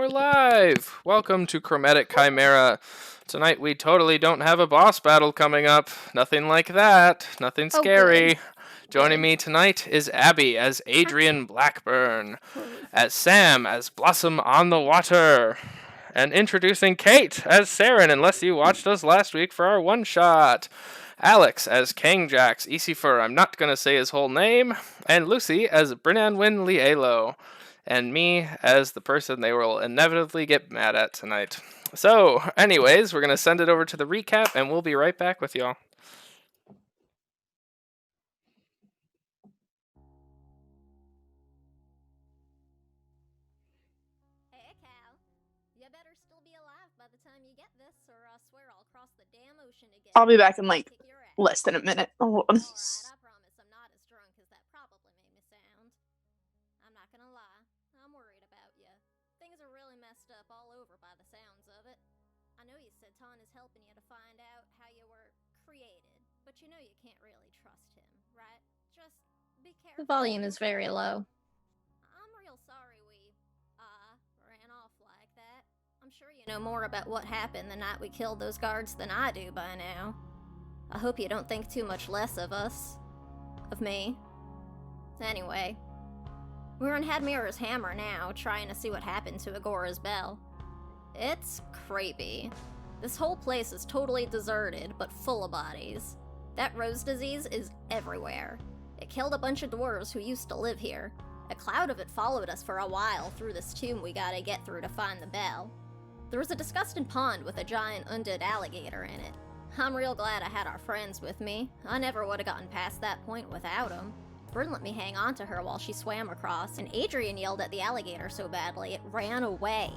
we're live! Welcome to Chromatic Chimera. Tonight we totally don't have a boss battle coming up. Nothing like that. Nothing scary. Good. Joining me tonight is Abby as Adrian Blackburn, as Sam as Blossom on the Water, and introducing Kate as Saren, unless you watched us last week for our one-shot. Alex as Kangjax Isifer, I'm not going to say his whole name, and Lucy as Brynanwyn Lielo, and me as the person they will inevitably get mad at tonight. So, anyways, we're going to send it over to the recap, and we'll be right back with y'all. Hey, Cal. You better still be alive by the time you get this, or I swear I'll cross the damn ocean again. I'll be back in like less than a minute. Hold on. Alright, I promise I'm not as drunk as that probably made me sound. I'm not gonna lie, I'm worried about you. Things are really messed up all over by the sounds of it. I know you said Ton is helping you to find out how you were created, but you know you can't really trust him, right? Just be careful. The volume is very low. I'm real sorry we ran off like that. I'm sure you know more about what happened the night we killed those guards than I do by now. I hope you don't think too much less of us. Of me. Anyway, we're in Hadmir's Hammer now, trying to see what happened to Agora's bell. It's creepy. This whole place is totally deserted, but full of bodies. That rose disease is everywhere. It killed a bunch of dwarves who used to live here. A cloud of it followed us for a while through this tomb we gotta get through to find the bell. There was a disgusting pond with a giant undead alligator in it. I'm real glad I had our friends with me. I never would have gotten past that point without them. Bryn let me hang on to her while she swam across, and Adrian yelled at the alligator so badly it ran away.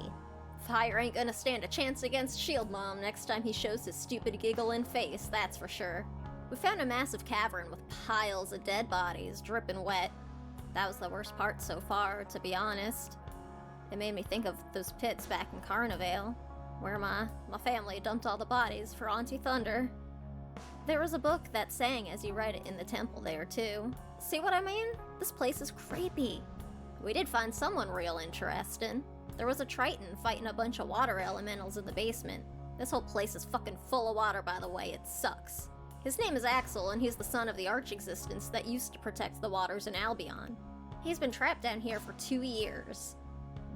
Fire ain't gonna stand a chance against Shield Mom next time he shows his stupid giggling face, that's for sure. We found a massive cavern with piles of dead bodies, dripping wet. That was the worst part so far, to be honest. It made me think of those pits back in Carnivale, where my family dumped all the bodies for Auntie Thunder. There was a book that sang as you read it in the temple there, too. See what I mean? This place is creepy. We did find someone real interesting. There was a Triton fighting a bunch of water elementals in the basement. This whole place is fucking full of water, by the way. It sucks. His name is Axel, and he's the son of the Arch-Existence that used to protect the waters in Albion. He's been trapped down here for 2 years.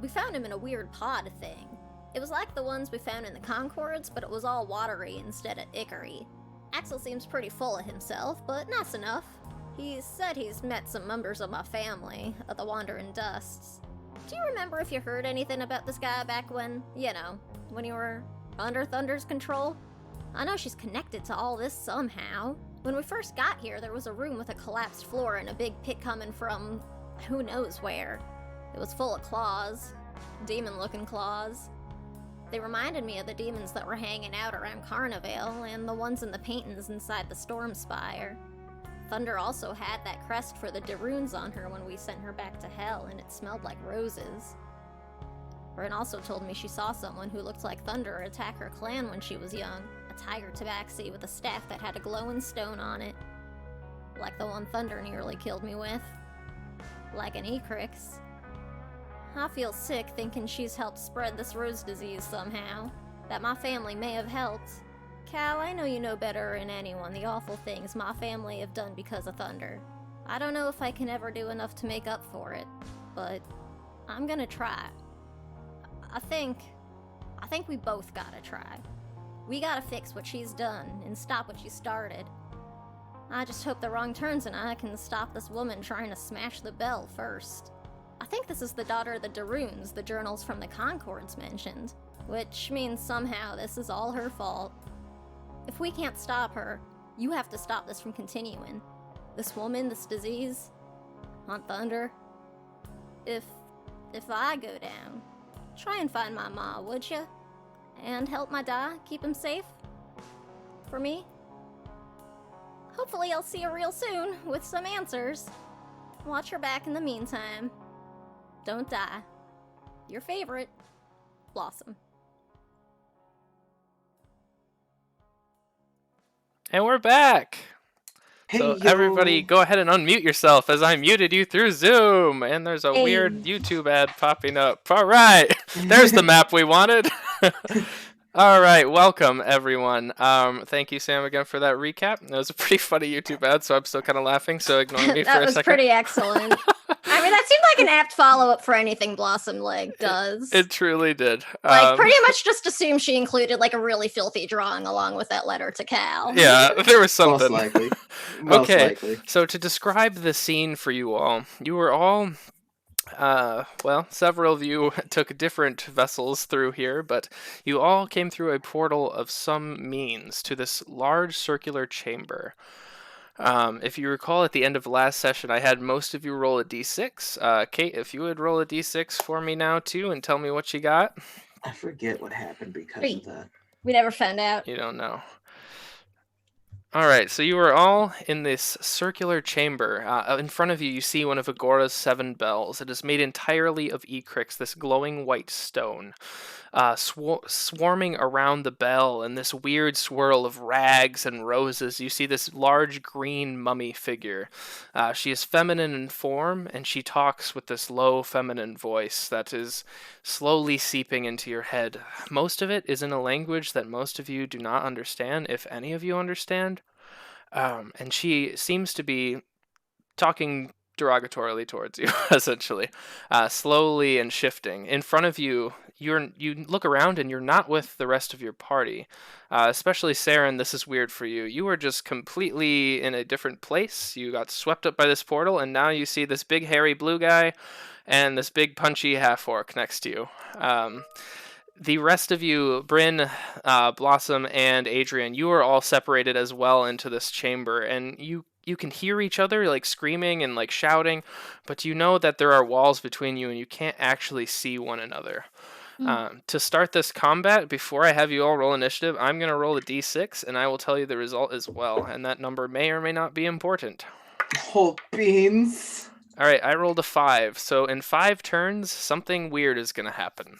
We found him in a weird pod thing. It was like the ones we found in the Concords, but it was all watery instead of ichory. Axel seems pretty full of himself, but nice enough. He said he's met some members of my family, of the Wandering Dusts. Do you remember if you heard anything about this guy back when, when you were under Thunder's control? I know she's connected to all this somehow. When we first got here, there was a room with a collapsed floor and a big pit coming from who knows where. It was full of claws. Demon-looking claws. They reminded me of the demons that were hanging out around Carnivale and the ones in the paintings inside the Storm Spire. Thunder also had that crest for the Darunes on her when we sent her back to Hell, and it smelled like roses. Bryn also told me she saw someone who looked like Thunder attack her clan when she was young. A tiger tabaxi with a staff that had a glowing stone on it. Like the one Thunder nearly killed me with. Like an Ecrix. I feel sick thinking she's helped spread this rose disease somehow. That my family may have helped. Cal, I know you know better than anyone the awful things my family have done because of Thunder. I don't know if I can ever do enough to make up for it, but I'm gonna try. I think we both gotta try. We gotta fix what she's done and stop what she started. I just hope the Wrong Turns and I can stop this woman trying to smash the bell first. I think this is the daughter of the Darunes the journals from the Concords mentioned, which means somehow this is all her fault. If we can't stop her, you have to stop this from continuing. This woman, this disease, Aunt Thunder. If I go down, try and find my ma, would ya? And help my da keep him safe? For me? Hopefully I'll see her real soon, with some answers. Watch her back in the meantime. Don't die. Your favorite, Blossom. And we're back! So Hey, everybody, yo. go ahead and unmute yourself as I muted you through Zoom. And there's a weird YouTube ad popping up. All right, there's the map we wanted. All right, welcome everyone. Thank you, Sam, again for that recap. It was a pretty funny YouTube ad, so I'm still kind of laughing. So ignore me for a second. That was pretty excellent. I mean, that seemed like an apt follow-up for anything Blossom Lake does. It truly did. Like, pretty much just assume she included, like, a really filthy drawing along with that letter to Cal. Yeah, there was something. Most likely. Most likely. So to describe the scene for you all, you were all... well, several of you took different vessels through here, but you all came through a portal of some means to this large circular chamber. If you recall, at the end of last session, I had most of you roll a d6. Kate, if you would roll a d6 for me now, too, and tell me what you got. I forget what happened because 3. of that. We never found out. You don't know. All right, so you are all in this circular chamber. In front of you, you see one of Agora's 7 bells. It is made entirely of ecrix, this glowing white stone, swarming around the bell in this weird swirl of rags and roses. You see this large green mummy figure. She is feminine in form, and she talks with this low feminine voice that is slowly seeping into your head. Most of it is in a language that most of you do not understand, if any of you understand. And she seems to be talking derogatorily towards you, essentially, slowly and shifting. In front of you, you look around and you're not with the rest of your party. Especially Saren, this is weird for you. You were just completely in a different place. You got swept up by this portal, and now you see this big hairy blue guy and this big punchy half-orc next to you. The rest of you, Bryn, Blossom, and Adrian, you are all separated as well into this chamber, and you can hear each other, like, screaming and, like, shouting, but you know that there are walls between you, and you can't actually see one another. To start this combat, before I have you all roll initiative, I'm going to roll a d6, and I will tell you the result as well, and that number may or may not be important. Oh, beans. All right, I rolled a 5, so in 5 turns, something weird is going to happen.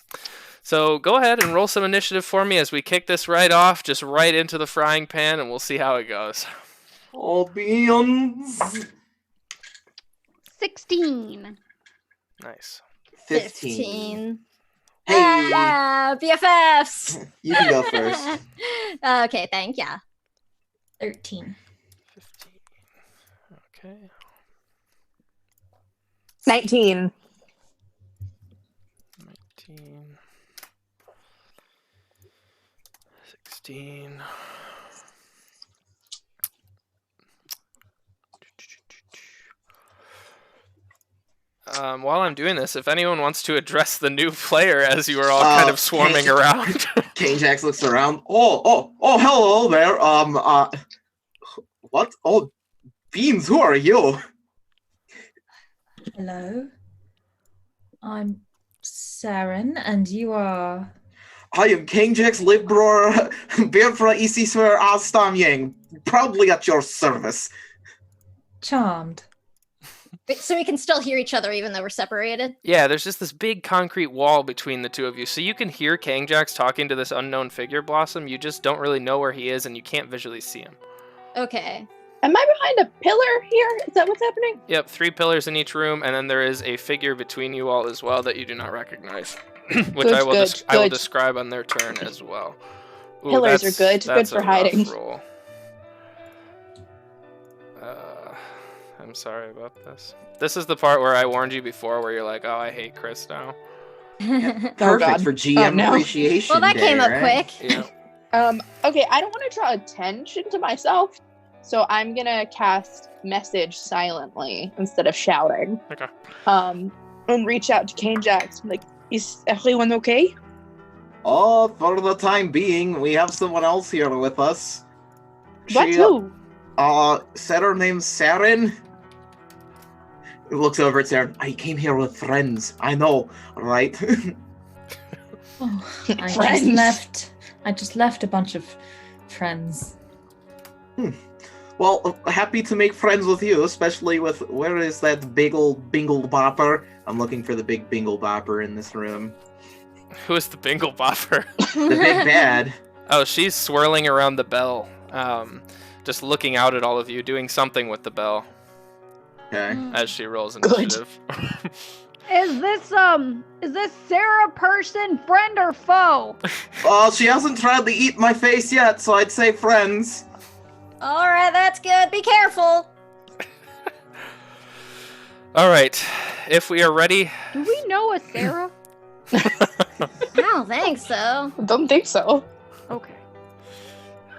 So go ahead and roll some initiative for me as we kick this right off, just right into the frying pan, and we'll see how it goes. Oh, beans. 16. Nice. 15. Hey! Ah, BFFs! You can go first. Okay, thank ya. 13. 15. Okay. 19. 19. 16. While I'm doing this, if anyone wants to address the new player as you are all kind of swarming around. Jax looks around. Oh, hello there. What? Oh, Beans, who are you? Hello. I'm Saren, and you are... I am Jax Libbror, Birfra Isiswer Astam Yang, proudly at your service. Charmed. Wait, so we can still hear each other even though we're separated? Yeah, there's just this big concrete wall between the two of you, so you can hear Kangjax talking to this unknown figure, Blossom. You just don't really know where he is, and you can't visually see him. Okay. Am I behind a pillar here? Is that what's happening? Yep, 3 pillars in each room, and then there is a figure between you all as well that you do not recognize, which Good, I will good, I will good. describe on their turn as well. Ooh, Pillars are good. Good that's for a rough hiding. roll. I'm sorry about this. This is the part where I warned you before, where you're like, "Oh, I hate Chris now." Perfect God. for GM no. appreciation. Well, that day, came up right? quick. Yeah. Okay, I don't want to draw attention to myself, so I'm gonna cast message silently instead of shouting. Okay. And reach out to Kangjax. Like, is everyone okay? Oh, for the time being, we have someone else here with us. What? Who? Said her name's Saren. He looks over at Saren. I came here with friends. I know, right? Oh, I Friends. just left a bunch of friends. Well, happy to make friends with you, especially with, where is that big old Bingle Bopper? I'm looking for the big Bingle Bopper in this room. Who is the Bingle Bopper? The big bad. Oh, she's swirling around the bell. just looking out at all of you, doing something with the bell Okay. as she rolls Good. initiative. Is this Sarah person friend or foe? Well, she hasn't tried to eat my face yet, so I'd say friends. All right, that's good. Be careful. All right, if we are ready. Do we know a Sarah? I don't think so. Don't think so. Okay.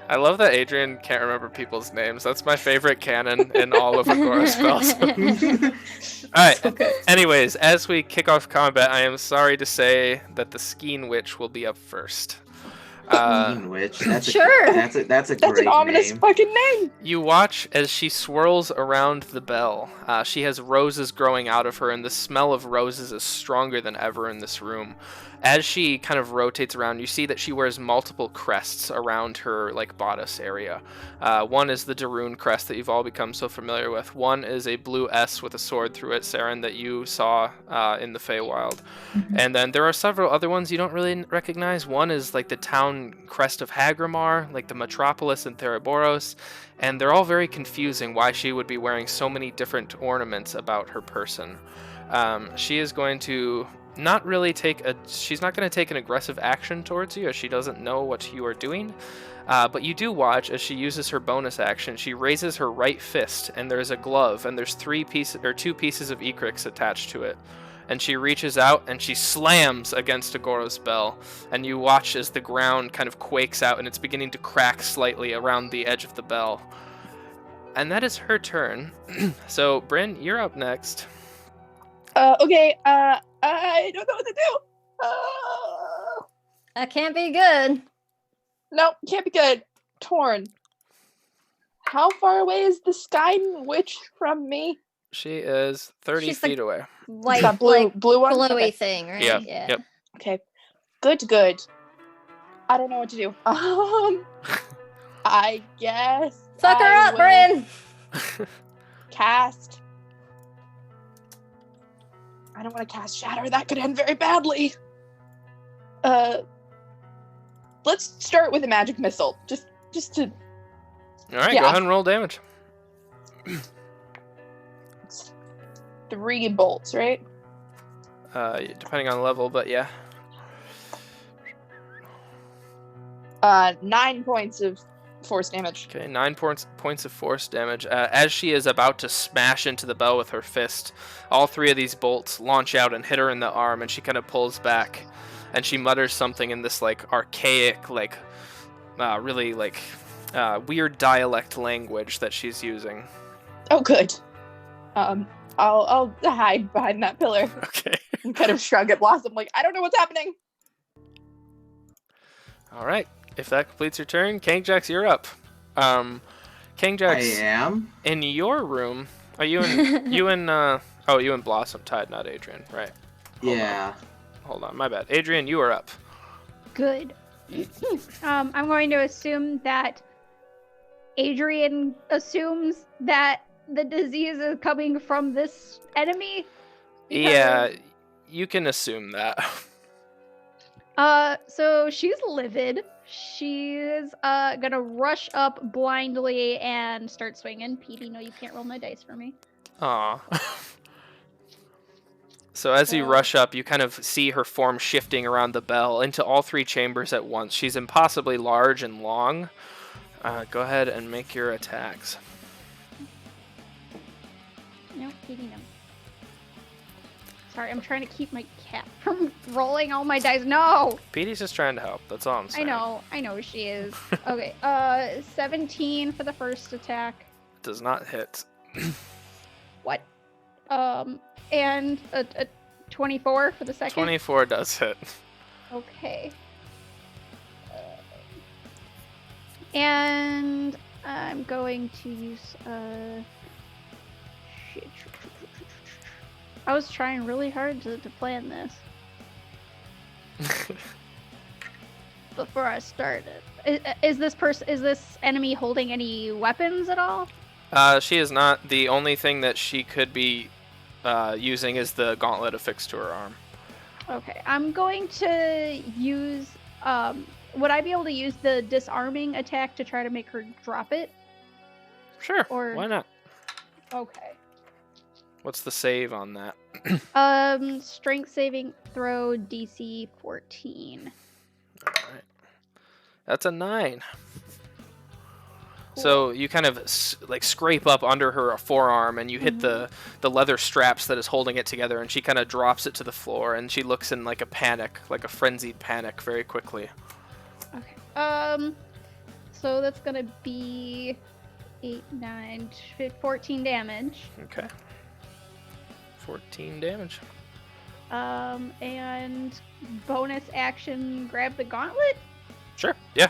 I love that Adrian can't remember people's names. That's my favorite canon in all of Agora spells. Alright, Okay. anyways, as we kick off combat, I am sorry to say that the Skeen Witch will be up first. Witch. That's Sure. That's a That's great an ominous name. fucking name. You watch as she swirls around the bell. She has roses growing out of her, and the smell of roses is stronger than ever in this room. As she kind of rotates around, you see that she wears multiple crests around her like bodice area. One is the Daroon crest that you've all become so familiar with. One is a blue S with a sword through it, Saren, that you saw in the Feywild. And then there are several other ones you don't really recognize. One is like the town crest of Hagrimar, like the metropolis in Theroboros. And they're all very confusing why she would be wearing so many different ornaments about her person. She is going to she's not going to take an aggressive action towards you as she doesn't know what you are doing. But you do watch as she uses her bonus action. She raises her right fist and there's a glove and there's two pieces of Ecrix attached to it. And she reaches out and she slams against Agora's bell. And you watch as the ground kind of quakes out and it's beginning to crack slightly around the edge of the bell. And that is her turn. So, Bryn, you're up next. Okay. I don't know what to do. That can't be good. Nope, can't be good. Torn. How far away is the Sky Witch from me? She is 30 She's feet away. Like, That blue like one? glowy Okay. thing, right? Yeah, Yeah. yep. Okay. Good. I don't know what to do. I guess. Fuck her I up, will Bryn. Cast. I don't want to cast Shatter. That could end very badly. Let's start with a magic missile. Just to. All right, Yeah. go ahead and roll damage. 3 bolts, right? Depending on level, but yeah. 9 points of force damage. Okay, 9 points of force damage. As she is about to smash into the bell with her fist, all 3 of these bolts launch out and hit her in the arm, and she kind of pulls back, and she mutters something in this like archaic, like really like weird dialect language that she's using. Oh, good. I'll hide behind that pillar Okay. and kind of shrug at Blossom, like, I don't know what's happening. All right. If that completes your turn, Kangjax, you're up. I Kangjax, am. in your room, are you in you and Blossom tied, not Adrian, right? Yeah. Hold on, my bad. Adrian, you are up. Good. I'm going to assume that Adrian assumes that the disease is coming from this enemy. Yeah, you can assume that. So she's livid. She's gonna rush up blindly and start swinging. Petey, no, you can't roll my dice for me. Aw. So as you rush up, you kind of see her form shifting around the bell into all 3 chambers at once. She's impossibly large and long. Go ahead and make your attacks. No, Petey, no. Sorry, I'm trying to keep my cat from rolling all my dice. No! Petey's just trying to help. That's all I'm saying. I know she is. Okay, 17 for the first attack. Does not hit. What? And a 24 for the second. 24 does hit. Okay. And I'm going to use shit. I was trying really hard to plan this before I started. Is this enemy holding any weapons at all? She is not. The only thing that she could be using is the gauntlet affixed to her arm. Okay, I'm going to use. Would I be able to use the disarming attack to try to make her drop it? Sure. Or- Why not? Okay. What's the save on that? Strength saving throw DC 14. All right. That's a 9. Cool. So you kind of like scrape up under her forearm, and you hit the leather straps that is holding it together, and she kind of drops it to the floor, and she looks in like a panic, like a frenzied panic, very quickly. Okay. So that's gonna be 8, 9, 14 damage. Okay. 14 damage. And bonus action, grab the gauntlet. Sure. Yeah.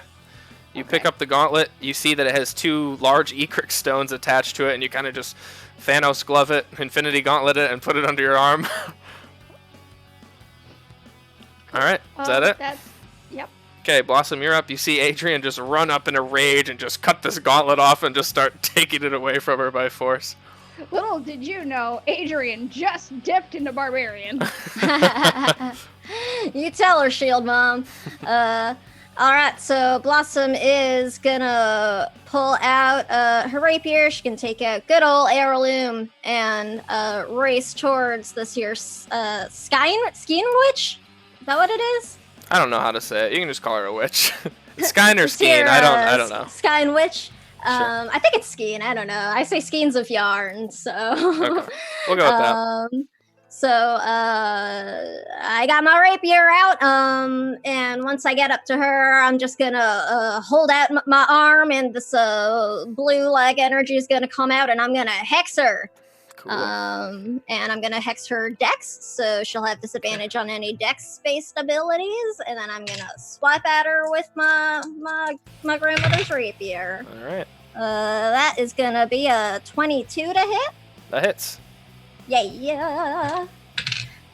You pick up the gauntlet. You see that it has 2 large Ecric stones attached to it, and you kind of just Thanos glove it, Infinity Gauntlet it, and put it under your arm. All right. Is that it? Yep. Okay, Blossom, you're up. You see Adrian just run up in a rage and just cut this gauntlet off and just start taking it away from her by force. Little did you know, Adrian just dipped into barbarian. You tell her, Shield Mom. Alright, so Blossom is gonna pull out her rapier. She can take out good old heirloom and race towards this here Skein Witch? Is that what it is? I don't know how to say it. You can just call her a witch. Skine or Skeen? I don't know. Skein Witch. Sure. I think it's Skeen. I don't know. I say Skeins of yarn, so. Okay. We'll go with that. So I got my rapier out, and once I get up to her, I'm just gonna hold out my arm, and this blue like energy is gonna come out, and I'm gonna hex her. Cool. And I'm gonna hex her dex, so she'll have disadvantage on any dex-based abilities, and then I'm gonna swipe at her with my grandmother's rapier. All right. That is gonna be a 22 to hit. That hits. Yeah.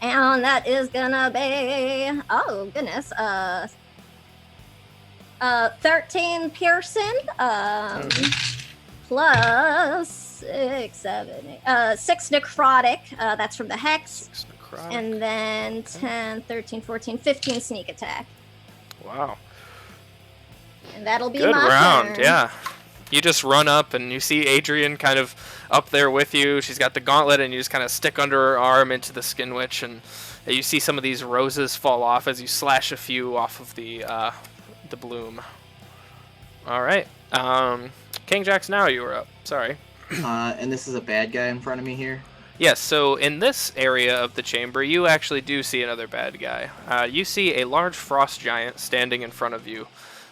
And that is gonna be, oh goodness, 13 piercing, plus 6 necrotic, that's from the hex, 6 necrotic. and then 10, 13, 14, 15 sneak attack. Wow. And that'll be Good my round, turn. yeah. You just run up and you see Adrian kind of up there with you. She's got the gauntlet, and you just kind of stick under her arm into the Skin Witch, and you see some of these roses fall off as you slash a few off of the bloom. All right. King Jax, now you were up. Sorry. And this is a bad guy in front of me here. Yes, so in this area of the chamber, you actually do see another bad guy. You see a large frost giant standing in front of you,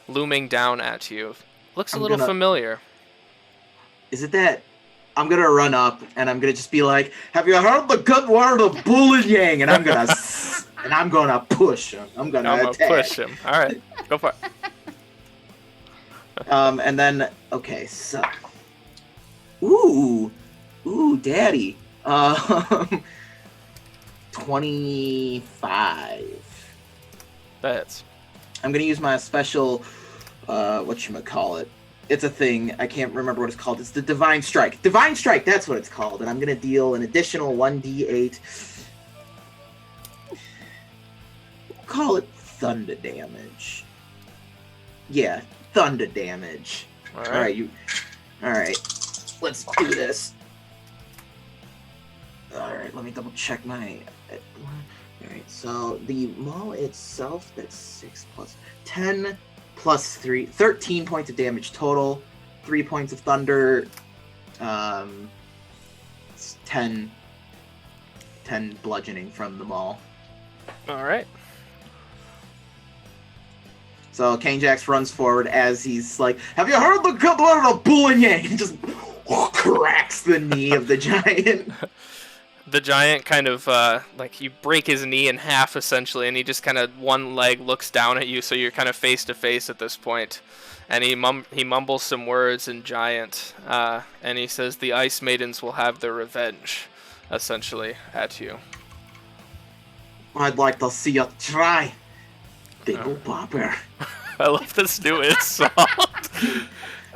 looming down at you. Looks a little familiar. Is it that? I'm gonna run up and I'm gonna just be like, "Have you heard the good word of bullying?" And I'm gonna push him. I'm gonna attack. Push him. All right, go for it. And then so, ooh, daddy, 25. That's. I'm gonna use my special, whatchamacallit. It's a thing. I can't remember what it's called. It's the Divine Strike. Divine Strike, that's what it's called. And I'm gonna deal an additional 1d8. We'll call it thunder damage. Yeah, thunder damage. All right. All right. Let's do this. All right, let me double check my. All right, so the maul itself, that's 6 plus 10 plus 3, 13 points of damage total. 3 points of thunder. It's 10 bludgeoning from the maul. All right. So King Jax runs forward as he's like, "Have you heard the good word of bullying?" And just cracks the knee of the giant. The giant kind of, like, you break his knee in half, essentially, and he just kind of, one leg looks down at you, so you're kind of face-to-face at this point. And he mumbles some words in giant, and he says, "The Ice Maidens will have their revenge," essentially, at you. I'd like to see you try. Big ol' bopper. I love this new insult.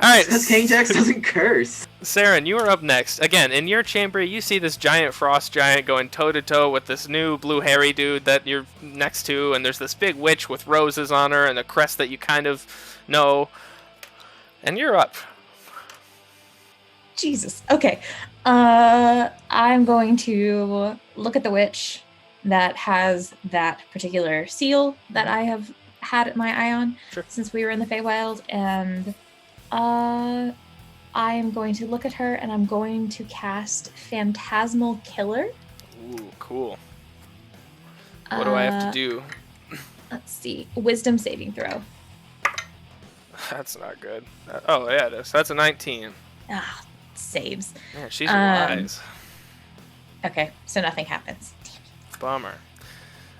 Alright. Because King Jax doesn't curse. Saren, you are up next. Again, in your chamber, you see this giant frost giant going toe-to-toe with this new blue hairy dude that you're next to, and there's this big witch with roses on her and a crest that you kind of know. And you're up. Jesus. Okay. I'm going to look at the witch that has that particular seal that I have had my eye on since we were in the Feywild, and I am going to look at her and I'm going to cast Phantasmal Killer. Ooh, cool. What do I have to do? Let's see. Wisdom saving throw. That's not good. Oh, yeah, it is. That's a 19. Ah, saves. Man, she's wise. Okay, so nothing happens. Bummer.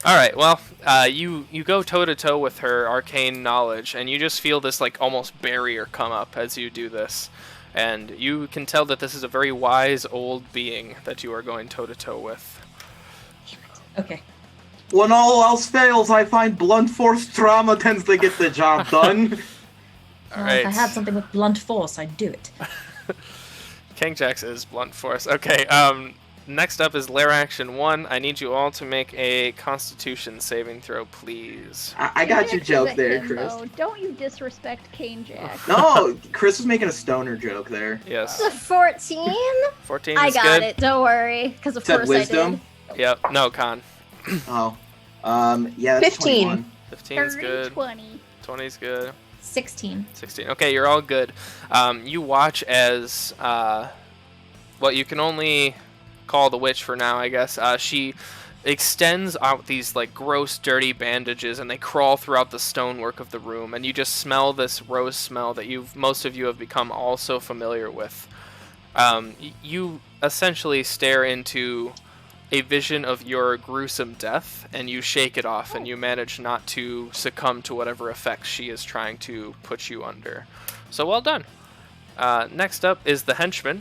All right, well, you go toe-to-toe with her arcane knowledge, and you just feel this, like, almost barrier come up as you do this. And you can tell that this is a very wise old being that you are going toe-to-toe with. Okay. When all else fails, I find blunt force trauma tends to get the job done. All right. If I had something with blunt force, I'd do it. King Jax is blunt force. Okay, next up is Lair Action 1. I need you all to make a Constitution saving throw, please. I got your joke there, Him, Chris. though. Don't you disrespect Kane Jack. No, Chris was making a stoner joke there. Yes. It's a 14? 14 I is got good. it, don't worry. Because of Said course wisdom? I did. Yep. No, con. Oh. Yeah, that's 15. 21. 15 is good. 20. 20 is good. 16. 16. Okay, you're all good. You watch as what you can only call the witch for now, I guess. She extends out these like gross, dirty bandages, and they crawl throughout the stonework of the room. And you just smell this rose smell that most of you have become all so familiar with. You essentially stare into a vision of your gruesome death, and you shake it off, and you manage not to succumb to whatever effects she is trying to put you under. So well done. Next up is the henchman.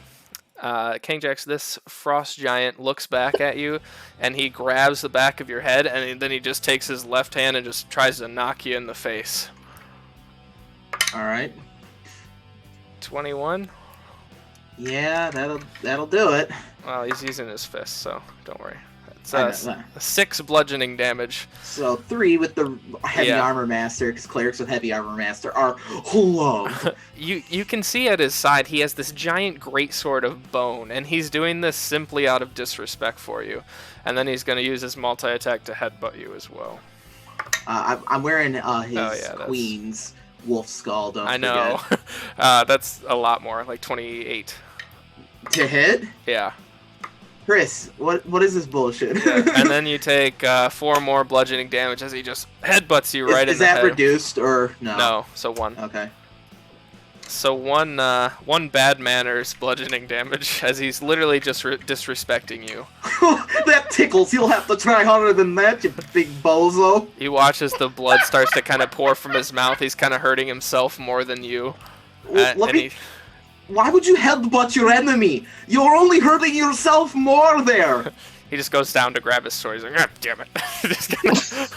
King Jax, this frost giant looks back at you, and he grabs the back of your head, and then he just takes his left hand and just tries to knock you in the face. All right. 21? Yeah, that'll do it. Well, he's using his fist, so don't worry. It's I know. 6 bludgeoning damage. So 3 with the heavy Yeah. armor master, because clerics with heavy armor master are loved. You can see at his side he has this giant greatsword of bone, and he's doing this simply out of disrespect for you. And then he's going to use his multi-attack to headbutt you as well. I'm wearing his that's- queen's wolf skull. Don't I forget. know. That's a lot more, like 28. To hit, Yeah. Chris. What is this bullshit? And then you take 4 more bludgeoning damage as he just headbutts you right in is the that head. reduced or no? No, so 1. Okay. So one bad manners bludgeoning damage as he's literally just disrespecting you. That tickles. You'll have to try harder than that, you big bozo. You watch as the blood starts to kind of pour from his mouth. He's kind of hurting himself more than you. Why would you headbutt your enemy? You're only hurting yourself more there. He just goes down to grab his sword. He's like, ah, damn it. Just kinda...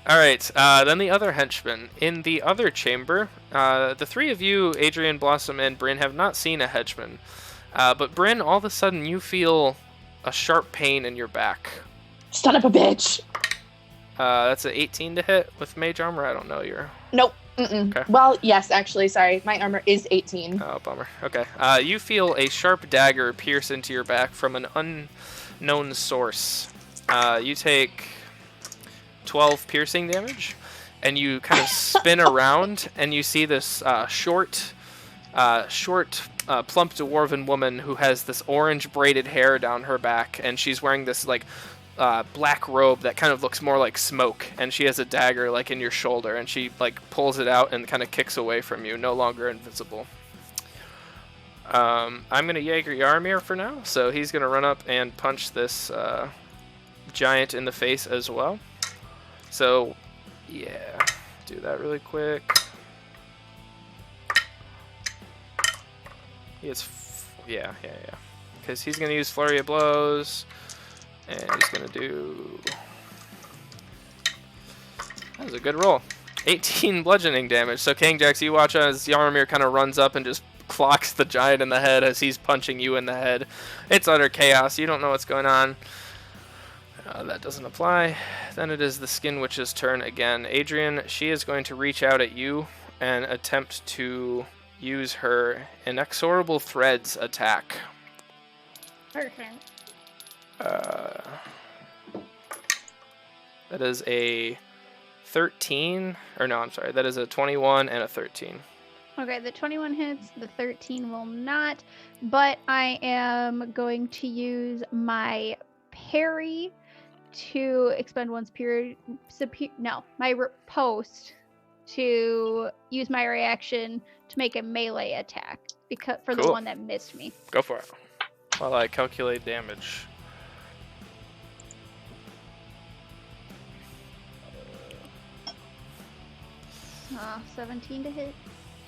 All right, then the other henchman. In the other chamber, the 3 of you, Adrian, Blossom, and Bryn, have not seen a henchman. But Bryn, all of a sudden, you feel a sharp pain in your back. Son of a bitch. That's an 18 to hit with mage armor. I don't know your... Nope. Mm-mm. Okay. Well, yes, actually, sorry. My armor is 18. Oh, bummer. Okay. You feel a sharp dagger pierce into your back from an unknown source. You take 12 piercing damage, and you kind of spin around, and you see this short, plump dwarven woman who has this orange braided hair down her back, and she's wearing this like black robe that kind of looks more like smoke, and she has a dagger like in your shoulder, and she like pulls it out and kind of kicks away from you, no longer invisible. I'm gonna Jaeger Yarmir for now, so he's gonna run up and punch this giant in the face as well. So yeah, do that really quick. He has yeah, because he's gonna use Flurry of Blows. And he's going to do... That was a good roll. 18 bludgeoning damage. So King Jax, you watch as Yarmir kind of runs up and just clocks the giant in the head as he's punching you in the head. It's utter chaos. You don't know what's going on. That doesn't apply. Then it is the Skin Witch's turn again. Adrian, she is going to reach out at you and attempt to use her Inexorable Threads attack. Okay. That is a 13, or no, I'm sorry, that is a 21 and a 13. Okay, the 21 hits, the 13 will not, but I am going to use my parry to expend one's my riposte to use my reaction to make a melee attack because for the Cool. one that missed me. Go for it. While I calculate damage. 17 to hit.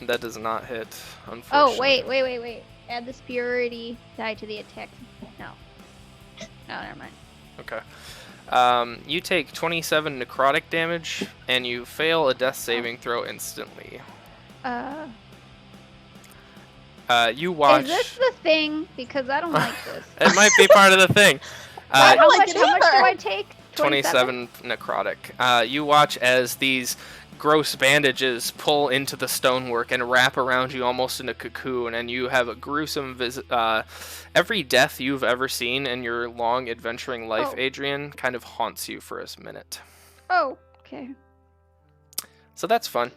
That does not hit, unfortunately. Oh, wait. Add this purity die to the attack. No, never mind. Okay. You take 27 necrotic damage, and you fail a death saving throw instantly. You watch... Is this the thing? Because I don't like this. It might be part of the thing. I don't How like much it do either. I take? 27 necrotic. You watch as these gross bandages pull into the stonework and wrap around you almost in a cocoon, and you have a gruesome every death you've ever seen in your long adventuring life, Adrian, kind of haunts you for a minute. Oh, okay. So that's fun.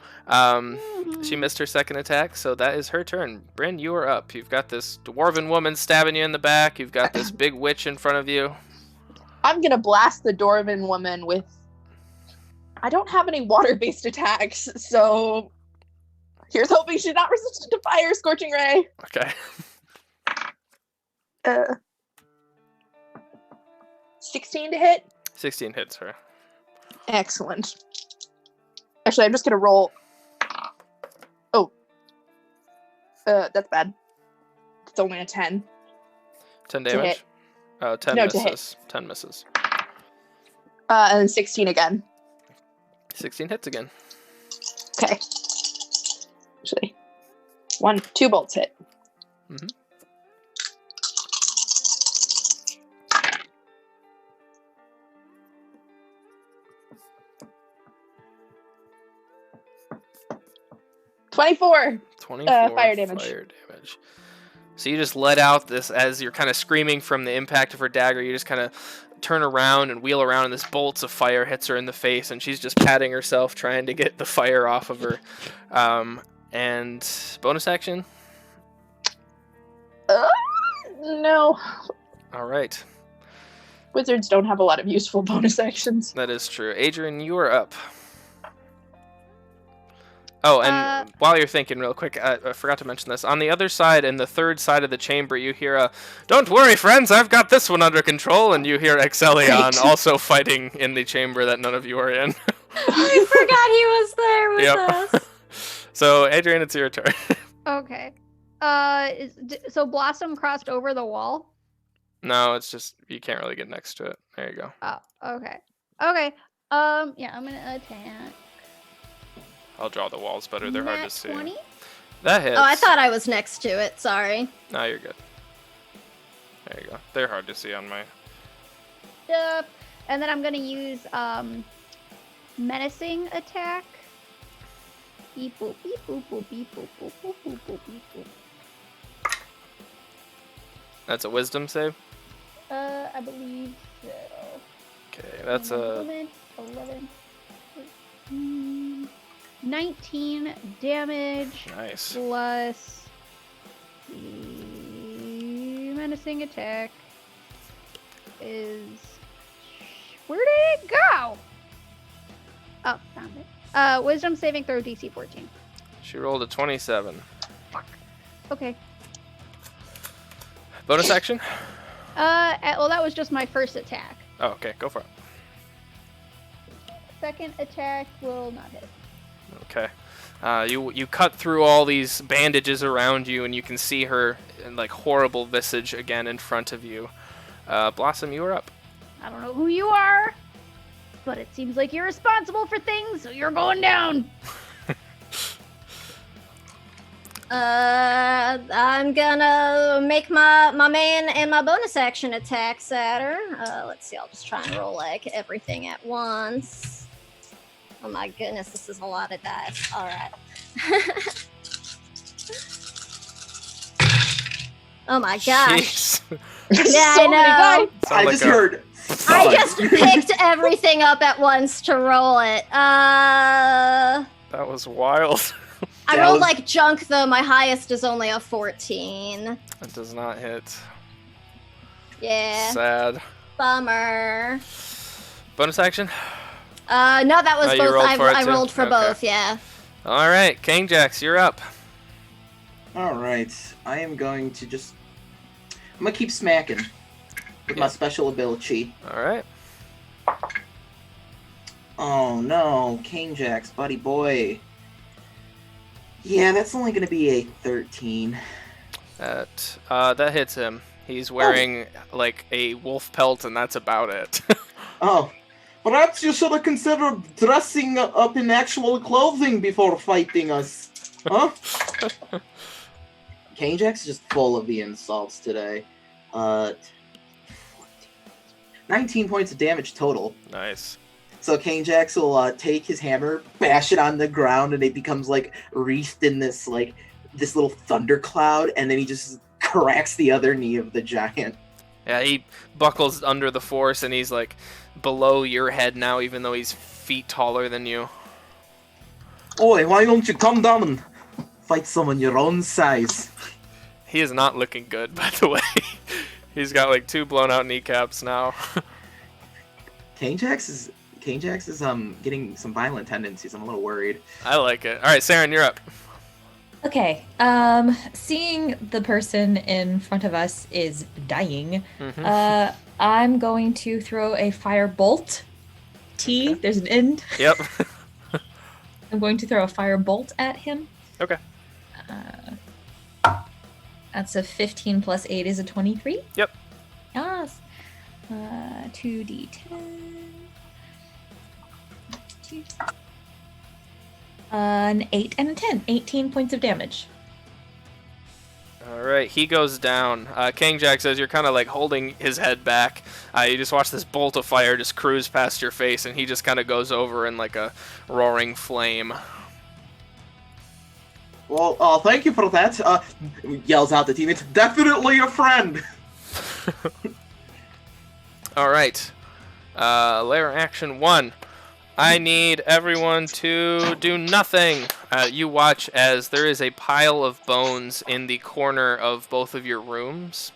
She missed her second attack, so that is her turn. Bryn, you are up. You've got this dwarven woman stabbing you in the back. You've got this big witch in front of you. I'm gonna blast the dwarven woman with... I don't have any water-based attacks, so here's hoping she's not resistant to fire. Scorching Ray. Okay. 16 to hit. 16 hits her. Excellent. Actually, I'm just gonna roll. Oh. That's bad. It's only a 10. 10 To damage? hit. 10 No, to hit. misses. 10 misses. And then 16 again. 16 hits again. Okay. Actually, 2 bolts hit. Mm-hmm. $24. 24 fire damage. So you just let out this, as you're kind of screaming from the impact of her dagger, you just kind of turn around and wheel around, and this bolts of fire hits her in the face, and she's just patting herself, trying to get the fire off of her. And bonus action? No. All right. Wizards don't have a lot of useful bonus actions. That is true. Adrian, you are up. Oh, and while you're thinking real quick, I forgot to mention this. On the other side, in the third side of the chamber, you hear a, "Don't worry, friends, I've got this one under control," and you hear Exelion also fighting in the chamber that none of you are in. I forgot he was there with us. So, Adrian, it's your turn. Okay. So Blossom crossed over the wall? No, it's just, you can't really get next to it. There you go. Oh, okay. Okay. Yeah, I'm gonna attack. I'll draw the walls better. They're hard to Nat see. 20? That hits. Oh, I thought I was next to it. Sorry. No, you're good. There you go. They're hard to see on my... Yep. And then I'm gonna use menacing attack. Beep boop beep boop boop beep boop boop boop boop boop beep boop. That's a wisdom save? I believe so. Okay, that's a... 11, 19 damage. Nice. Plus the menacing attack is... Where did it go? Oh, found it. Wisdom saving throw DC 14. She rolled a 27. Fuck. Okay. Bonus action? Well, that was just my first attack. Oh, okay, go for it. Second attack will not hit. Okay. You cut through all these bandages around you, and you can see her like horrible visage again in front of you. Blossom, you are up. I don't know who you are, but it seems like you're responsible for things, so you're going down. I'm gonna make my main and my bonus action attacks at her. Let's see, I'll just try and roll like everything at once. Oh my goodness, this is a lot of dice. Alright. Oh my gosh. Jeez. Yeah, So I many know. dice. Sound I like just a- heard. I thud. just picked everything up at once to roll it. That was wild. I That rolled was- like junk though. My highest is only a 14. That does not hit. Yeah. Sad. Bummer. Bonus action? No, that was Oh, you both. rolled for it I too? rolled for Okay. both, yeah. Alright, King Jax, you're up. All right, I am going to just. I'm gonna keep smacking with my Yeah. special ability. Alright. Oh no, King Jax, buddy boy. Yeah, that's only gonna be a 13. That hits him. He's wearing like a wolf pelt and that's about it. Oh, perhaps you should have considered dressing up in actual clothing before fighting us, huh? King Jax is just full of the insults today. 19 points of damage total. Nice. So King Jax will take his hammer, bash it on the ground, and it becomes like wreathed in this little thundercloud, and then he just cracks the other knee of the giant. Yeah, he buckles under the force and he's like below your head now, even though he's feet taller than you. Oi, why don't you come down and fight someone your own size? He is not looking good, by the way. He's got like 2 blown out kneecaps now. King Jax is getting some violent tendencies. I'm a little worried. I like it. Alright, Saren, you're up. Okay. Seeing the person in front of us is dying, Mhm. I'm going to throw a fire bolt. T. There's an end. Yep. I'm going to throw a fire bolt at him. Okay. That's a 15 plus 8 is a 23. Yep. Yes. 2d10. An 8 and a 10. 18 points of damage. Alright, he goes down. King Jax, as you're kind of like holding his head back, you just watch this bolt of fire just cruise past your face, and he just kind of goes over in like a roaring flame. Well, thank you for that. Yells out the team. It's definitely a friend. Alright. Layer action 1. I need everyone to do nothing. You watch as there is a pile of bones in the corner of both of your rooms.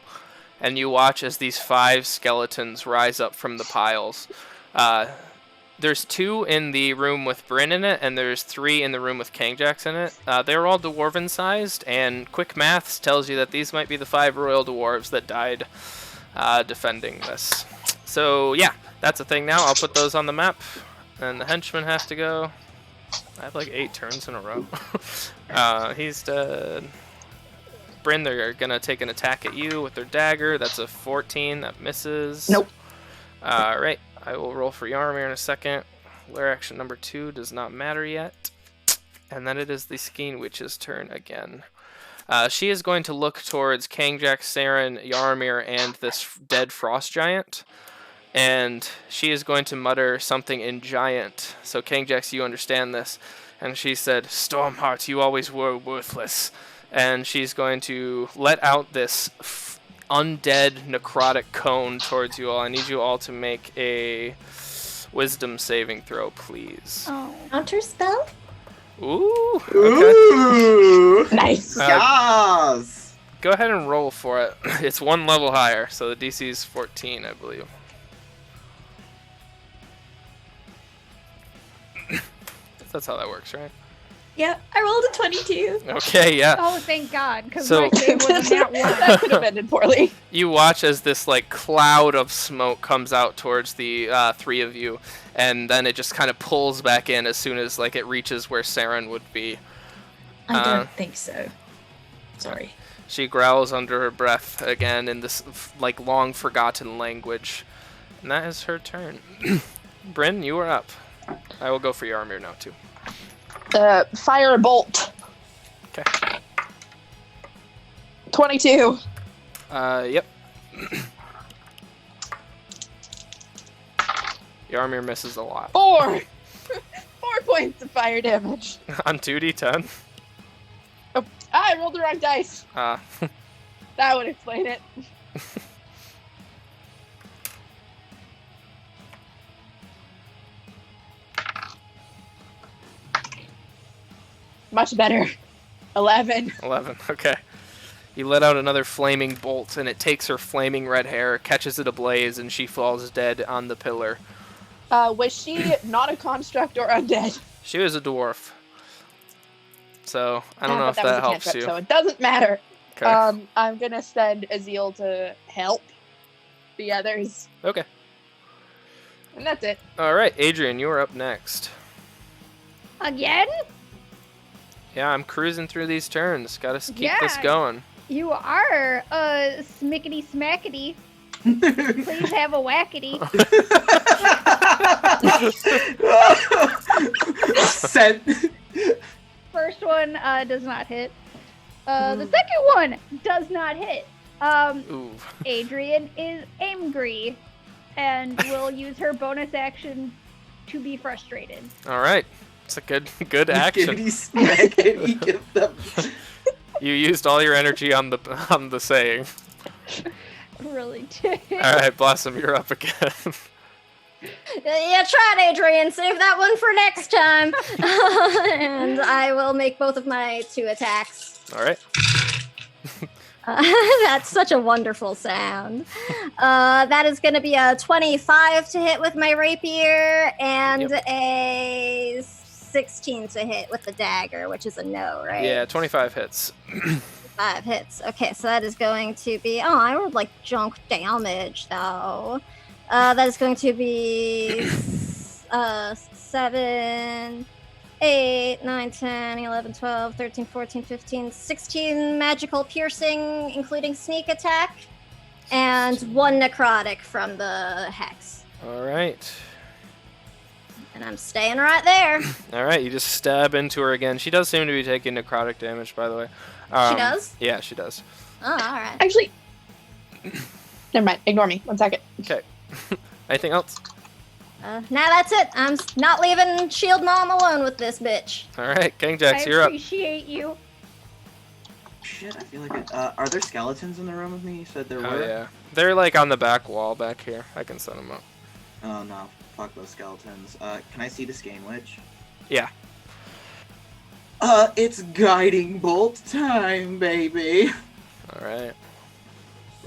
And you watch as these 5 skeletons rise up from the piles. There's 2 in the room with Bryn in it, and there's 3 in the room with King Jax in it. They're all dwarven sized, and quick maths tells you that these might be the 5 royal dwarves that died defending this. So yeah, that's a thing now. I'll put those on the map. And the henchman has to go. I have like 8 turns in a row. He's dead. Bryn, they're gonna take an attack at you with their dagger. That's a 14. That misses. Nope. Alright, I will roll for Yarmir in a second. Lair action number 2 does not matter yet. And then it is the Skeen Witch's turn again. She is going to look towards King Jax, Saren, Yarmir, and this dead frost giant. And she is going to mutter something in giant. So King Jax, you understand this. And she said, "Stormheart, you always were worthless." And she's going to let out this undead necrotic cone towards you all. I need you all to make a wisdom saving throw, please. Oh. Counter spell? Ooh. Okay. Ooh. Nice. Yes. Go ahead and roll for it. It's 1 level higher, so the DC is 14, I believe. That's how that works, right? Yep, I rolled a 22. Okay, yeah. Oh, thank God, because So- my save wasn't that one. That could have ended poorly. You watch as this like cloud of smoke comes out towards the 3 of you, and then it just kind of pulls back in as soon as like it reaches where Saren would be. I don't think so. Sorry. She growls under her breath again in this like long forgotten language, and that is her turn. Bryn, you are up. I will go for your armor now too. Fire bolt. Okay. 22. Yep. Yarmir misses a lot. 4. 4 points of fire damage. On 2d10. I rolled the wrong dice. That would explain it. Much better. 11. 11. Okay. You let out another flaming bolt, and it takes her flaming red hair, catches it ablaze, and she falls dead on the pillar. Was she not a construct or undead? She was a dwarf. So, I don't know if that that was a helps cantrip, you. So it doesn't matter. Okay. I'm gonna send Azil to help the others. Okay. And that's it. Alright, Adrian, you are up next. Again? Yeah, I'm cruising through these turns. Gotta keep this Yeah. going. You are smickety smackety. Please have a whackety. Sent. First one does not hit. The second one does not hit. Ooh. Adrian is angry and will use her bonus action to be frustrated. Alright. It's a good action. Giggity smackety, give them. You used all your energy on the saying. Really did. Alright, Blossom, you're up again. Yeah, try it, Adrian. Save that one for next time. And I will make both of my 2 attacks. Alright. That's such a wonderful sound. That is going to be a 25 to hit with my rapier and a 16 to hit with the dagger, which is a no, right? Yeah, 25 hits. 5 hits. Okay, so that is going to be... Oh, I rolled like junk damage, though. That is going to be 7, 8, 9, 10, 11, 12, 13, 14, 15, 16 magical piercing, including sneak attack, and 1 necrotic from the hex. Alright. And I'm staying right there. Alright, you just stab into her again. She does seem to be taking necrotic damage, by the way. She does? Yeah, she does. Oh, alright. Actually, never mind. Ignore me. 1 second. Okay. Anything else? Now that's it. I'm not leaving Shield Mom alone with this bitch. Alright, King Jax, I you're up. appreciate you. Shit, I feel like are there skeletons in the room with me? You said there were? Oh, yeah. They're like on the back wall back here. I can set them up. Oh no, fuck those skeletons. Can I see the Skein Witch? Yeah. It's guiding bolt time, baby. Alright.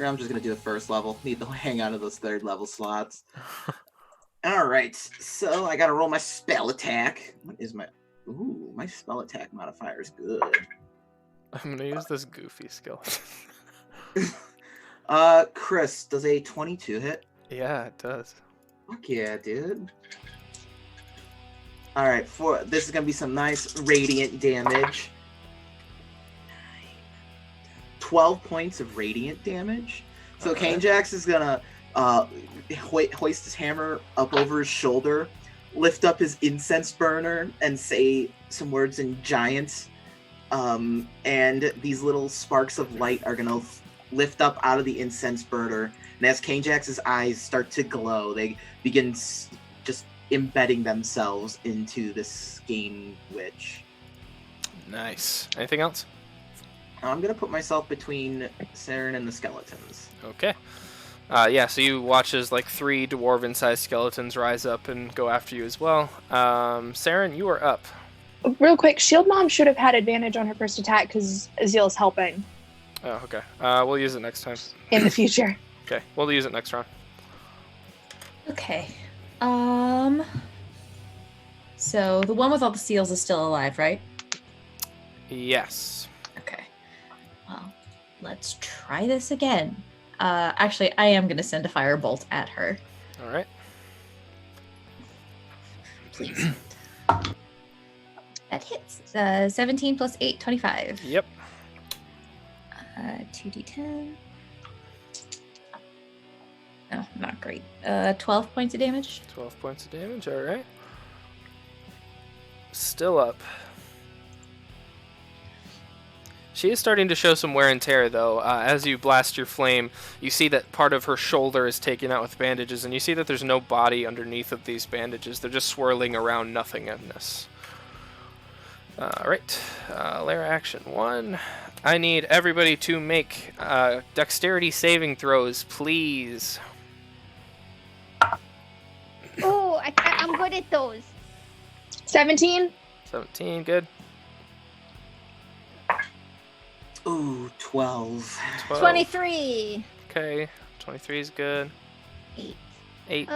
I'm just gonna do the first level. Need to hang on to those 3rd level slots. Alright, so I gotta roll my spell attack. What is my... Ooh, my spell attack modifier is good. I'm gonna use this goofy skeleton. Chris, does a 22 hit? Yeah, it does. Fuck yeah, dude. Alright, this is gonna be some nice radiant damage. 12 points of radiant damage. So Kane Jax is gonna hoist his hammer up over his shoulder, lift up his incense burner, and say some words in giant. And these little sparks of light are gonna lift up out of the incense burner. And as Kane Jax's eyes start to glow, they begin just embedding themselves into the Skein Witch. Nice. Anything else? I'm gonna put myself between Saren and the skeletons. Okay. Yeah, so you watch as like 3 dwarven-sized skeletons rise up and go after you as well. Saren, you are up. Real quick, Shield Mom should have had advantage on her first attack because Azil is helping Oh, okay. We'll use it next time. in the future. Okay, we'll use it next round. Okay. So the one with all the seals is still alive, right? Yes. Okay. Well, let's try this again. Actually, I am going to send a firebolt at her. All right. Please. That hits. 17 plus 8, 25. Yep. 2d10. Oh, not great. 12 points of damage. 12 points of damage, all right. Still up. She is starting to show some wear and tear, though. As you blast your flame, you see that part of her shoulder is taken out with bandages, and you see that there's no body underneath of these bandages. They're just swirling around nothingness. Alright, lair action 1. I need everybody to make dexterity saving throws, please. Oh, I'm good at those. 17. 17, good. Ooh, 12. 12. 23. Okay, 23 is good. 8.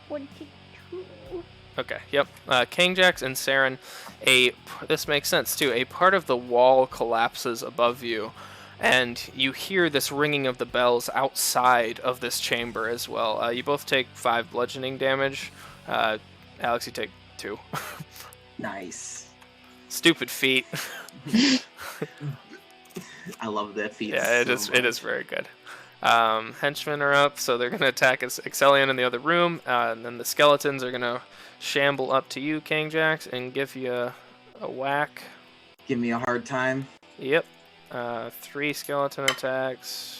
22. Okay, yep. Kingjax and Saren, this makes sense too. A part of the wall collapses above you, and you hear this ringing of the bells outside of this chamber as well. You both take 5 bludgeoning damage. Alex, you take 2. Nice. Stupid feat. I love that feat. Yeah, it is very good. Henchmen are up, so they're going to attack Excellion in the other room, and then the skeletons are going to shamble up to you, Kingjax, and give you a whack. Give me a hard time. Yep. 3 skeleton attacks.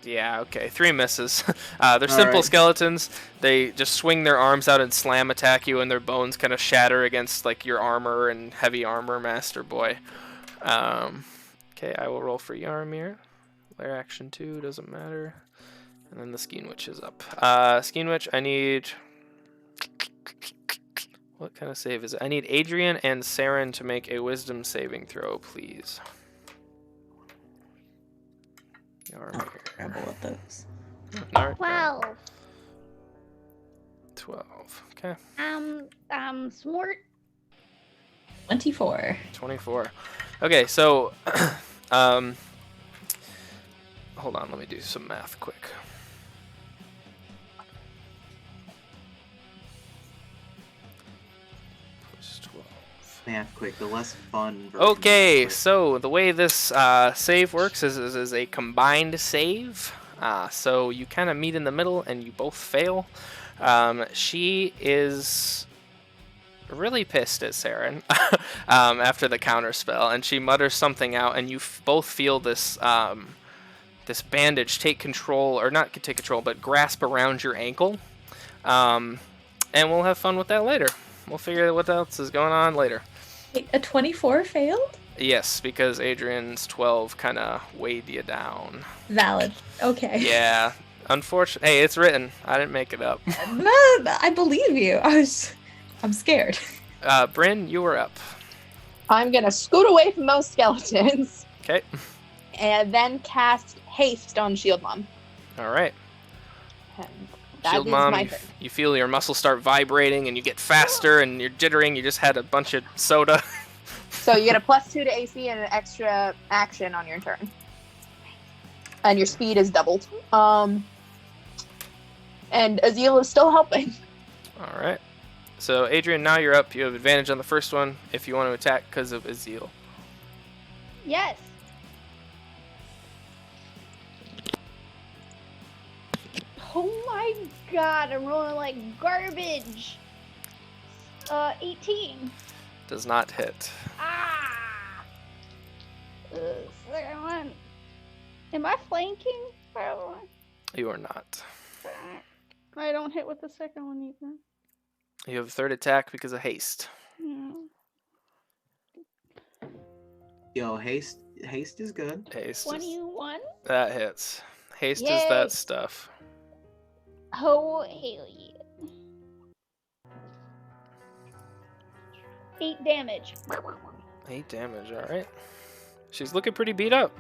Yeah, okay. 3 misses. They're simple skeletons. They just swing their arms out and slam attack you, and their bones kind of shatter against like your armor and heavy armor, Master Boy. Okay, I will roll for Yarmir. Lair action 2, doesn't matter. And then the Skeen Witch is up. Skeen Witch, I need... What kind of save is it? I need Adrian and Saren to make a wisdom saving throw, please. Yarmir. Rebel with those. Alright, 12. 12. Okay. Smart. 24. 24. Okay, so... hold on, let me do some math quick. Plus 12. Math quick, the less fun version. Okay, so the way this save works is a combined save. So you kind of meet in the middle and you both fail. She is really pissed at Saren after the counter spell, and she mutters something out, and you both feel this this bandage take control, or not take control, but grasp around your ankle. And we'll have fun with that later. We'll figure out what else is going on later. Wait, a 24 failed? Yes, because Adrian's 12 kind of weighed you down. Valid. Okay. Yeah, unfortunately. Hey, it's written. I didn't make it up. No, I believe you. I'm scared. Bryn, you were up. I'm gonna scoot away from those skeletons Okay. and then cast haste on Shield Mom. All right. And that Shield is Mom, my you, turn. you feel your muscles start vibrating and you get faster and you're jittering. You just had a bunch of soda. So you get a +2 to AC and an extra action on your turn. And your speed is doubled. And Azil is still helping. All right. So, Adrian, now you're up. You have advantage on the first one if you want to attack because of Azil. Yes. Oh my god, I'm rolling like garbage. 18. Does not hit. Ah! Second one. Am I flanking? You are not. I don't hit with the second one either. You have a third attack because of haste. Yo, haste is good. Haste. 21? That hits. Haste is Yay. that stuff. Oh, hell yeah. 8 damage. 8 damage, alright. She's looking pretty beat up.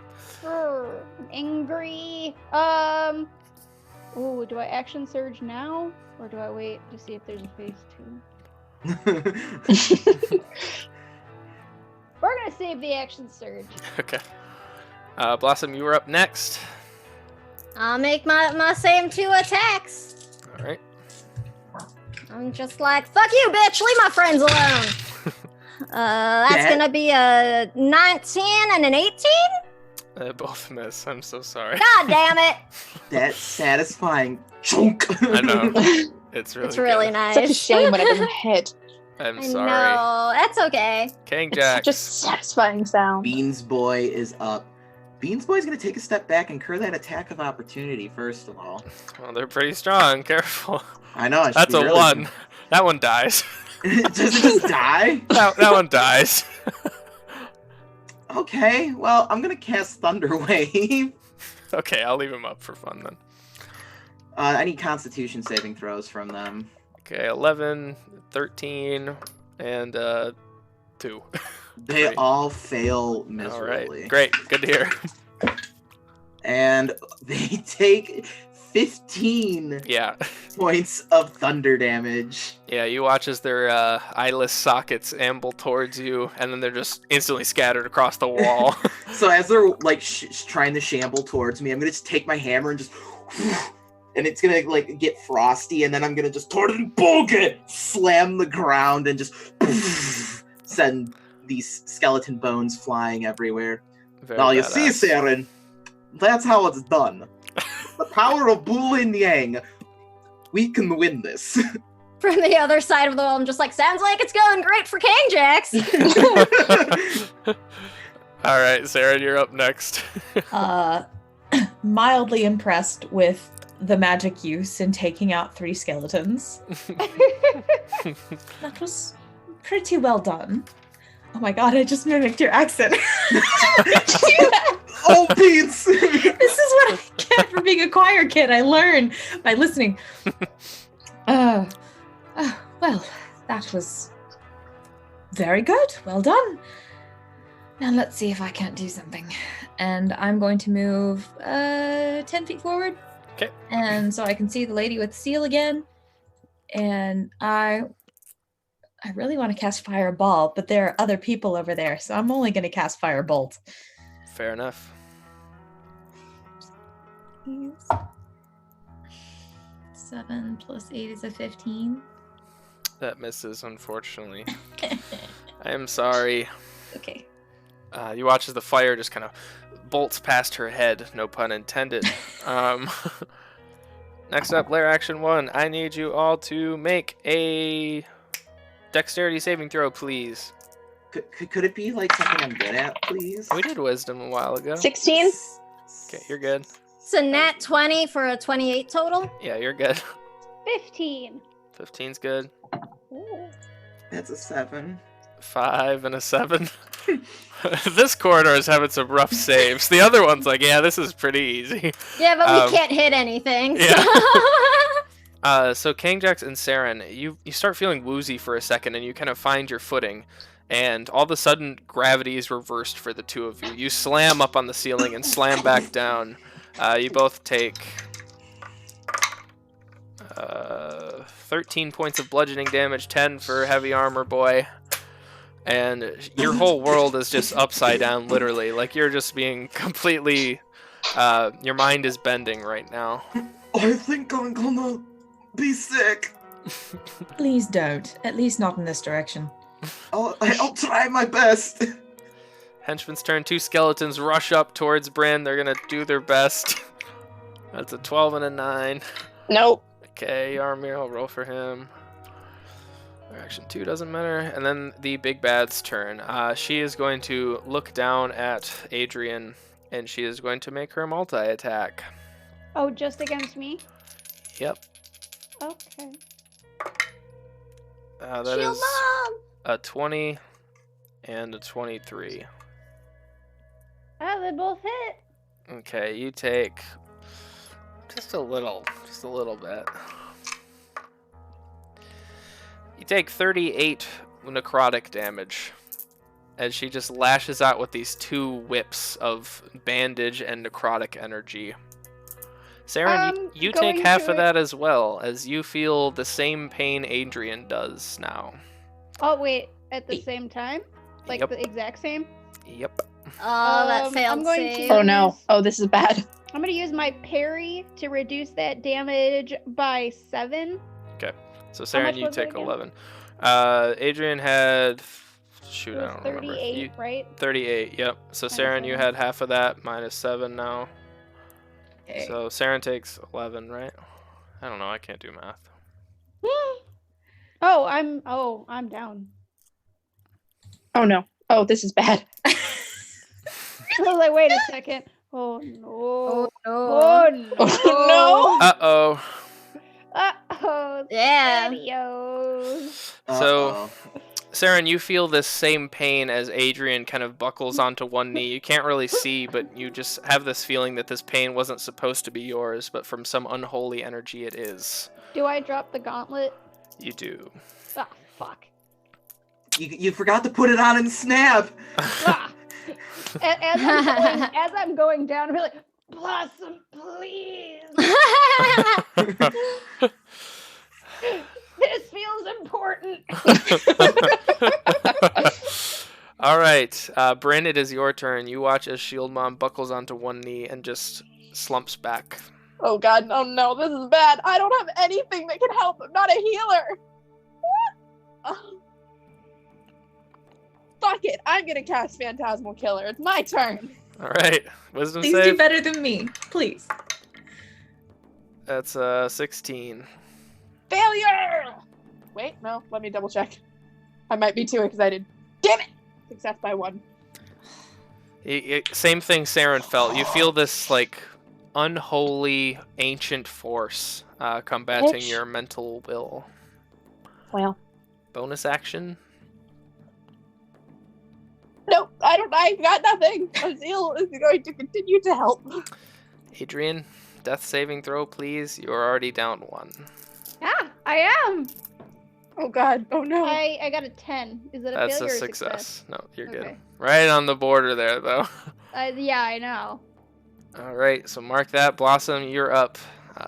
Angry. Ooh, do I action surge now? Or do I wait to see if there's a phase 2? We're gonna save the action surge. Okay. Blossom, you were up next. I'll make my same 2 attacks. Alright. I'm just like, fuck you, bitch! Leave my friends alone! That's Yeah. gonna be a 19 and an 18? Both miss. I'm so sorry. God damn it! That's satisfying. Chunk. I know. It's really It's really good. nice. Such a shame when it doesn't hit. I'm I sorry. know, that's okay. King It's Jack. such a satisfying sound. Beans Boy is up. Beans Boy's gonna take a step back and incur that attack of opportunity first of all. Well, they're pretty strong. Careful. I know. I should That's be a really- 1. That one dies. Does it just die? That one dies. Okay, well, I'm gonna cast Thunder Wave. Okay, I'll leave him up for fun then. I need Constitution saving throws from them. Okay, 11, 13, and 2. They Great. all fail All miserably. right, great, good to hear. And they take 15 Yeah, points of thunder damage. yeah. You watch as their eyeless sockets amble towards you, and then they're just instantly scattered across the wall. So as they're like trying to shamble towards me, I'm gonna just take my hammer and just, and it's gonna like get frosty, and then I'm gonna just slam the ground and just send these skeleton bones flying everywhere. Very Now you badass. see, Saren, that's how it's done. The power of Bull and Yang. We can win this. From the other side of the wall, I'm just like, sounds like it's going great for King Jax. All right, Sarah, you're up next. Mildly impressed with the magic use in taking out 3 skeletons. That was pretty well done. Oh my god, I just mimicked your accent. Oh, Beans! This is what I get for being a choir kid. I learn by listening. Well, that was very good. Well done. Now let's see if I can't do something. And I'm going to move 10 feet forward. Okay. And so I can see the lady with the seal again. And I really want to cast Fireball, but there are other people over there, so I'm only going to cast Firebolt. Fair enough. 7 plus 8 is a 15. That misses, unfortunately. I am sorry. Okay. You watch as the fire just kind of bolts past her head, no pun intended. Next up, lair action 1. I need you all to make a dexterity saving throw, please. Could it be like something I'm good at, please? We did wisdom a while ago. 16? Okay, you're good. So nat 20 for a 28 total. Yeah, you're good. 15. 15's good. That's a 7. 5 and a 7. This corridor is having some rough saves. The other one's like, yeah, this is pretty easy. Yeah, but we can't hit anything. yeah. So. So Kangjax and Saren, you start feeling woozy for a second, and you kind of find your footing, and all of a sudden gravity is reversed for the two of you. You slam up on the ceiling and slam back down. You both take 13 points of bludgeoning damage, 10 for heavy armor boy. And your whole world is just upside down, literally. Like, you're just being completely... your mind is bending right now. I think I'm gonna be sick. Please don't. At least not in this direction. I'll try my best. Henchman's turn. 2 skeletons rush up towards Bryn. They're gonna do their best. That's a 12 and a 9. Nope. Okay, Yarmir, I'll roll for him. Action 2 doesn't matter. And then the big bad's turn. She is going to look down at Adrian, and she is going to make her multi-attack. Oh, just against me? Yep. Okay. That Shield is Mom! a 20 and a 23. Ah, they both hit. Okay, you take just a little bit. You take 38 necrotic damage as she just lashes out with these 2 whips of bandage and necrotic energy. Saren, you take going half to of that as well, as you feel the same pain Adrian does now. Oh, wait. At the same time? Like Yep. the exact same? Yep. Oh, that failed I'm going save. to- Oh no. Oh, this is bad. I'm going to use my parry to reduce that damage by 7. So much Saren, you was it take again? 11. Adrian had... Shoot, It I was don't remember. 38, right? 38, yep. So Minus Saren, you 7. had half of that, minus 7 now. Okay. So Saren takes 11, right? I don't know, I can't do math. I'm down. Oh no. Oh, this is bad. I was like, wait a second. Oh no. Oh, no. Oh no. Oh Uh-oh. Oh, Yeah. spaghettios. So, Uh-oh. Saren, you feel this same pain as Adrian kind of buckles onto one knee. You can't really see, but you just have this feeling that this pain wasn't supposed to be yours, but from some unholy energy it is. Do I drop the gauntlet? You do. Ah, fuck. You forgot to put it on and snap. Ah. As I'm going down, I'm like, Blossom, please. This feels important. All right, Bryn, it is your turn. You watch as Shield Mom buckles onto one knee and just slumps back. Oh god, oh no, this is bad. I don't have anything that can help. I'm not a healer. Fuck it, I'm gonna cast Phantasmal Killer. It's my turn. All right, wisdom Please save. do better than me, please. That's 16. Failure! Wait, no, let me double check. I might be too excited. Damn it! Success by 1. Same thing Saren felt. You feel this like unholy ancient force combating Bitch. your mental will. Well. Bonus action. Nope, I've got nothing. Azil is going to continue to help. Adrian, death saving throw, please. You're already down 1. Yeah, I am. Oh god, oh no. I got a 10. Is it a That's failure a or success. No, you're good. Okay. Right on the border there, though. Yeah, I know. All right, so mark that. Blossom, you're up.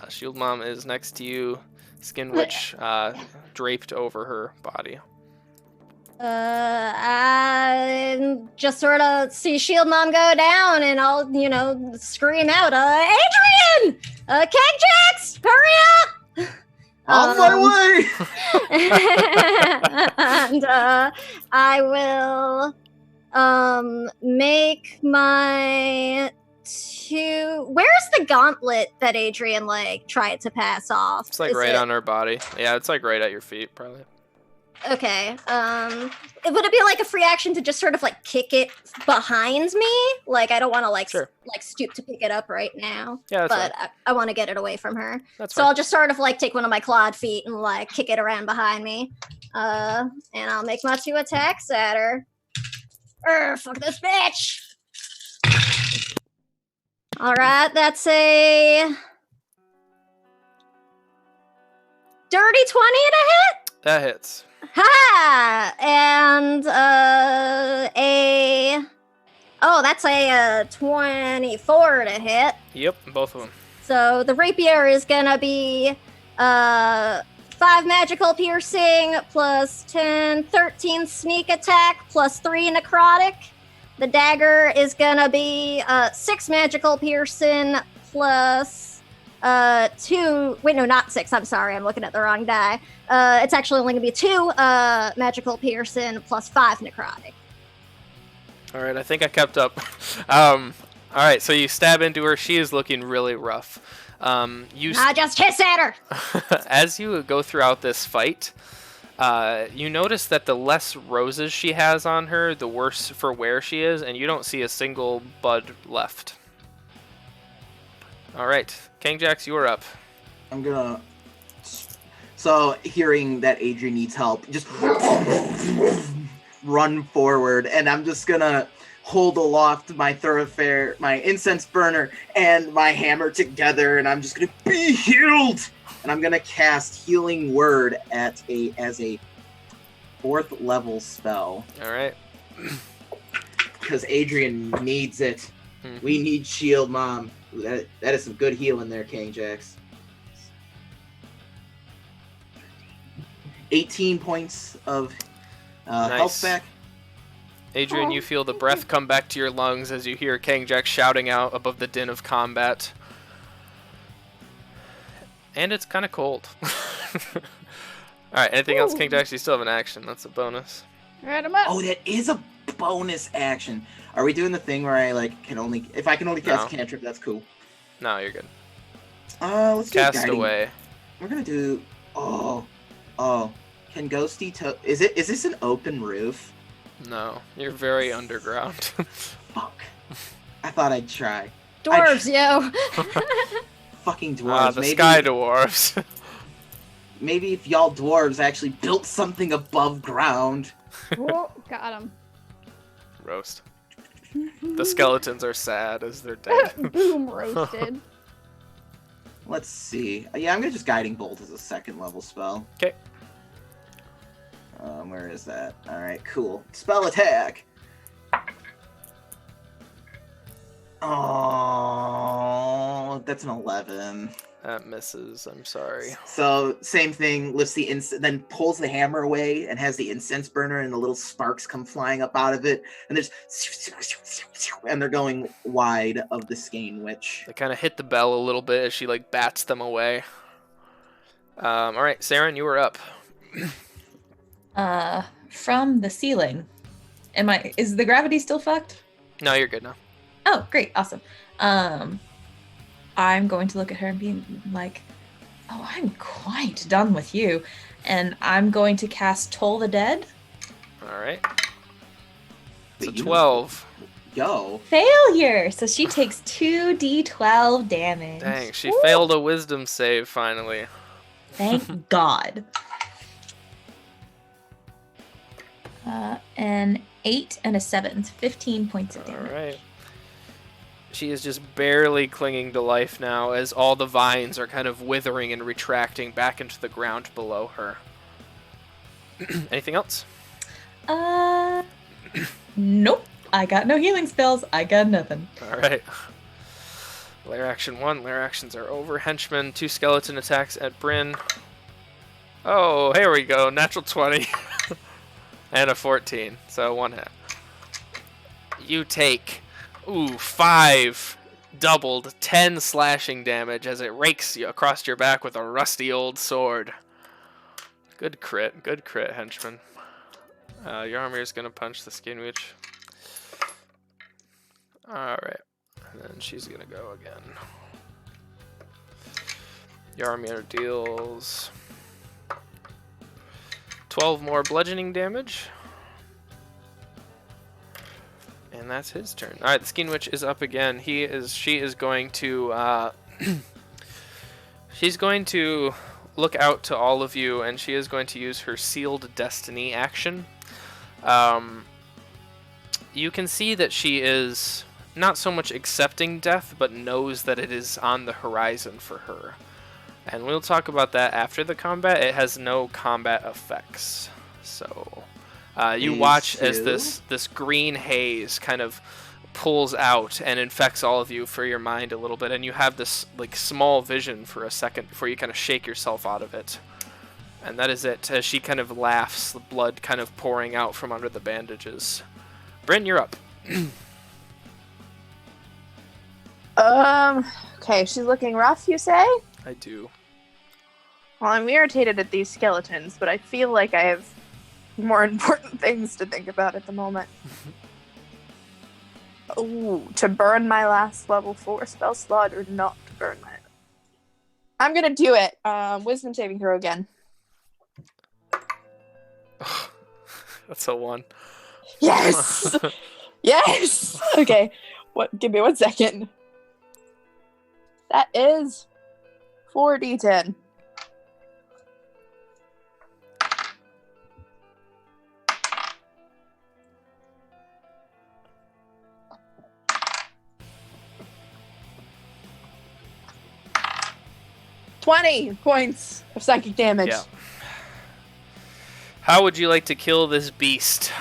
Shield Mom is next to you. Skin Witch draped over her body. I just sort of see Shield Mom go down, and I'll, scream out, Adrian! Kegjax, hurry up! On my way! And I will make my 2. Where's the gauntlet that Adrian tried to pass off? It's like Is right it- on her body. Yeah, it's like right at your feet, probably. Okay. Would it be like a free action to just sort of kick it behind me? I don't want to Sure. stoop to pick it up right now. Yeah, that's But fine. I want to get it away from her. That's So fine. I'll just sort of take one of my clawed feet and kick it around behind me. And I'll make my 2 attacks at her. Fuck this bitch! Alright, that's a dirty 20 to hit? That hits. Ha! And that's a 24 to hit. Yep, both of them. So the rapier is gonna be 5 magical piercing plus 10, 13 sneak attack plus 3 necrotic. The dagger is gonna be 6 magical piercing plus 2. Wait, no, not 6. I'm sorry, I'm looking at the wrong die. It's actually only gonna be 2 magical piercing plus 5 necrotic. All right, I think I kept up. All right, so you stab into her. She is looking really rough. I just hiss at her. As you go throughout this fight, you notice that the less roses she has on her, the worse for where she is, and you don't see a single bud left. All right, Kangjax, you are up. I'm gonna. So, hearing that Adrian needs help, just run forward, and I'm just gonna hold aloft my thoroughfare, my incense burner, and my hammer together, and I'm just gonna be healed. And I'm gonna cast Healing Word as a 4th level spell All right. because Adrian needs it. Mhm. We need Shield Mom. That is some good healing there, King Jax. 18 points of health Nice. back. Adrian, you feel the breath come back to your lungs as you hear Kangjax shouting out above the din of combat. And it's kind of cold. Alright, anything else, Kangjax? You still have an action. That's a bonus. Right, I'm up. Oh, that is a bonus action. Are we doing the thing where I can only cast No. a cantrip? That's cool. No, you're good. Let's do Cast guiding. away. We're gonna do. Oh. Can Ghosty Is this an open roof? No, you're very underground. Fuck. I thought I'd try. Dwarves, yo. Fucking dwarves. The maybe, sky dwarves. maybe if y'all dwarves actually built something above ground. Oh, got him. Roast. The skeletons are sad as they're dead. Boom, roasted. Let's see. Yeah, I'm gonna just Guiding Bolt as a 2nd level spell. Okay. Where is that? Alright, cool. Spell attack! Oh, that's an 11. That misses. I'm sorry. So, same thing, lifts the then pulls the hammer away and has the incense burner and the little sparks come flying up out of it. And there's... And they're going wide of the Skein Witch. They kind of hit the bell a little bit as she, like, bats them away. Alright, Saren, you were up. From the ceiling. Is the gravity still fucked? No, you're good now. Oh, great. Awesome. I'm going to look at her and be like, oh, I'm quite done with you. And I'm going to cast Toll the Dead. Alright. It's a 12. Yo. Failure! So she takes 2d12 damage. Dang, she Woo! failed a wisdom save finally. Thank God. An 8 and a 7. 15 points of damage. Alright. She is just barely clinging to life now as all the vines are kind of withering and retracting back into the ground below her. Anything else? Nope. I got no healing spells. I got nothing. Alright. Lair action 1. Lair actions are over. Henchman, 2 skeleton attacks at Bryn. Oh, here we go. Natural 20. And a 14. So 1 hit. You take... 5 doubled 10 slashing damage as it rakes you across your back with a rusty old sword. Good crit, henchman. Yarmir's gonna punch the Skein Witch. Alright, and then she's gonna go again. Yarmir deals 12 more bludgeoning damage. And that's his turn. All right, the Skein Witch is up again. She is going to she's going to look out to all of you, and she is going to use her Sealed Destiny action. You can see that she is not so much accepting death, but knows that it is on the horizon for her. And we'll talk about that after the combat. It has no combat effects, so. You watch as this green haze kind of pulls out and infects all of you for your mind a little bit, and you have this like small vision for a second before you kind of shake yourself out of it. And that is it, as she kind of laughs, the blood kind of pouring out from under the bandages. Bryn, you're up. Okay, she's looking rough, you say? I do. Well, I'm irritated at these skeletons, but I feel like I have more important things to think about at the moment. Ooh, to burn my last level 4 spell slot or not to burn my... I'm gonna do it. Wisdom saving throw again. That's a 1. Yes! Yes! Okay, give me 1 second. That is 4d10. $20 points of psychic damage. Yeah. How would you like to kill this beast?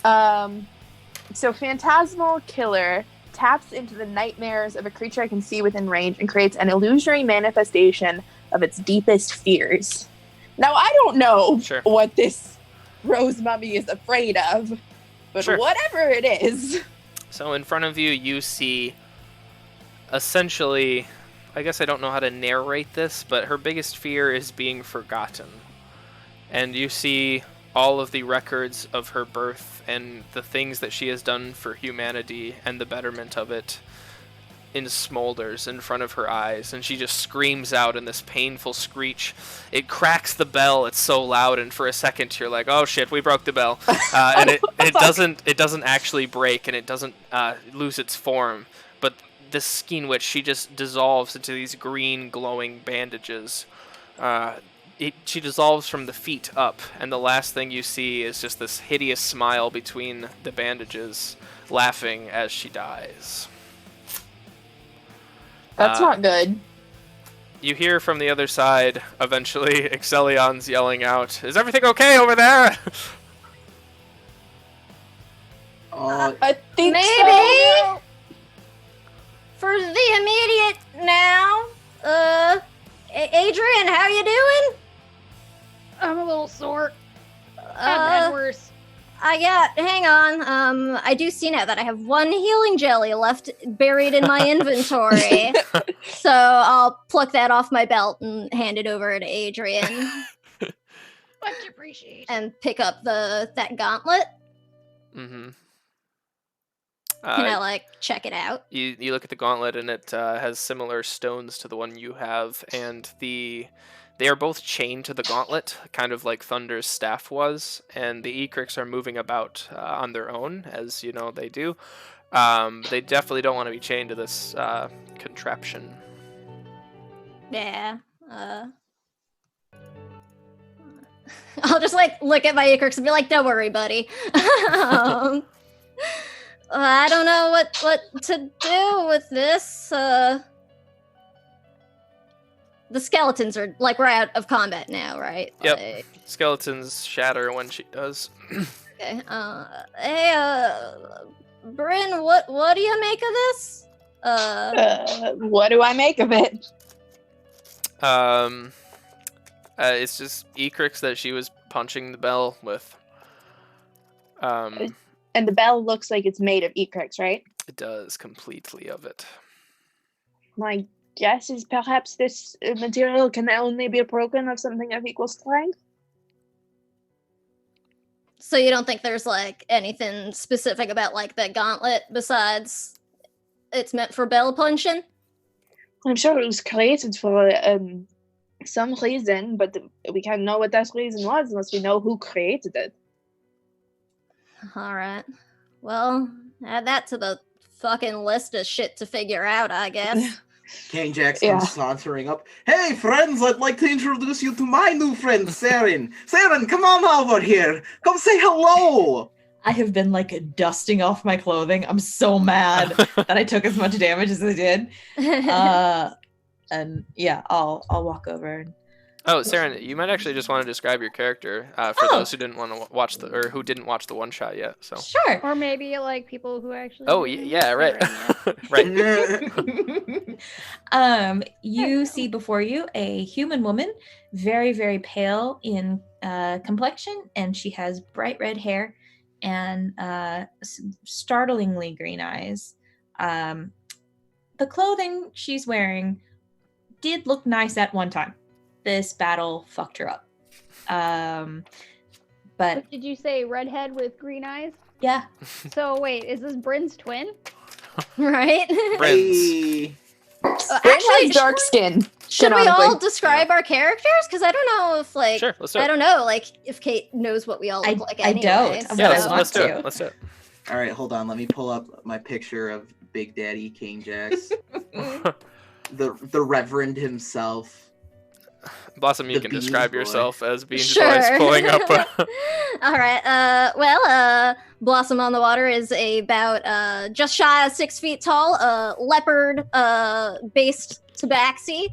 So Phantasmal Killer taps into the nightmares of a creature I can see within range and creates an illusory manifestation of its deepest fears. Now, I don't know what this rose mummy is afraid of, but whatever it is. So in front of you, you see essentially... I guess I don't know how to narrate this, but her biggest fear is being forgotten. And you see all of the records of her birth and the things that she has done for humanity and the betterment of it in smolders in front of her eyes. And she just screams out in this painful screech. It cracks the bell, it's so loud, and for a second you're like, oh shit, we broke the bell. And it doesn't actually break, and it doesn't lose its form. But the Skin Witch, she just dissolves into these green glowing bandages. She dissolves from the feet up, and the last thing you see is just this hideous smile between the bandages, laughing as she dies. That's not good. You hear from the other side, eventually, Excelion's yelling out, "Is everything okay over there?" I think Maybe. so. For the immediate now, Adrian, how you doing? I'm a little sore. I've had worse. Hang on. I do see now that I have one healing jelly left buried in my inventory. So I'll pluck that off my belt and hand it over to Adrian Much appreciated. and pick up that gauntlet. Mm-hmm. Can I, like, check it out? You look at the gauntlet, and it has similar stones to the one you have, and they are both chained to the gauntlet, kind of like Thunder's staff was, and the Ecrix are moving about on their own, as you know they do. They definitely don't want to be chained to this contraption. Yeah. I'll just, like, look at my Ecrix and be like, don't worry, buddy. I don't know what to do with this. The skeletons are, like, we're out of combat now, right? Yep. Like, Skeletons shatter when she does. okay. Hey, Bryn, what do you make of this? What do I make of it? It's just Ecrix that she was punching the bell with. And the bell looks like it's made of Ecrix, right? It does, completely of it. My guess is perhaps this material can only be broken of something of equal strength. So you don't think there's, like, anything specific about, like, the gauntlet besides it's meant for bell punching? I'm sure it was created for some reason, but we can't know what that reason was unless we know who created it. Alright. Well, add that to the fucking list of shit to figure out, I guess. Kane Jackson Yeah. sauntering up. Hey, friends, I'd like to introduce you to my new friend, Saren. Saren, come on over here. Come say hello. I have been like dusting off my clothing. I'm so mad that I took as much damage as I did. And yeah, I'll walk over. Oh, Saren, you might actually just want to describe your character for those who didn't want to watch who didn't watch the one shot yet. So. Sure. Or maybe like people who actually. Oh didn't yeah, right, see right. You see before you a human woman, very, very pale in complexion, and she has bright red hair and startlingly green eyes. The clothing she's wearing did look nice at one time. This battle fucked her up. But What did you say? Redhead with green eyes? yeah, So wait, is this Bryn's twin? Right? Friends. Hey. Bryn has dark skin. Should we canonically. all describe our characters? Because I don't know if, like, Sure, let's do it. I don't know, like, if Kate knows what we all look like I anyway. don't. so- Yeah, But I let's do want it. to. Let's do it. All right, hold on. Let me pull up my picture of Big Daddy King Jax, the Reverend himself. Blossom, you The can Beans describe Boy. yourself as Beans Sure. Boy's pulling up. All right. Blossom on the Water is about just shy of 6 feet tall, leopard based tabaxi.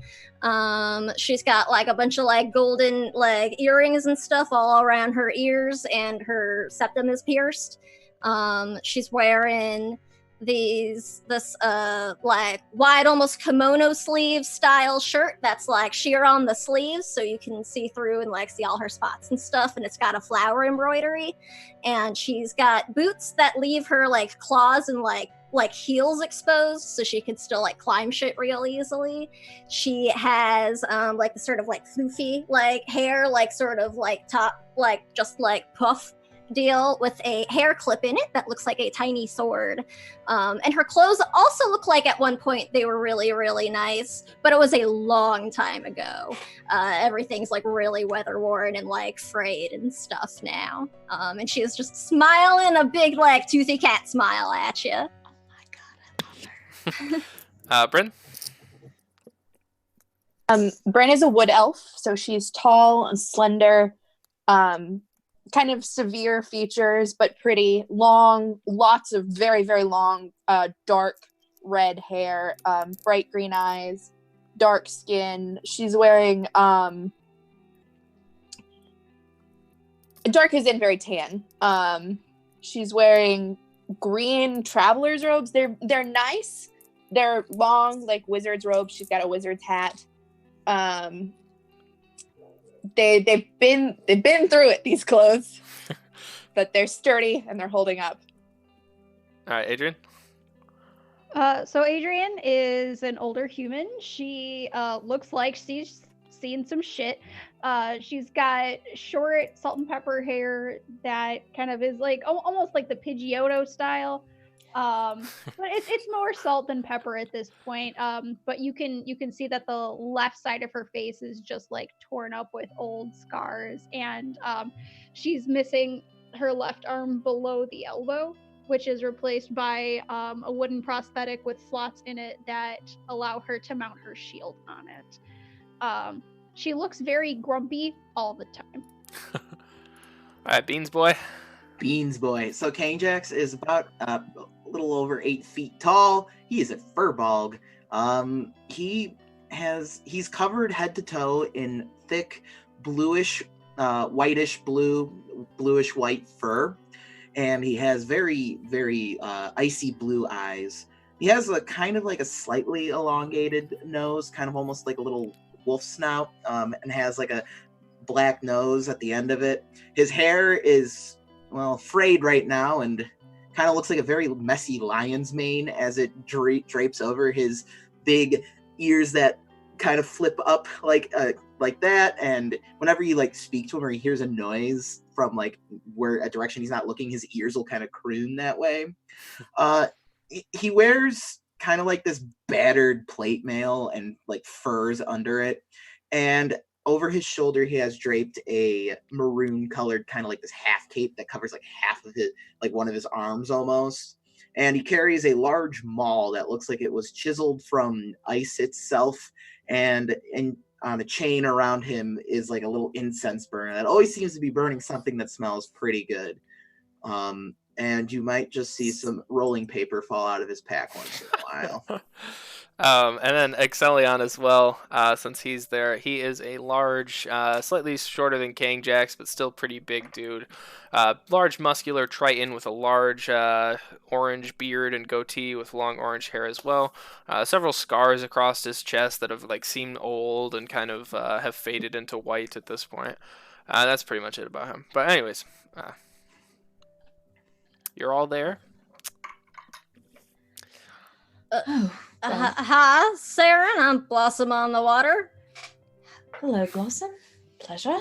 She's got like a bunch of like golden like earrings and stuff all around her ears, and her septum is pierced. She's wearing this like wide, almost kimono sleeve style shirt that's like sheer on the sleeves, so you can see through and like see all her spots and stuff, and it's got a flower embroidery. And she's got boots that leave her like claws and like heels exposed, so she can still like climb shit real easily. She has like the sort of like floofy like hair, like sort of like top like just like puff deal with a hair clip in it that looks like a tiny sword. And her clothes also look like at one point they were really, really nice, but it was a long time ago. Everything's like really weather worn and like frayed and stuff now. And she is just smiling a big like toothy cat smile at you. Bryn? Bryn is a wood elf, so she's tall and slender, kind of severe features, but pretty long, lots of very, very long, dark red hair, bright green eyes, dark skin. She's wearing, dark as in very tan. She's wearing green traveler's robes. They're nice. They're long, like wizard's robes. She's got a wizard's hat. They've been through it, these clothes, but they're sturdy and they're holding up. All right, Adrian? So Adrian is an older human. She looks like she's seen some shit. She's got short salt and pepper hair that kind of is like almost like the Pidgeotto style. But it's more salt than pepper at this point. But you can see that the left side of her face is just like torn up with old scars, and she's missing her left arm below the elbow, which is replaced by a wooden prosthetic with slots in it that allow her to mount her shield on it. She looks very grumpy all the time. All right, Beans Boy. Beans Boy. So Kangjax is about a little over 8 feet tall. He is a furbog. He's covered head to toe in thick bluish, whitish bluish white fur, and he has very, very icy blue eyes. He has a kind of like a slightly elongated nose, kind of almost like a little wolf snout, and has like a black nose at the end of it. His hair is, well, frayed right now and kind of looks like a very messy lion's mane as it drapes over his big ears that kind of flip up like that. And whenever you like speak to him or he hears a noise from like where a direction he's not looking, his ears will kind of croon that way. He wears kind of like this battered plate mail and like furs under it, and over his shoulder he has draped a maroon colored kind of like this half cape that covers like half of his, like one of his arms almost, and he carries a large maul that looks like it was chiseled from ice itself, and on a chain around him is like a little incense burner that always seems to be burning something that smells pretty good. And you might just see some rolling paper fall out of his pack once in a while. And then Exelion as well, since he's there. He is a large, slightly shorter than Kangjax, but still pretty big dude. Large muscular Triton with a large orange beard and goatee with long orange hair as well. Several scars across his chest that have like seemed old and kind of have faded into white at this point. That's pretty much it about him. But anyways, you're all there. Hi, Sarah. I'm Blossom on the Water. Hello, Blossom. Pleasure.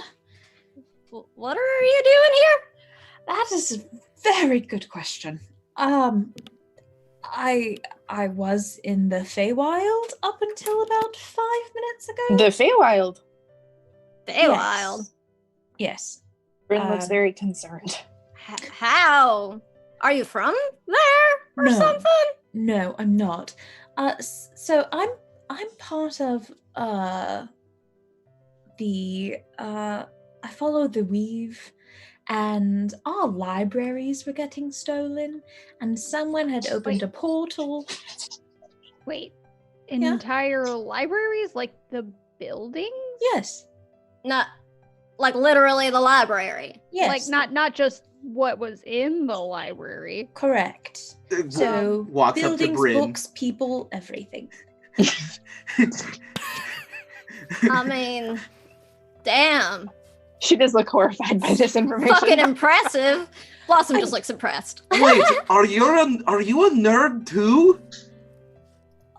What are you doing here? That is a very good question. I was in the Feywild up until about 5 minutes ago. The Feywild. Feywild. Yes. Bryn looks very concerned. How? Are you from there or something? No, I'm not. So I'm part of the I follow the Weave, and our libraries were getting stolen, and someone had opened a portal. Wait, entire libraries, like the buildings? Yes. Not like literally the library. Yes. Like not just what was in the library. Correct. So Walks up to buildings, Bryn. books, people, everything. I mean, damn. She does look horrified by this information. Fucking impressive. Blossom just looks impressed. Wait, are you a nerd too?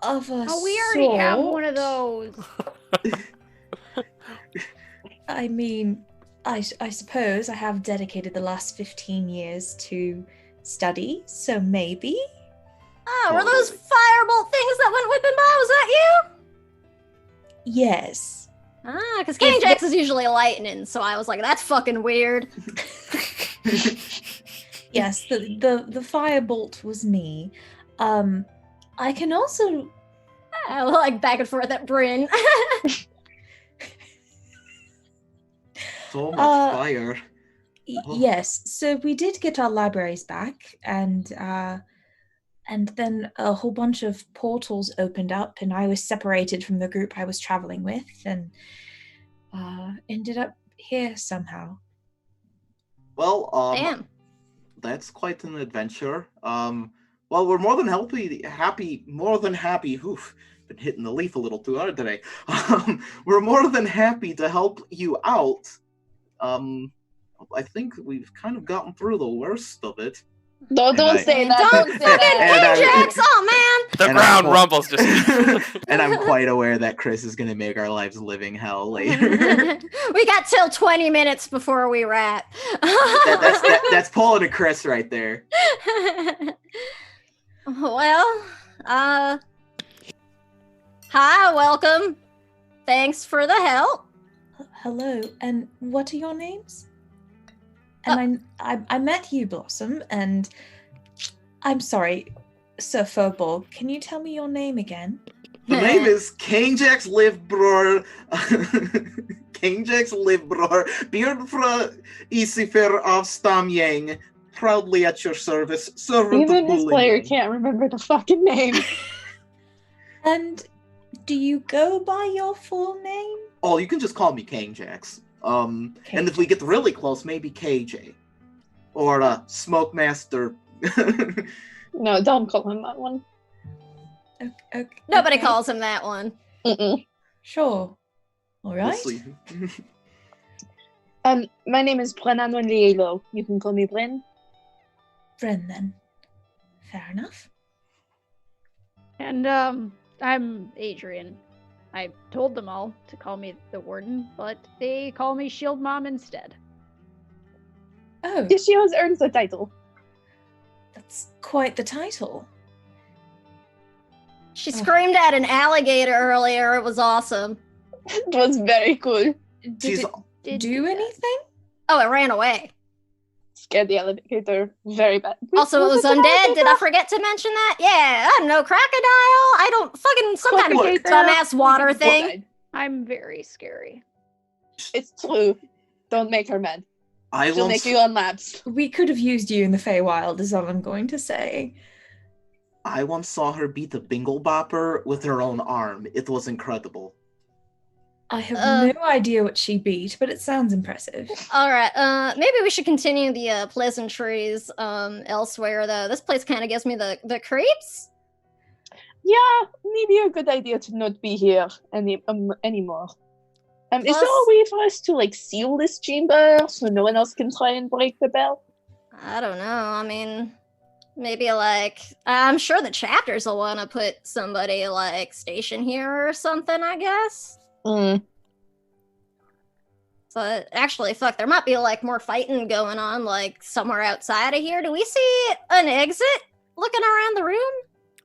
Of a Oh, we already have sort. one of those. I mean, I suppose I have dedicated the last 15 years to study, so maybe. Oh, were those firebolt things that went whipping by? Was that you? Yes. Ah, because Kangjax is usually lightning, so I was like, that's fucking weird. Yes, the firebolt was me. I can also I like back and forth at Bryn. So much Uh, fire. Oh. Yes, so we did get our libraries back, and then a whole bunch of portals opened up, and I was separated from the group I was traveling with, and ended up here somehow. Well, Damn. that's quite an adventure. Well, we're more than happy. Oof, been hitting the leaf a little too hard today. We're more than happy to help you out. I think we've kind of gotten through the worst of it. Don't say that. Don't Don't say fucking that. Ajax! Oh man! The And ground I'm- rumbles just. And I'm quite aware that Chris is going to make our lives living hell later. We got till 20 minutes before we wrap. That's pulling a Chris right there. Well, hi, welcome. Thanks for the help. Hello, and what are your names? And I met you, Blossom, and I'm sorry, Sir Furball, can you tell me your name again? The name is Kangjax Livbror. Kangjax Livbror. Beardfra Isifer of Stamyang. Proudly at your service. Servant Even of this player Bullying. can't remember the fucking name. And do you go by your full name? Oh, you can just call me Kangjax. And if we get really close, maybe KJ. Or Smoke Master. No, don't call him that one. Okay. Nobody calls him that one. Mm-mm. Sure. All We'll right. see. My name is Brennan Lielo. You can call me Bren. Bren, then. Fair enough. And I'm Adrian. I told them all to call me the Warden, but they call me Shield Mom instead. Oh, She has earned the title. that's quite the title. She Ugh. screamed at an alligator earlier. It was awesome. It was very cool. Did She's it do anything? Oh, it ran away. Scared the alligator very bad. Also, it was an undead. alligator? Did I forget to mention that? Yeah, I don't know. Crocodile? I don't fucking some kind of Alligator. dumbass water thing. Died. I'm very scary. It's true. Don't make her mad. I She'll once make you on laps. We could have used you in the Feywild, is all I'm going to say. saw her beat a bingle bopper with her own arm. It was incredible. I have no idea what she beat, but it sounds impressive. All right. Maybe we should continue the pleasantries elsewhere, though. This place kind of gives me the creeps. Yeah, maybe a good idea to not be here anymore. Is there Plus- a way for us to seal this chamber so no one else can try and break the bell? I don't know. I mean, maybe I'm sure the chapters will want to put somebody stationed here or something, I guess. But actually, fuck, there might be more fighting going on somewhere outside of here. Do we see an exit looking around the room?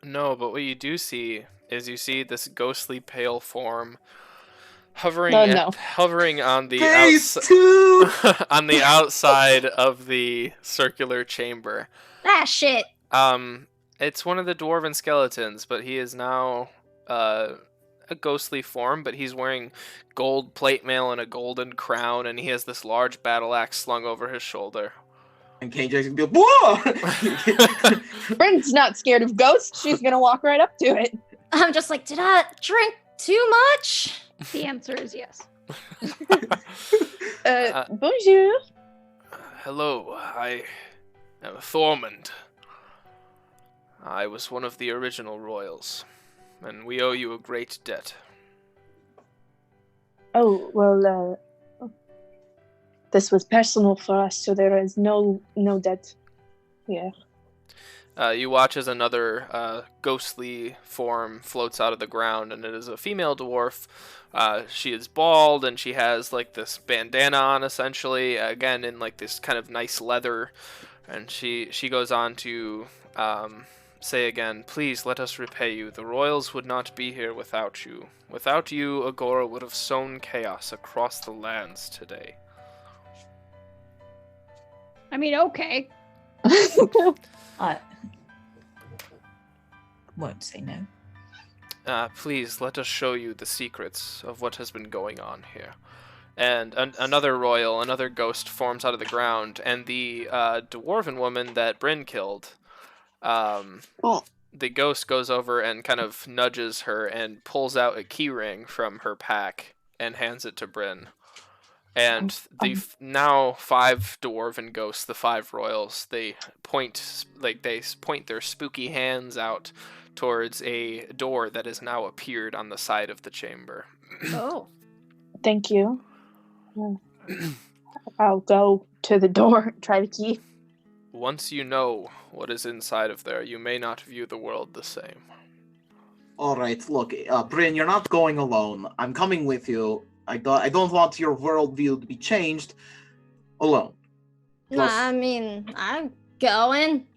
No, but what you do see is you see this ghostly pale form hovering Oh, no. hovering on the Phase 2! on the outside of the circular chamber. Ah, shit. It's one of the dwarven skeletons, but he is now a ghostly form, but he's wearing gold plate mail and a golden crown, and he has this large battle axe slung over his shoulder. And KJ's gonna be like, whoa! Bryn's not scared of ghosts. She's gonna walk right up to it. I'm just did I drink too much? The answer is yes. Bonjour. Hello, I am Thormund. I was one of the original royals, and we owe you a great debt. Oh, well, this was personal for us, so there is no debt here. You watch as another ghostly form floats out of the ground, and it is a female dwarf. She is bald, and she has this bandana on, essentially, again in this kind of nice leather. And she goes on to say again, "Please let us repay you. The royals would not be here without you. Without you, Agora would have sown chaos across the lands today." I mean, okay. I won't say no. Please, let us show you the secrets of what has been going on here. And another ghost forms out of the ground, and the dwarven woman that Bryn killed, Oh. the ghost goes over and kind of nudges her and pulls out a keyring from her pack and hands it to Bryn. And the now 5 dwarven ghosts, the 5 royals, they point their spooky hands out towards a door that has now appeared on the side of the chamber. Oh. Thank you. I'll go to the door, try the key. Once you know what is inside of there, you may not view the world the same. Alright, look, Bryn, you're not going alone. I'm coming with you. I don't want your worldview to be changed alone. Plus, I mean, I'm going.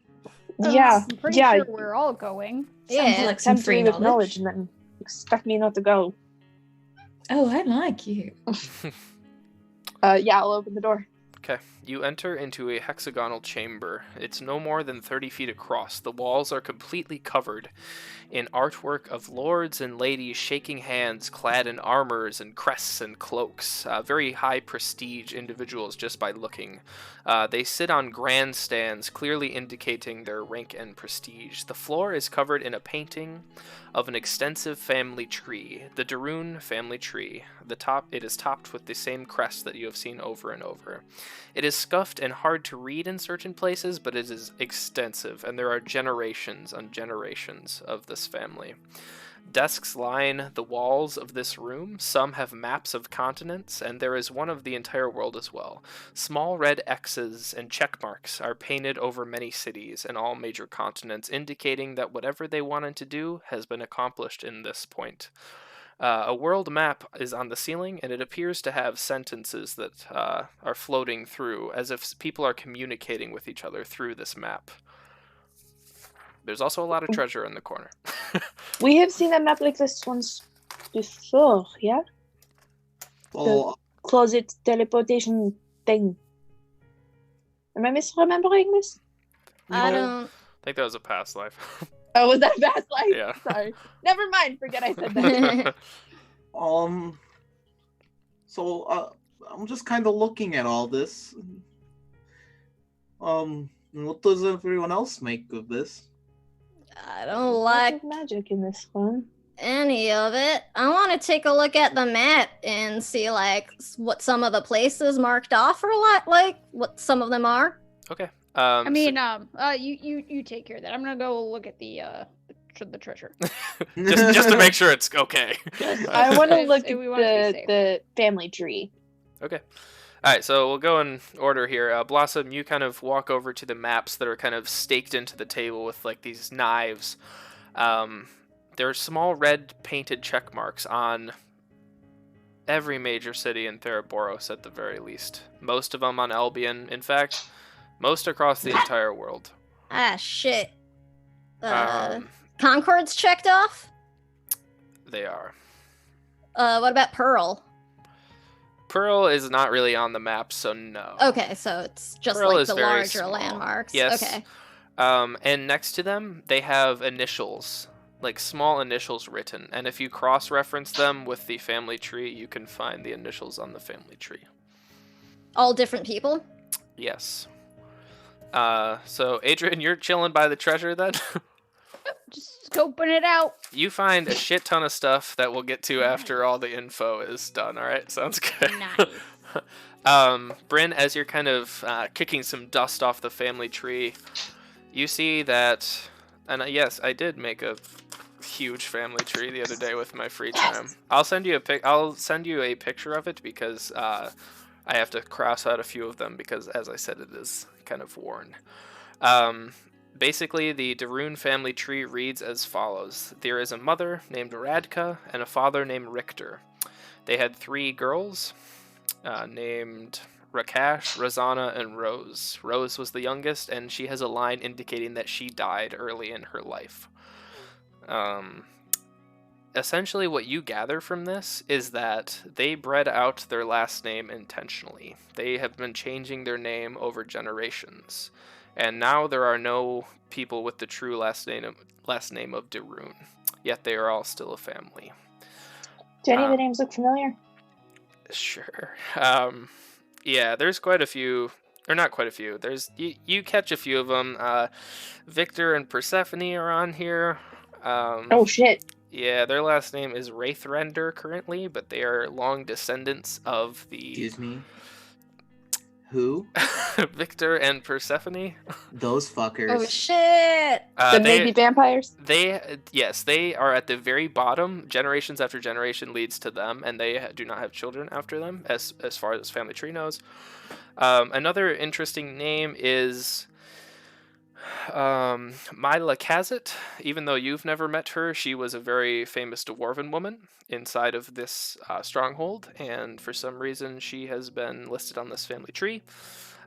Yeah, I'm pretty yeah. sure we're all going. Sounds Yeah. like some Tempt me free with knowledge knowledge. and then expect me not to go. Oh, I like you. Yeah, I'll open the door. Okay, you enter into a hexagonal chamber. It's no more than 30 feet across. The walls are completely covered in artwork of lords and ladies shaking hands, clad in armors and crests and cloaks. Very high prestige individuals just by looking. They sit on grandstands, clearly indicating their rank and prestige. The floor is covered in a painting of an extensive family tree, the Darun family tree. It is topped with the same crest that you have seen over and over. It is scuffed and hard to read in certain places, but it is extensive, and there are generations on generations of this family. Desks line the walls of this room. Some have maps of continents, and there is one of the entire world as well. Small red X's and check marks are painted over many cities and all major continents, indicating that whatever they wanted to do has been accomplished in this point. A world map is on the ceiling, and it appears to have sentences that are floating through, as if people are communicating with each other through this map. There's also a lot of treasure in the corner. We have seen a map like this once before, yeah? well, Closet teleportation thing. Am I misremembering this? I no. don't. I think that was a past life. Oh, was that fast life? Yeah. Sorry. Never mind. Forget I said that. So, I'm just kind of looking at all this. What does everyone else make of this? I don't like magic in this one. any of it. I want to take a look at the map and see like what some of the places marked off are like what some of them are. Okay. I mean, you take care of that. I'm gonna go look at the treasure. just to make sure it's okay. I want to If- look if at we want it to be safe. the family tree. Okay. All right, so we'll go in order here. Blossom, you kind of walk over to the maps that are kind of staked into the table with like these knives. There are small red painted check marks on every major city in Theroboros at the very least. Most of them on Albion. In fact, most across the entire world. Ah, shit. Um, Concord's checked off? They are. What about Pearl? Pearl is not really on the map, so no. Okay, so it's just Pearl like is the very larger small. landmarks. Yes. Okay. And next to them, they have initials, like small initials written. And if you cross-reference them with the family tree, you can find the initials on the family tree. All different people? Yes. So Adrian, you're chilling by the treasure then? Just scoping it out. You find a shit ton of stuff that we'll get to after all the info is done, alright? Sounds good. Nice. Bryn, as you're kind of kicking some dust off the family tree, you see that, and yes, I did make a huge family tree the other day with my free time. I'll send you a picture of it because I have to cross out a few of them because, as I said, it is kind of worn. Basically, the Darun family tree reads as follows. There is a mother named Radka and a father named Richter. They had 3 girls named Rakash, Razana, and Rose. Rose was the youngest, and she has a line indicating that she died early in her life. Essentially, what you gather from this is that they bred out their last name intentionally. They have been changing their name over generations. And now there are no people with the true last name of Darun. yet they are all still a family. Do any of the names look familiar? Sure. Yeah, there's quite a few, or not quite a few. There's you catch a few of them. Victor and Persephone are on here. Oh shit. Yeah, their last name is Wraithrender currently, but they are long descendants of the. Excuse me. Who? Victor and Persephone. Those fuckers. Oh shit! The maybe vampires? Yes, they are at the very bottom. Generations after generation leads to them, and they do not have children after them, as far as family tree knows. Another interesting name is Myla Kazit. Even though you've never met her, she was a very famous dwarven woman inside of this stronghold, and for some reason she has been listed on this family tree.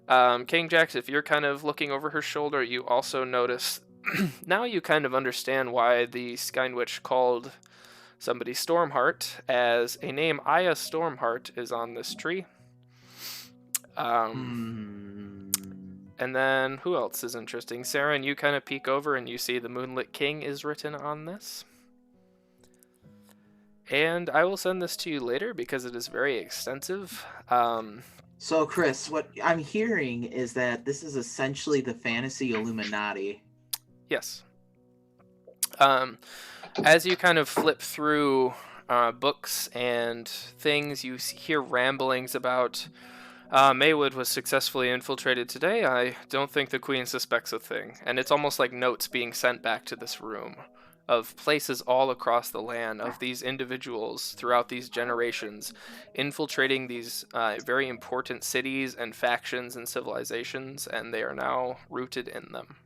King Jax, if you're kind of looking over her shoulder, you also notice now you kind of understand why the Skynwitch called somebody Stormheart, as a name Aya Stormheart is on this tree. And then, who else is interesting? Sarah, and you kind of peek over and you see the Moonlit King is written on this. And I will send this to you later because it is very extensive. So, Chris, what I'm hearing is that this is essentially the fantasy Illuminati. Yes. As you kind of flip through books and things, you hear ramblings about Maywood was successfully infiltrated today. I don't think the Queen suspects a thing. And it's almost like notes being sent back to this room of places all across the land, of these individuals throughout these generations infiltrating these very important cities and factions and civilizations, and they are now rooted in them.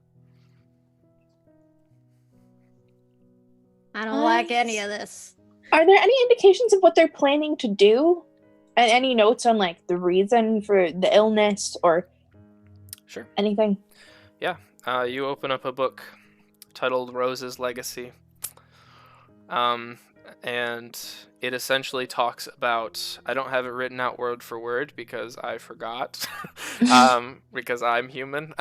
I don't like any of this. Are there any indications of what they're planning to do? And any notes on like the reason for the illness or Sure. anything? Yeah. You open up a book titled Rose's Legacy. And it essentially talks about, I don't have it written out word for word because I forgot, because I'm human.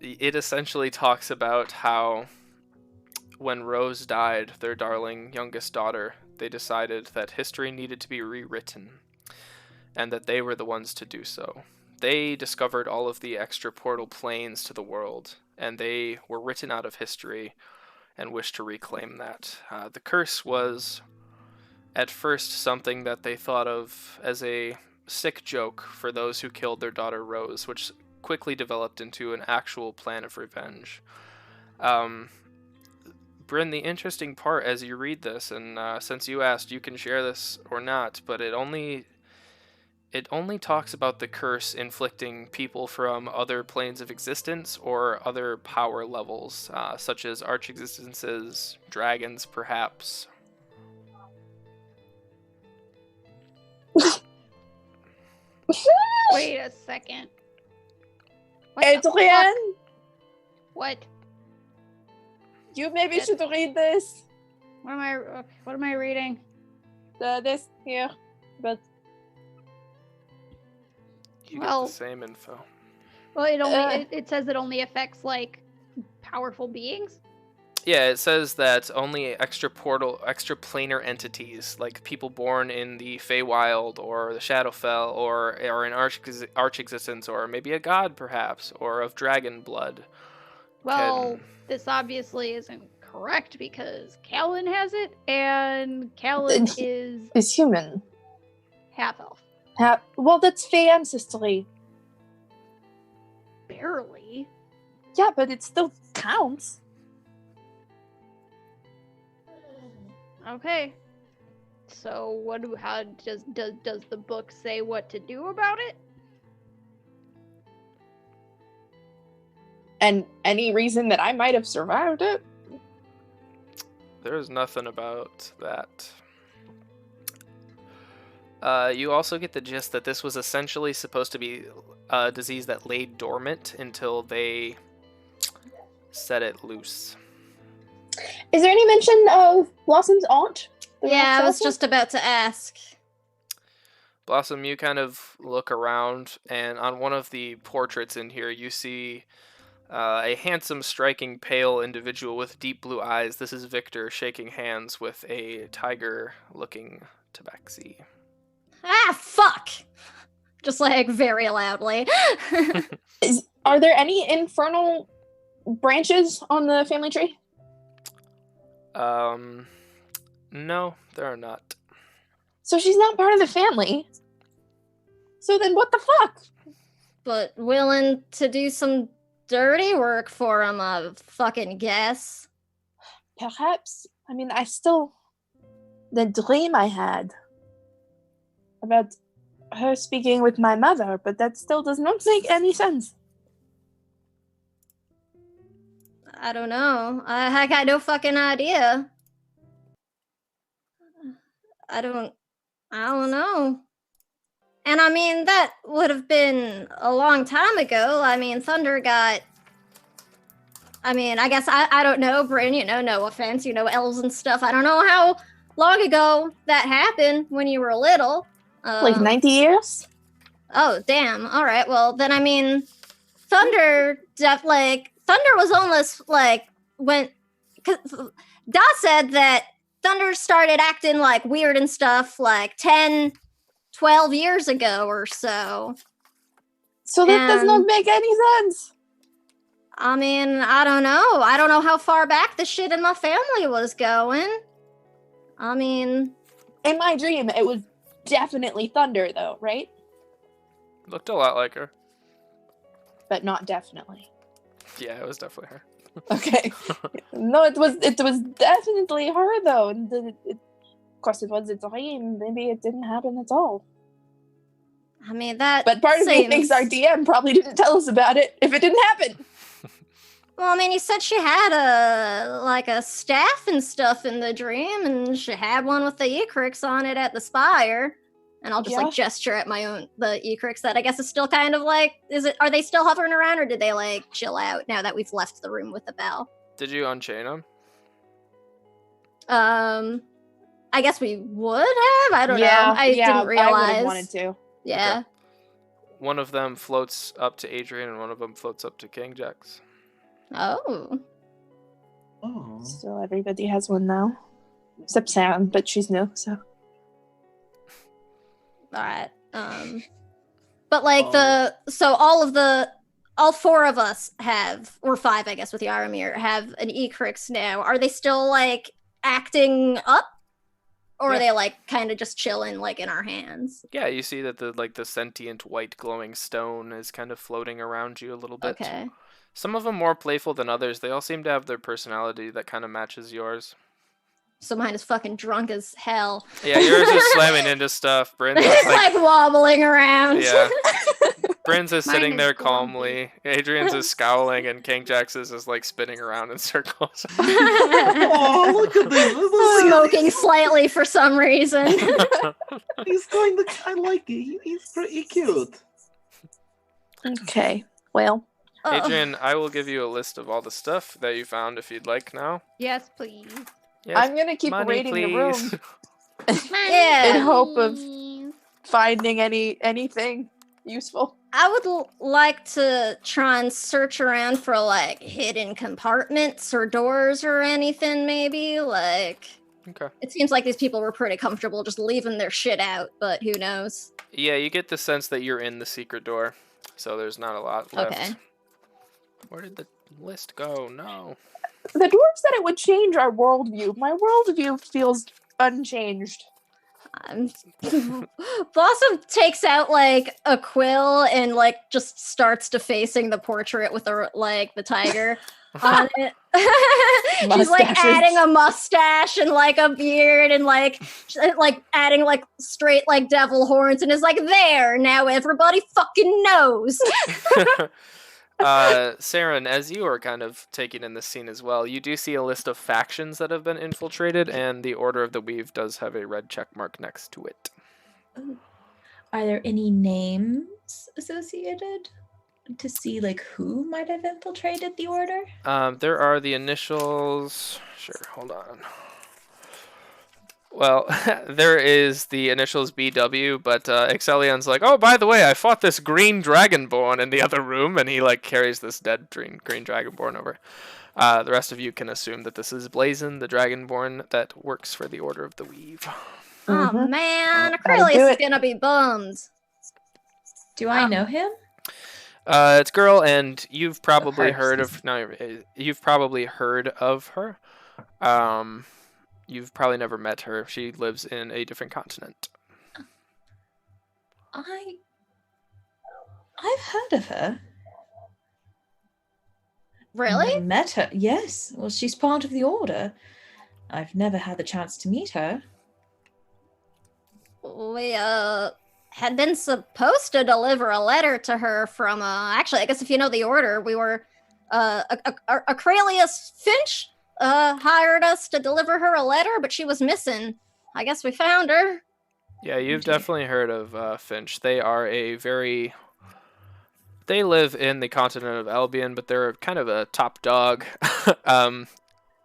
It essentially talks about how when Rose died, their darling youngest daughter, they decided that history needed to be rewritten and that they were the ones to do so. They discovered all of the extra portal planes to the world, and they were written out of history and wished to reclaim that. The curse was at first something that they thought of as a sick joke for those who killed their daughter Rose, which quickly developed into an actual plan of revenge. Bryn, the interesting part as you read this, and since you asked, you can share this or not, but it only talks about the curse inflicting people from other planes of existence or other power levels, such as arch-existences, dragons, perhaps. Wait a second. What the fuck? Adrian, What? you maybe should read this. What am I reading? This here. But You Well- get the same info. Well, it says it only affects like powerful beings. Yeah, it says that only extraplanar entities, like people born in the Feywild or the Shadowfell or in arch existence, or maybe a god perhaps, or of dragon blood. Well, Can- this obviously isn't correct because Callan has it, and Callan is human. half elf. Well, that's Fey ancestry. Barely. Yeah, but it still counts. Okay. So how does the book say what to do about it? And any reason that I might have survived it? There's nothing about that. You also get the gist that this was essentially supposed to be a disease that lay dormant until they set it loose. Is there any mention of Blossom's aunt? Yeah, I was just about to ask. Blossom, you kind of look around, and on one of the portraits in here, you see A handsome, striking, pale individual with deep blue eyes. This is Victor shaking hands with a tiger-looking tabaxi. Ah, fuck! Just like very loudly. Are there any infernal branches on the family tree? No, there are not. So she's not part of the family. So then what the fuck? But willing to do some dirty work for him, I fucking guess. Perhaps. I mean, the dream I had about her speaking with my mother, but that still does not make any sense. I don't know. I got no fucking idea. I don't know. And I mean, that would have been a long time ago. I mean, Thunder got... I mean, I guess I don't know, Bryn, no offense, elves and stuff. I don't know how long ago that happened when you were little. Like 90 years? Oh, damn. All right. Well, then, I mean, Thunder was almost, when... Cause Da said that Thunder started acting, weird and stuff, 10, 12 years ago or so. So that does not make any sense. I mean, I don't know. I don't know how far back the shit in my family was going. I mean... In my dream, it was definitely Thunder, though, right? Looked a lot like her. But not definitely. Yeah, it was definitely her. Okay. No, it was definitely her, though. And of course, it was a dream. Maybe it didn't happen at all. I mean, that But part of me thinks our DM probably didn't tell us about it if it didn't happen. Well, I mean, you said she had a staff and stuff in the dream, and she had one with the Ecrix on it at the spire. And I'll just gesture at the Ecrix that I guess is still kind of are they still hovering around, or did they chill out now that we've left the room with the bell? Did you unchain them? I guess we would have. I don't know. I didn't realize. I would have wanted to. Yeah. Okay. One of them floats up to Adrian, and one of them floats up to King Jax. Oh. Oh. So everybody has one now. Except Sam, but she's new, so. Alright. But so all four of us have, or five, I guess, with Yaramir, have an Ecrix now. Are they still acting up? Or are they kind of just chilling in our hands? Yeah, you see that the sentient white glowing stone is kind of floating around you a little bit. Okay. Some of them more playful than others. They all seem to have their personality that kind of matches yours. So mine is fucking drunk as hell. Yeah, yours is slamming into stuff. Bryn's is wobbling around. Yeah. Bryn's is sitting is there grumpy. calmly. Adrian's is scowling, and King Jax's is spinning around in circles. Oh, look at this. Smoking slightly for some reason. He's going to... I like it. He's pretty cute. Okay, well. Adrian, I will give you a list of all the stuff that you found if you'd like now. Yes, please. Yes. I'm gonna keep Money, raiding the room please. Yeah. in hope of finding anything useful. I would like to try and search around for hidden compartments or doors or anything, maybe. Okay. It seems like these people were pretty comfortable just leaving their shit out, but who knows? Yeah, you get the sense that you're in the secret door, so there's not a lot left. Okay. Where did the list go? No. The dwarf said it would change our worldview. My worldview feels unchanged. Blossom takes out a quill and just starts defacing the portrait with the tiger on it. She's adding a mustache and a beard and adding straight devil horns and is there, now everybody fucking knows. Saren, as you are kind of taking in the scene as well, you do see a list of factions that have been infiltrated, and the Order of the Weave does have a red check mark next to it. Are there any names associated to see who might have infiltrated the order? There are the initials. Sure, hold on. Well, there is the initials BW, but Excelion's like, oh, by the way, I fought this green dragonborn in the other room, and he like carries this dead green dragonborn over. The rest of you can assume that this is Blazon, the dragonborn that works for the Order of the Weave. Oh Mhm. man, Gotta do Acrylius is it. gonna be bummed. Do I know him? It's girl, and you've probably Her, heard excuse of. No, you've probably heard of her. You've probably never met her. She lives in a different continent. I've heard of her. Really? Never met her. Yes. Well, she's part of the Order. I've never had the chance to meet her. We had been supposed to deliver a letter to her from actually I guess if you know the Order, we were Acrylius Finch hired us to deliver her a letter, but she was missing. I guess we found her. Yeah, you've dear. definitely heard of Finch. They are a very. They live in the continent of Albion, but they're kind of a top dog.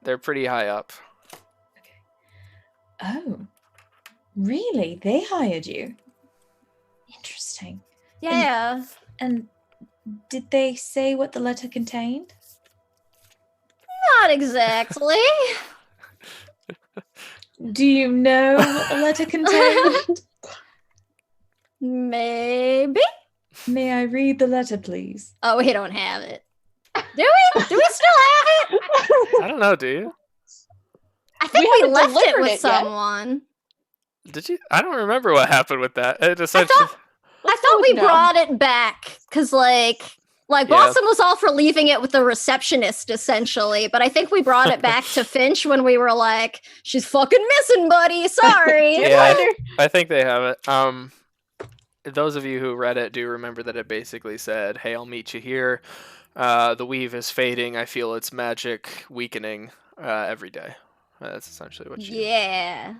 They're pretty high up. Oh, really? They hired you? Interesting. Yeah. And did they say what the letter contained? Not exactly. Do you know what the letter contained? Maybe. May I read the letter, please? Oh, we don't have it. Do we? Do we still have it? I don't know, do you? I think We we haven't left it delivered with it yet. someone. Did you? I don't remember what happened with that. It essentially. I thought we No. brought it back because, like Yeah. Blossom was all for leaving it with the receptionist, essentially. But I think we brought it back to Finch when we were like, "She's fucking missing, buddy. Sorry." Yeah, I think they have it. Those of you who read it do remember that it basically said, "Hey, I'll meet you here. The weave is fading. I feel its magic weakening every day." That's essentially what she. Yeah,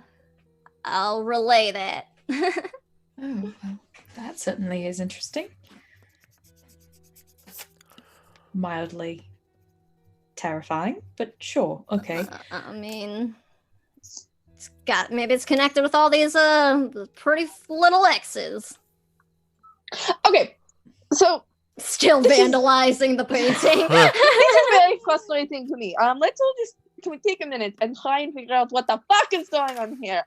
I'll relay that. Oh, well, that certainly is interesting. Mildly terrifying, but sure, okay. I mean, maybe it's connected with all these pretty little X's. Okay, so Still This is- vandalizing the painting. this is very frustrating to me. Let's all just can we take a minute and try and figure out what the fuck is going on here?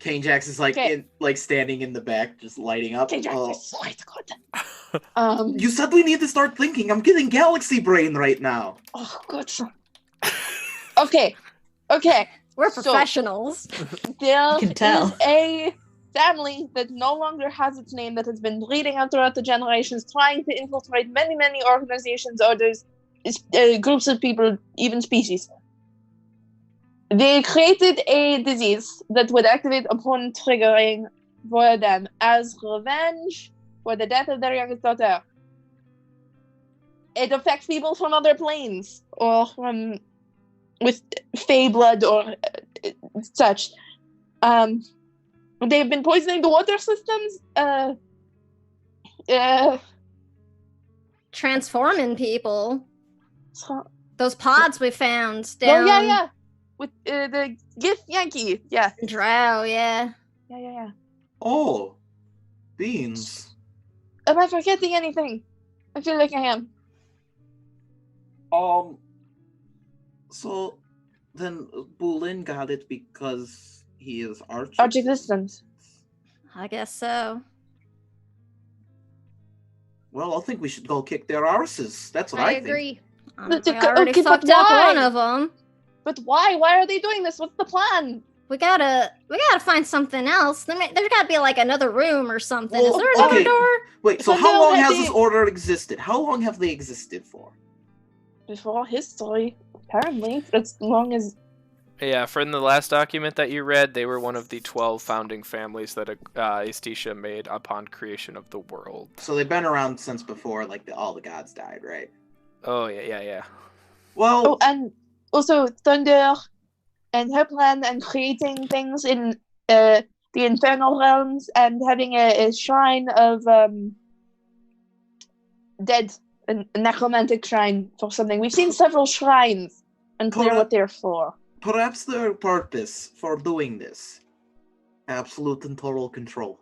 Kane Jax is like Okay. standing in the back, just lighting up. Okay, Jack, Oh. this is good. You said we need to start thinking. I'm getting galaxy brain right now. Oh, good. Okay. We're So- professionals. There can tell. is a family that no longer has its name that has been bleeding out throughout the generations, trying to infiltrate many, many organizations, orders, groups of people, even species. They created a disease that would activate upon triggering for them as revenge for the death of their youngest daughter. It affects people from other planes or from with fey blood or such. They've been poisoning the water systems. Transforming people. So, Those pods we found down yeah. With the Gith Yankee. Yeah. Drow, yeah. Yeah. Oh, beans. Am I forgetting anything? I feel like I am. So then Bulin got it because he is Arch Existence. I guess so. Well, I think we should go kick their arses. That's what I I think. agree. We already Okay, but fucked up why? one of them. But why? Why are they doing this? What's the plan? We gotta find something else. There's gotta be like another room or something. Is Well, there another okay. door? Wait, so But how no, long that has they- this order existed? How long have they existed for? Before history, apparently. As long as Yeah, from the last document that you read, they were one of the 12 founding families that Aesthesia made upon creation of the world. So they've been around since before, like all the gods died, right? Oh, yeah. Well, Oh, and also Thunder and her plan and creating things in the infernal realms and having a shrine of dead, a necromantic shrine for something. We've seen several shrines, unclear Cora- what they're for. Perhaps their purpose for doing this, absolute and total control.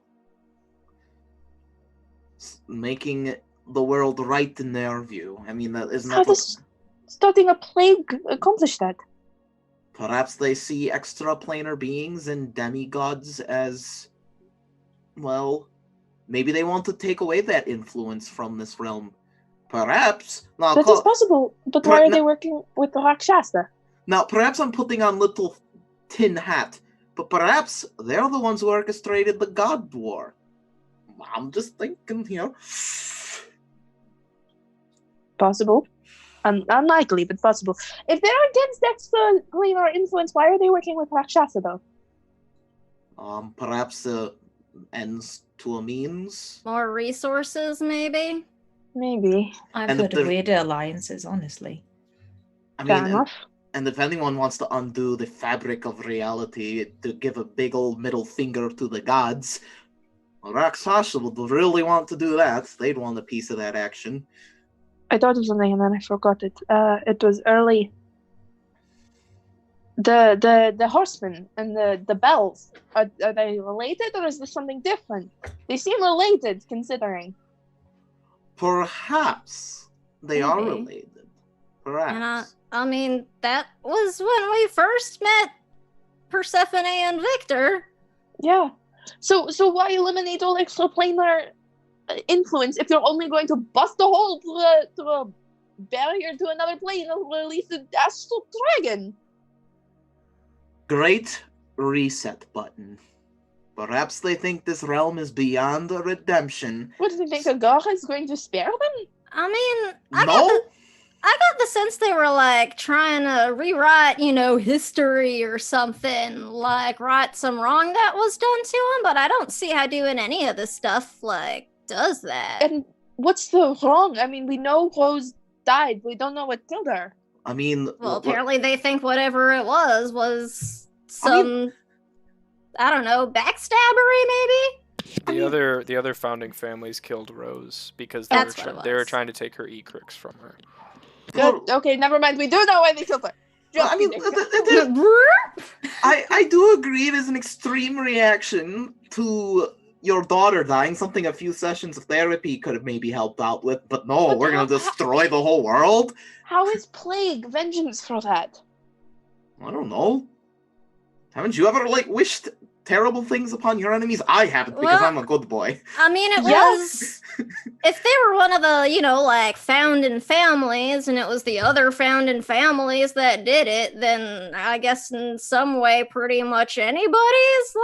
Making the world right in their view. I mean, isn't How that what... does starting a plague accomplish that? Perhaps they see extraplanar beings and demigods as, well, maybe they want to take away that influence from this realm. Perhaps. Now, That is possible, but why are they working with the Rakshasa? Now, perhaps I'm putting on little tin hat, but perhaps they're the ones who orchestrated the God War. I'm just thinking here. Possible. Unlikely, but possible. If they're against extraplanar influence, why are they working with Rakshasa, though? Perhaps ends to a means. More resources, maybe? Maybe. I've heard of weirder alliances, honestly. I Fair mean, enough. and if anyone wants to undo the fabric of reality to give a big old middle finger to the gods, well, Rakshasa would really want to do that. They'd want a piece of that action. I thought of something and then I forgot it. It was early. The horsemen and the bells, are they related or is this something different? They seem related, considering. Perhaps they are Maybe. related. Perhaps. And I mean, that was when we first met Persephone and Victor. Yeah. So why eliminate all extraplanar influence if you're only going to bust a hole through a barrier to another plane and release an astral dragon? Great reset button. Perhaps they think this realm is beyond a redemption. What do you think, Agora is going to spare them? I mean, I No? got the sense they were like trying to rewrite, history or something, like write some wrong that was done to them, but I don't see how doing any of this stuff like does that. And what's the wrong? I mean, we know Rose died. We don't know what killed her. I mean... Well, apparently they think whatever it was some, I don't know, backstabbery maybe? The other founding families killed Rose because they were trying to take her Ecrix from her. Good. Okay, never mind. We do know why they killed her. I mean, I do agree it is an extreme reaction to your daughter dying, something a few sessions of therapy could have maybe helped out with, but no, But we're going to destroy the whole world? How is plague vengeance for that? I don't know. Haven't you ever, wished terrible things upon your enemies? I haven't, because I'm a good boy. I mean, it was... If they were one of the, founding families, and it was the other founding families that did it, then I guess in some way pretty much anybody's,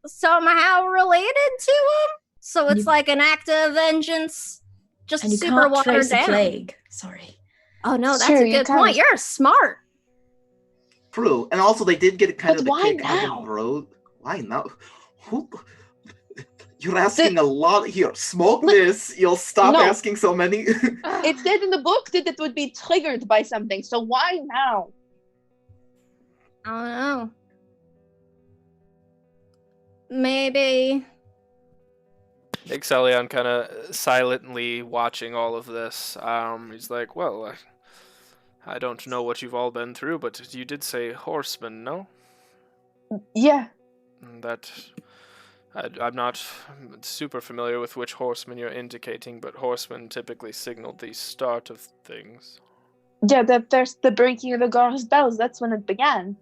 somehow related to them. So it's like an act of vengeance, just super watered down. Plague. Sorry. Oh, no, that's a good point. You're smart. True. And also, they did get kind of the kick now? out of the road. Why now? You're asking a lot here. Smoke this. You'll stop asking so many. It said in the book that it would be triggered by something. So why now? I don't know. Maybe. Ixelion kind of silently watching all of this. He's like, well, I don't know what you've all been through, but you did say horsemen, no? Yeah. I'm not super familiar with which horsemen you're indicating, but horsemen typically signal the start of things. Yeah, there's the breaking of the Agora's bells. That's when it began.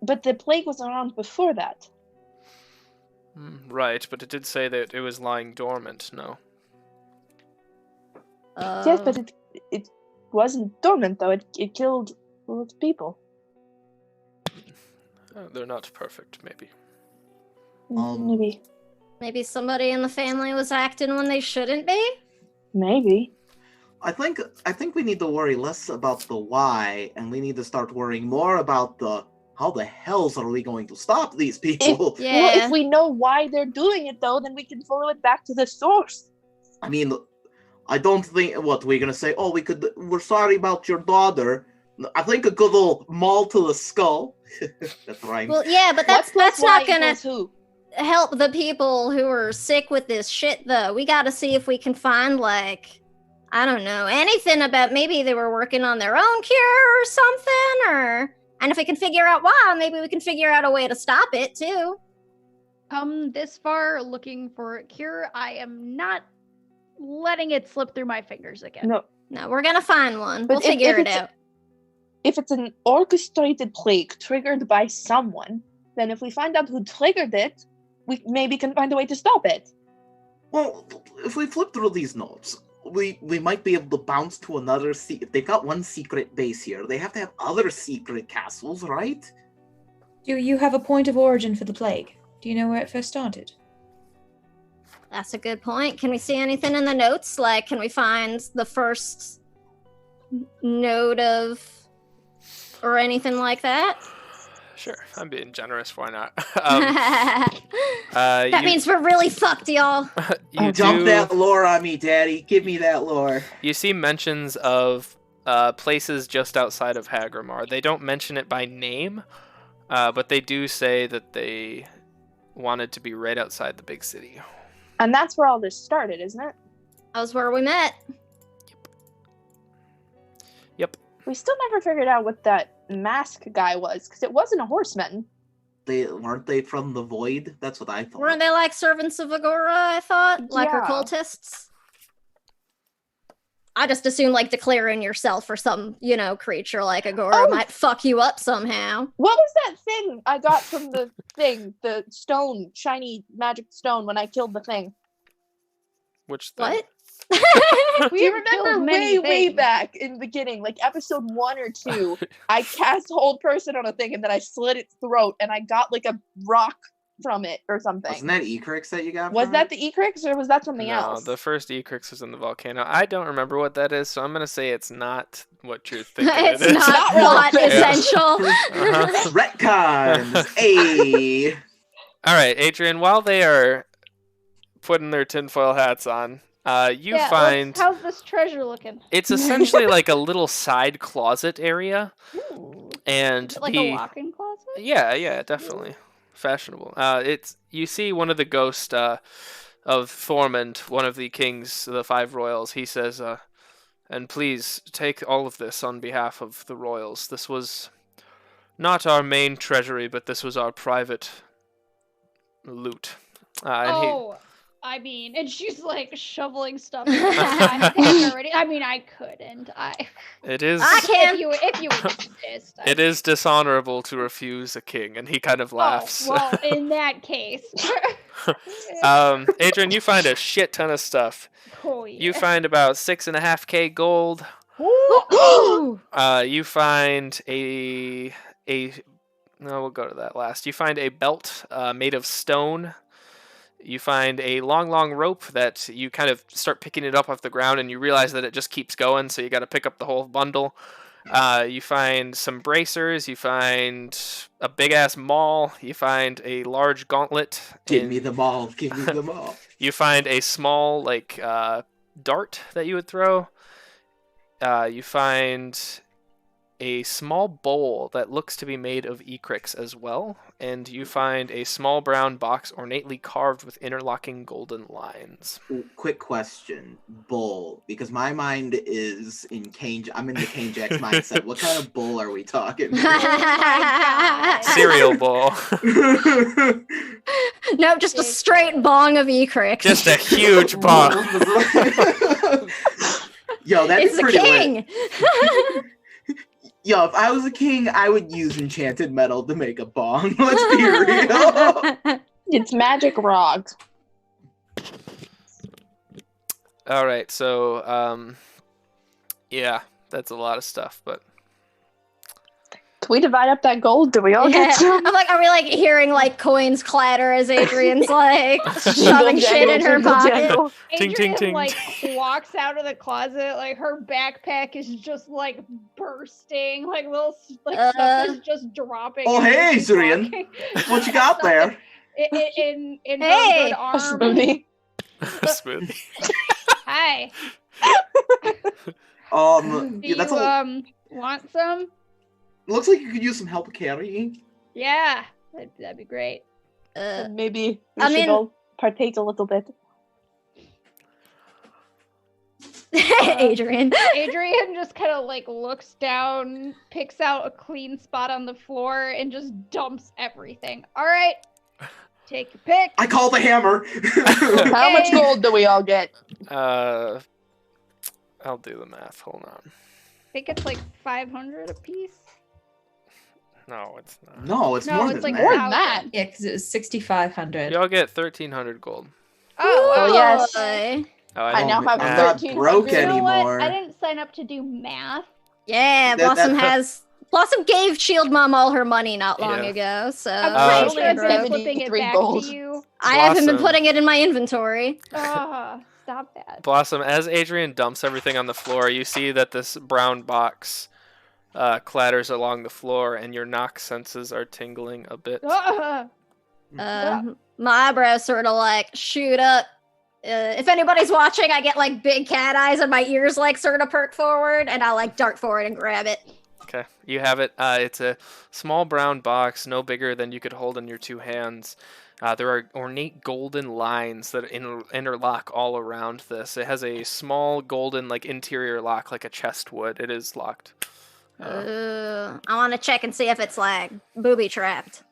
But the plague was around before that. Right, but it did say that it was lying dormant, no? Yes, but it wasn't dormant, though. It killed lots of people. They're not perfect, maybe. Maybe. Maybe somebody in the family was acting when they shouldn't be? Maybe. I think we need to worry less about the why, and we need to start worrying more about the how the hells are we going to stop these people? If we know why they're doing it, though, then we can follow it back to the source. I mean, I don't think what we're gonna say. Oh, we're sorry about your daughter. I think a good old maul to the skull. That rhymes. Well, yeah, but that's not gonna help the people who are sick with this shit, though. We gotta see if we can find, I don't know, anything about maybe they were working on their own cure or something, or And if we can figure out why, maybe we can figure out a way to stop it, too. Come this far looking for a cure, I am not letting it slip through my fingers again. No, we're gonna find one. But We'll figure it out. If it's an orchestrated plague triggered by someone, then if we find out who triggered it, we maybe can find a way to stop it. Well, if we flip through these notes, we might be able to bounce to another if they've got one secret base here, they have to have other secret castles, right? Do you have a point of origin for the plague? Do you know where it first started? That's a good point. Can we see anything in the notes? Like, can we find the first note of... or anything like that? Sure, I'm being generous. Why not? That means we're really fucked, y'all. Dump that lore on me, Daddy. Give me that lore. You see mentions of places just outside of Hagrimar. They don't mention it by name, but they do say that they wanted to be right outside the big city. And that's where all this started, isn't it? That was where we met. Yep. We still never figured out what that mask guy was, because it wasn't a horseman. Weren't they from the void? That's what I thought. Weren't they like servants of Agora, I thought? Like her Yeah. cultists? I just assumed like declaring yourself for some, creature like Agora might fuck you up somehow. What was that thing I got from the thing? The stone, shiny magic stone when I killed the thing. Which thing? What? Do you remember way back in the beginning, like episode 1 or 2, I cast hold person on a thing and then I slit its throat and I got like a rock from it or something. Wasn't that Ecrix that you got? Was from that it? the Ecrix or was that something No, else? the first Ecrix was in the volcano. I don't remember what that is, so I'm going to say it's not what you're thinking It's it is. not essential. Retcons. Hey. All right, Adrian, while they are putting their tinfoil hats on, you find... How's this treasure looking? It's essentially like a little side closet area. Ooh. And Is it like a walk-in closet? Yeah, definitely. Fashionable. You see one of the ghosts of Thormund, one of the kings of the 5 royals. He says, and please take all of this on behalf of the royals. This was not our main treasury, but this was our private loot. And she's like shoveling stuff. I couldn't. It is. I can. If you insist. It is dishonorable to refuse a king, and he kind of laughs. Oh, well, in that case. Adrian, you find a shit ton of stuff. Oh, yeah. You find about 6.5k gold. You find no, we'll go to that last. You find a belt made of stone. You find a long rope that you kind of start picking it up off the ground, and you realize that it just keeps going, so you got to pick up the whole bundle. You find some bracers. You find a big-ass maul. You find a large gauntlet. Give me the ball. Give me the ball. You find a small, dart that you would throw. You find a small bowl that looks to be made of Ecrix as well, and you find a small brown box ornately carved with interlocking golden lines. Quick question, bowl, because my mind is in Kane. I'm in the Kane Jack's mindset. What kind of bowl are we talking? Cereal bowl. No, just a straight bong of Ecrix. Just a huge bong. Yo, that's It's a pretty king. lit. Yo, if I was a king, I would use enchanted metal to make a bong. Let's be real. It's magic rock. All right, so yeah, that's a lot of stuff, but Can we divide up that gold? Do we all get some? I'm like, are we like hearing like coins clatter as Adrian's like shoving shit in her pocket? Ting, Adrian, ting, ting. like walks out of the closet, like her backpack is just like bursting, like little stuff is just dropping. Oh, and hey, she's Syrian. walking. What you got there? In Hey. good arm. Smoothie. smoothie. Hi. Yeah, Do that's you want some? looks like you could use some help carrying. Yeah, that'd be great. Maybe we I should mean- all partake a little bit. Adrian. Adrian just kind of like looks down, picks out a clean spot on the floor, and just dumps everything. All right, take your pick. I call the hammer. How much gold do we all get? I'll do the math. Hold on. I think it's like 500 a piece. No, it's not. No, it's No, more it's than like that. More than that. Yeah, because it was 6,500. Y'all get 1,300 gold. Oh, Oh, wow. yes. Boy. Oh, I now have I'm not 1300. broke You know what? anymore. I didn't sign up to do math. Yeah, Blossom gave Shield Mom all her money not long Yeah. ago, so I'm Uh, pretty sure I've been 73 flipping it back gold. to you. I haven't been Blossom. putting it in my inventory. Stop that. Blossom, as Adrian dumps everything on the floor, you see that this brown box clatters along the floor, and your knock senses are tingling a bit. My eyebrows sort of like shoot up. If anybody's watching, I get like big cat eyes and my ears like sort of perk forward, and I like dart forward and grab it. Okay, you have it. It's a small brown box, no bigger than you could hold in your two hands. There are ornate golden lines that interlock all around this. It has a small golden like interior lock, like a chest would. It is locked. I want to check and see if it's like booby trapped.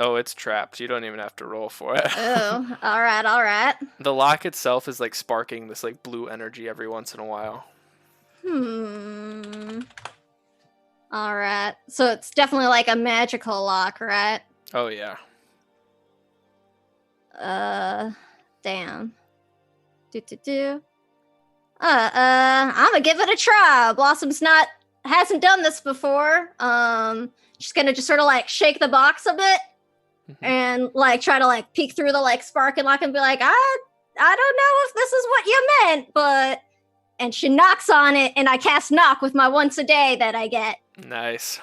Oh, it's trapped. You don't even have to roll for it. Oh, all right. The lock itself is like sparking this like blue energy every once in a while. All right. So it's definitely like a magical lock, right? Oh yeah. Damn. I'm gonna give it a try. Blossom's hasn't done this before. She's gonna just sort of like shake the box a bit and like try to like peek through the like sparking lock and be like, I don't know if this is what you meant, but and she knocks on it and I cast knock with my once a day that I get. Nice.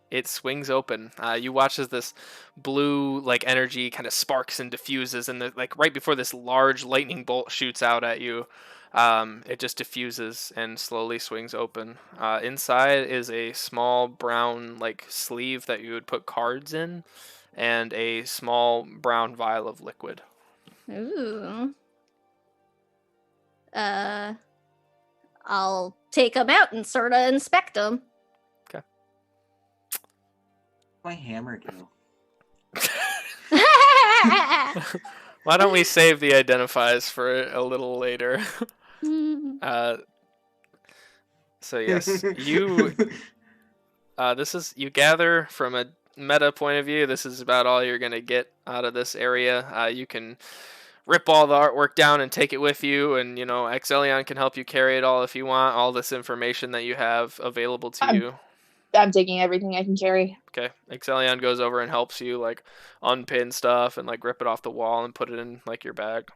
It swings open. You watch as this blue like energy kind of sparks and diffuses, and like right before this large lightning bolt shoots out at you, it just diffuses and slowly swings open. Inside is a small brown like sleeve that you would put cards in, and a small brown vial of liquid. Ooh. I'll take them out and sort of inspect them. My hammer do. Why don't we save the identifies for a little later? So yes, you gather from a meta point of view, this is about all you're gonna get out of this area. You can rip all the artwork down and take it with you, and Exelion can help you carry it all if you want. All this information that you have available to you. I'm taking everything I can carry. Okay, Exelion goes over and helps you like unpin stuff and like rip it off the wall and put it in like your bag.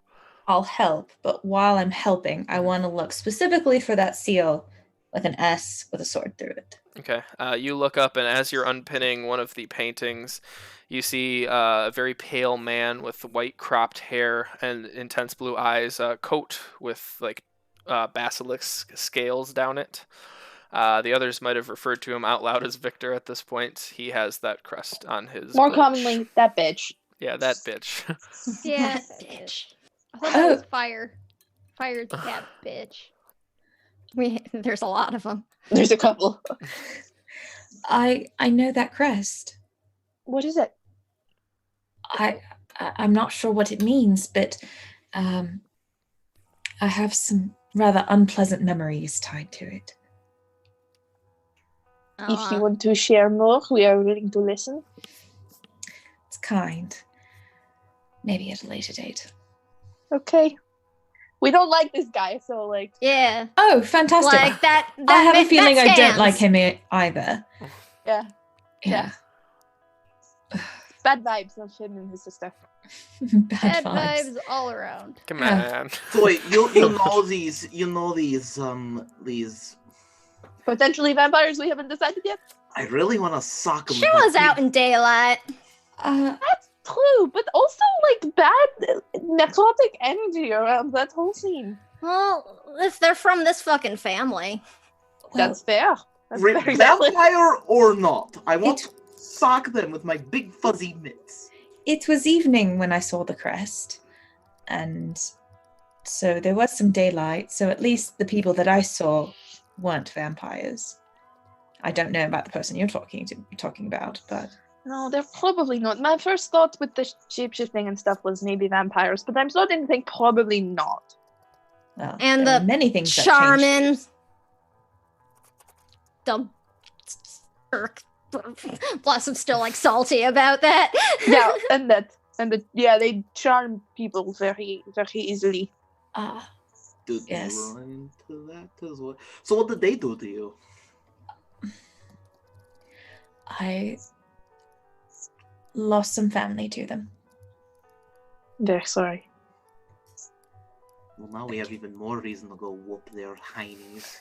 I'll help, but while I'm helping, I want to look specifically for that seal with an S with a sword through it. Okay, you look up, and as you're unpinning one of the paintings, you see a very pale man with white cropped hair and intense blue eyes, a coat with like basilisk scales down it. The others might have referred to him out loud as Victor at this point. He has that crest on his More brooch. commonly, that bitch. Yeah, that bitch. Yeah, bitch. I thought that was fire. Fire's cat, bitch. There's a lot of them. There's a couple. I know that crest. What is it? I'm not sure what it means, but I have some rather unpleasant memories tied to it. If you want to share more, we are willing to listen. It's kind. Maybe at a later date. Okay. We don't like this guy, so like. Yeah. Oh, fantastic. Like that I have a feeling I don't stands. like him either. Yeah. Yeah. Bad vibes of him and his sister. Bad Bad vibes. vibes all around. Come on. So wait, you know these Potentially vampires we haven't decided yet. I really want to sock them. She was out in daylight. That's true, but also like bad necrotic energy around that whole scene. Well, if they're from this fucking family. That's fair. That's very valid. Vampire or not, I want to sock them with my big fuzzy mitts. It was evening when I saw the crest, and So there was some daylight, so at least the people that I saw weren't vampires. I don't know about the person you're talking about, but... No, they're probably not. My first thought with the shapeshifting and stuff was maybe vampires, but I'm starting to think probably not. Well, And there the are many things that Charmin. change shapes. Dumb. Blossom's still like salty about that. Yeah, they charm people very, very easily. Ah, Did yes. you run into that as well? So what did they do to you? I lost some family to them. Very sorry. Well, now we have even more reason to go whoop their heinies.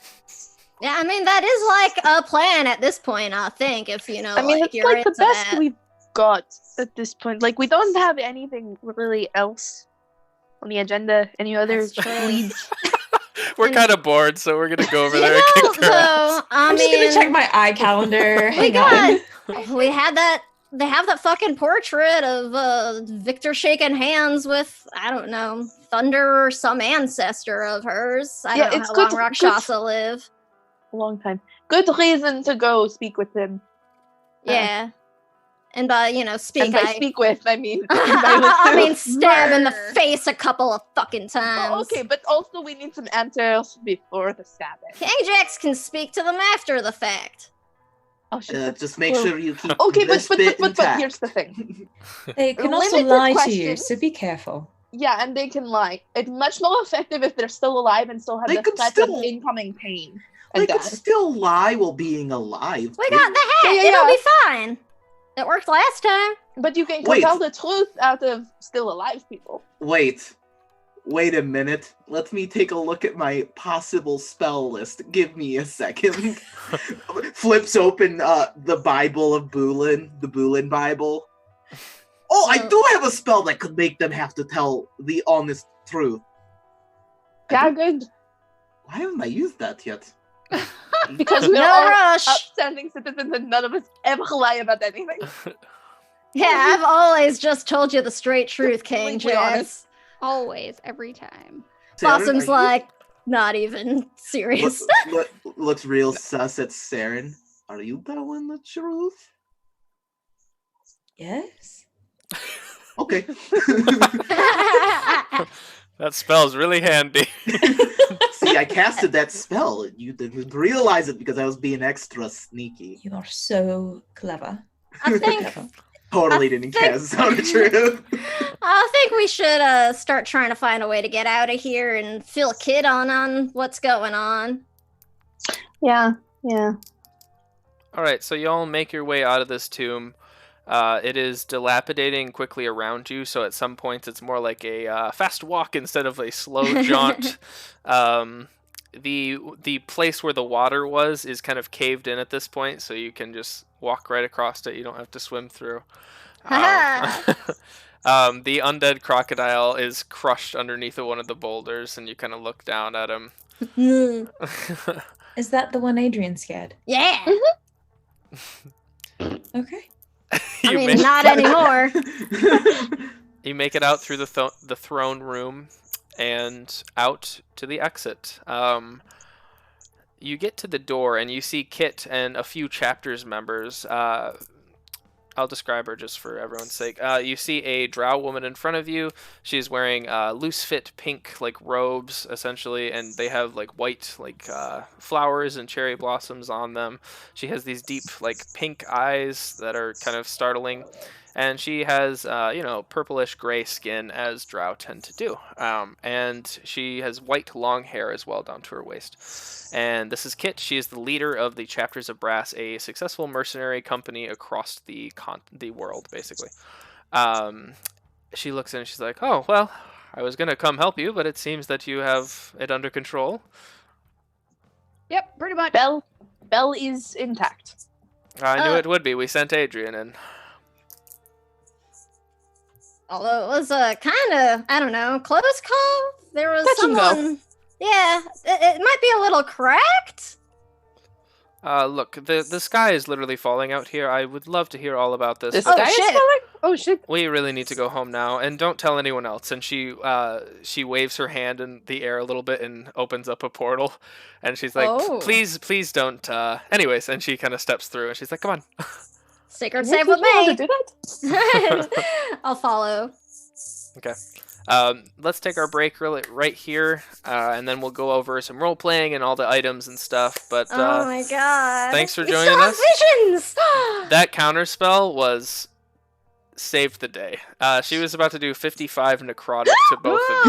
Yeah, I mean that is like a plan at this point. I think if I mean, it's you're like the into best that. we've got at this point. Like, we don't have anything really else on the agenda. Any other That's true. leads? We're And- kind of bored, so we're gonna go over You there and know, kick their ass. though, I I'm just gonna mean, check my eye calendar. we Hang on. we had that. They have that fucking portrait of Victor shaking hands with, I don't know, Thunder or some ancestor of hers. I Yeah, don't know it's how good- long Rakshasa live. A long time. Good reason to go speak with him. Yeah. And by, speak, And by I... speak with, I mean... I mean, stab in the murder. face a couple of fucking times. Oh, okay, but also we need some answers before the stabbing. King Jax can speak to them after the fact. Oh, shit. Just make sure you keep Okay, this but bit but intact. here's the thing. They can also Limited lie to you, questions. so be careful. Yeah, and they can lie. It's much more effective if they're still alive and still have They the could threat still- of incoming pain. They And could death. still lie while being alive. We too. got the hat. Yeah, It'll yeah. be fine. It worked last time. But you can Wait. compel the truth out of still alive people. Wait a minute. Let me take a look at my possible spell list. Give me a second. Flips open the Bible of Bulin, the Bulin Bible. Oh, I do have a spell that could make them have to tell the honest truth. Yeah, good. Why haven't I used that yet? Because we're No all rush. upstanding citizens and none of us ever lie about anything. Yeah, I've always just told you the straight truth, King Completely Jax. honest. Always, every time. Blossom's Saren, are like, not even you- serious. looks real sus at Saren. Are you telling the truth? Yes? Okay. That spell's really handy. See, I casted that spell. You didn't realize it because I was being extra sneaky. You are so clever. I think Clever. Totally I didn't think- cast Sound of Truth. I think we should start trying to find a way to get out of here and fill Kid on what's going on. Yeah. All right, so y'all make your way out of this tomb. It is dilapidating quickly around you, so at some points it's more like a fast walk instead of a slow jaunt. The place where the water was is kind of caved in at this point, so you can just walk right across it. You don't have to swim through. The undead crocodile is crushed underneath of one of the boulders, and you kind of look down at him. Is that the one Adrian scared? Yeah. Okay. I You mean, make- not anymore. You make it out through the throne room and out to the exit. You get to the door and you see Kit and a few chapters members. I'll describe her just for everyone's sake. You see a drow woman in front of you. She's wearing loose fit pink like robes essentially, and they have like white like flowers and cherry blossoms on them. She has these deep like pink eyes that are kind of startling. And she has, purplish gray skin, as drow tend to do. And she has white long hair as well down to her waist. And this is Kit. She is the leader of the Chapters of Brass, a successful mercenary company across the world, basically. She looks in and she's like, "Oh, well, I was going to come help you, but it seems that you have it under control." Yep, pretty much. Bell is intact. I knew it would be. We sent Adrian in. Although it was kind of, I don't know, close call. There was Touch and go. someone. Yeah, it might be a little cracked. Look, the sky is literally falling out here. I would love to hear all about this. The but sky is shit. falling? Oh shit. we really need to go home now, and don't tell anyone else. And she waves her hand in the air a little bit and opens up a portal, and she's like, Oh. please don't. Anyways, and she kind of steps through, and she's like, come on. Secret Can you save with teach me how to me. do that? I'll follow. Okay. Let's take our break right here, and then we'll go over some role playing and all the items and stuff. But Oh my god. thanks for We joining still have us. visions! That counterspell was saved the day. She was about to do 55 necrotic to both of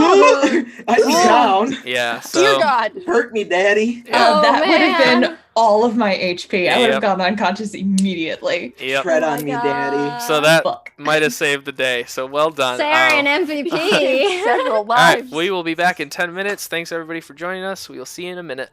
you. I see down. Yeah, Dear so God. Hurt me, daddy. Yeah. Oh, That would have man. been all of my HP. I would Yep. have gone unconscious immediately. Yep. Tread Oh on my me, God. daddy. So that Fuck. might have saved the day. So well done. Sarah and MVP. Several all right, lives. we will be back in 10 minutes. Thanks everybody for joining us. We'll see you in a minute.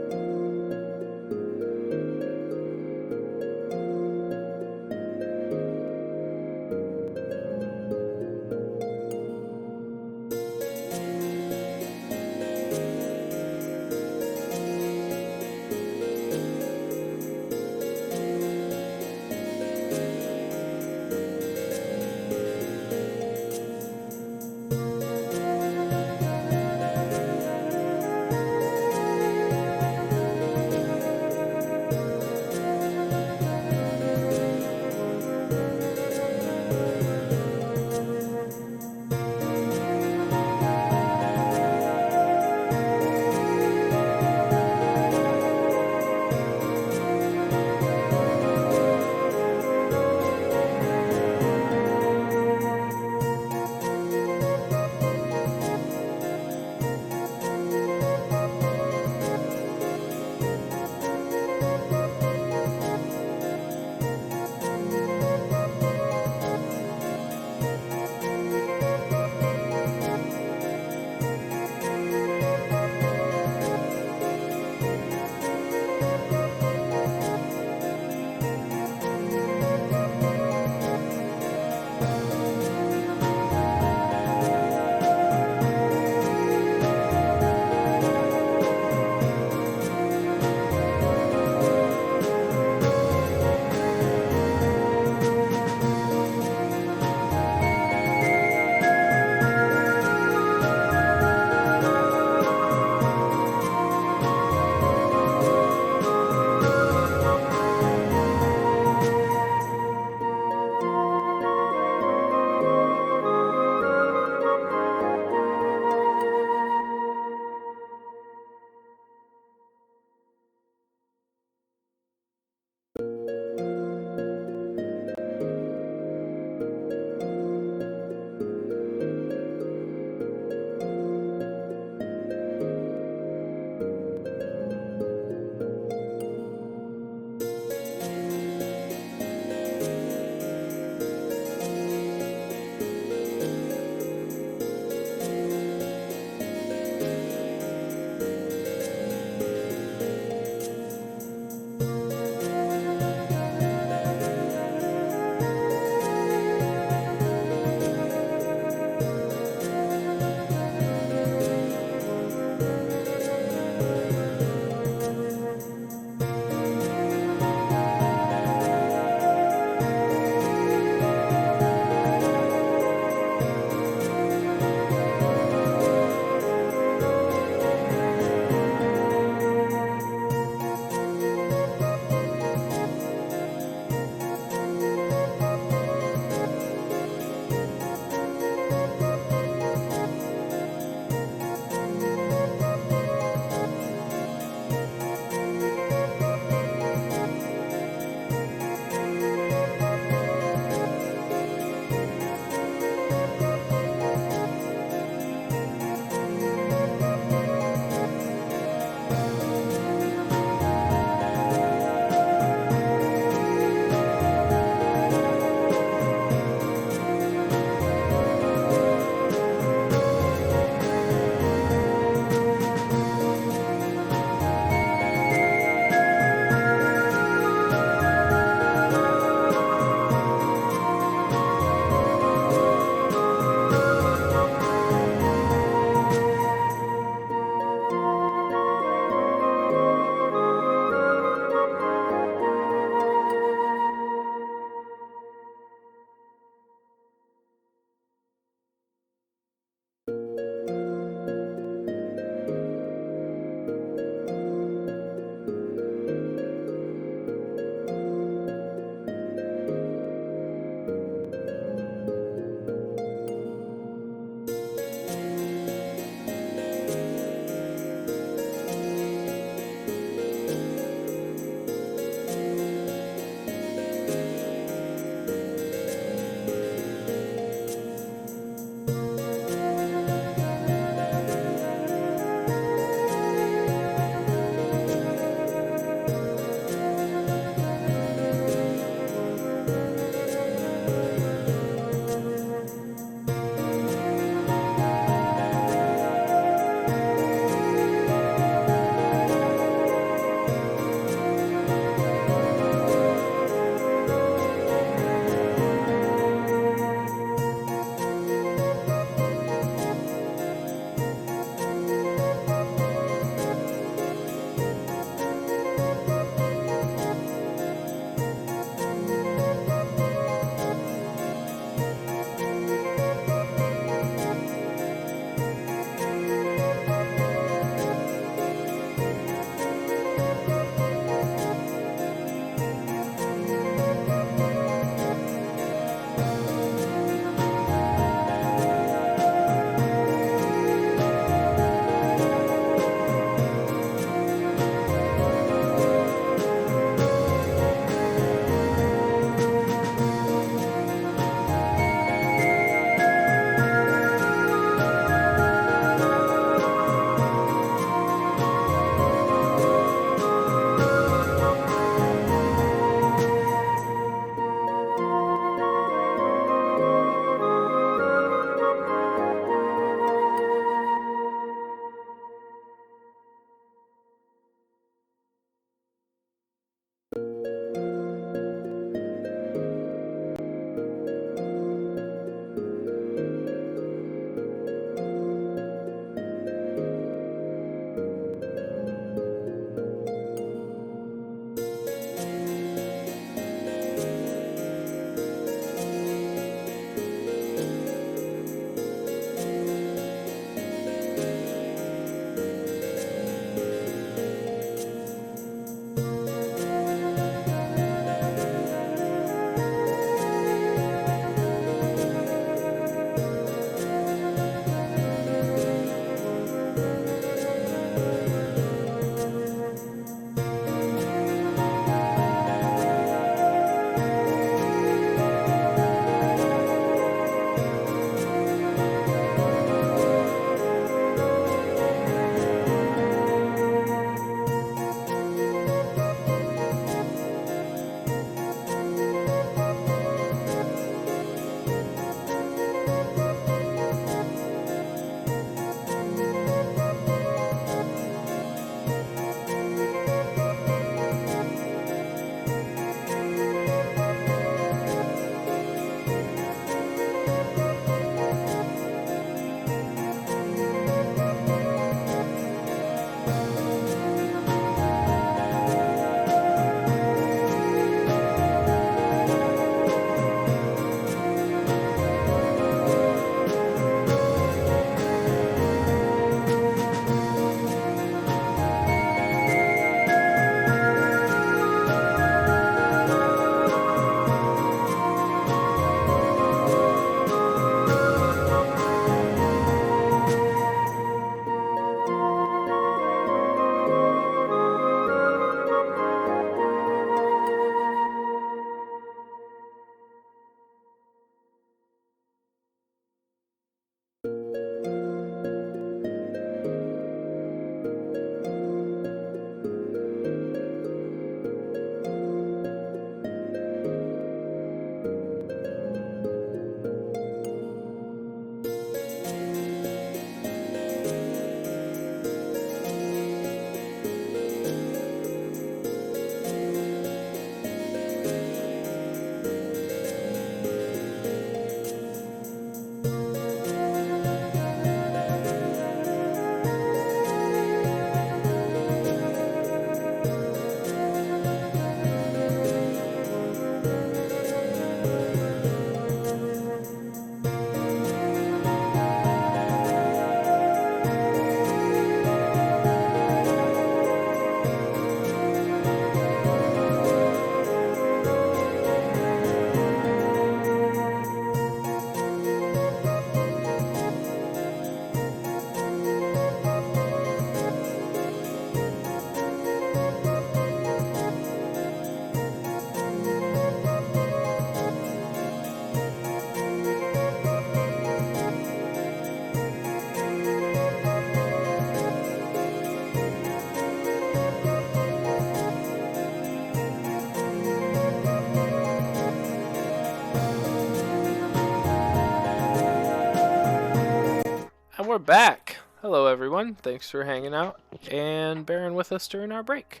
And we're back. Hello, everyone. Thanks for hanging out and bearing with us during our break.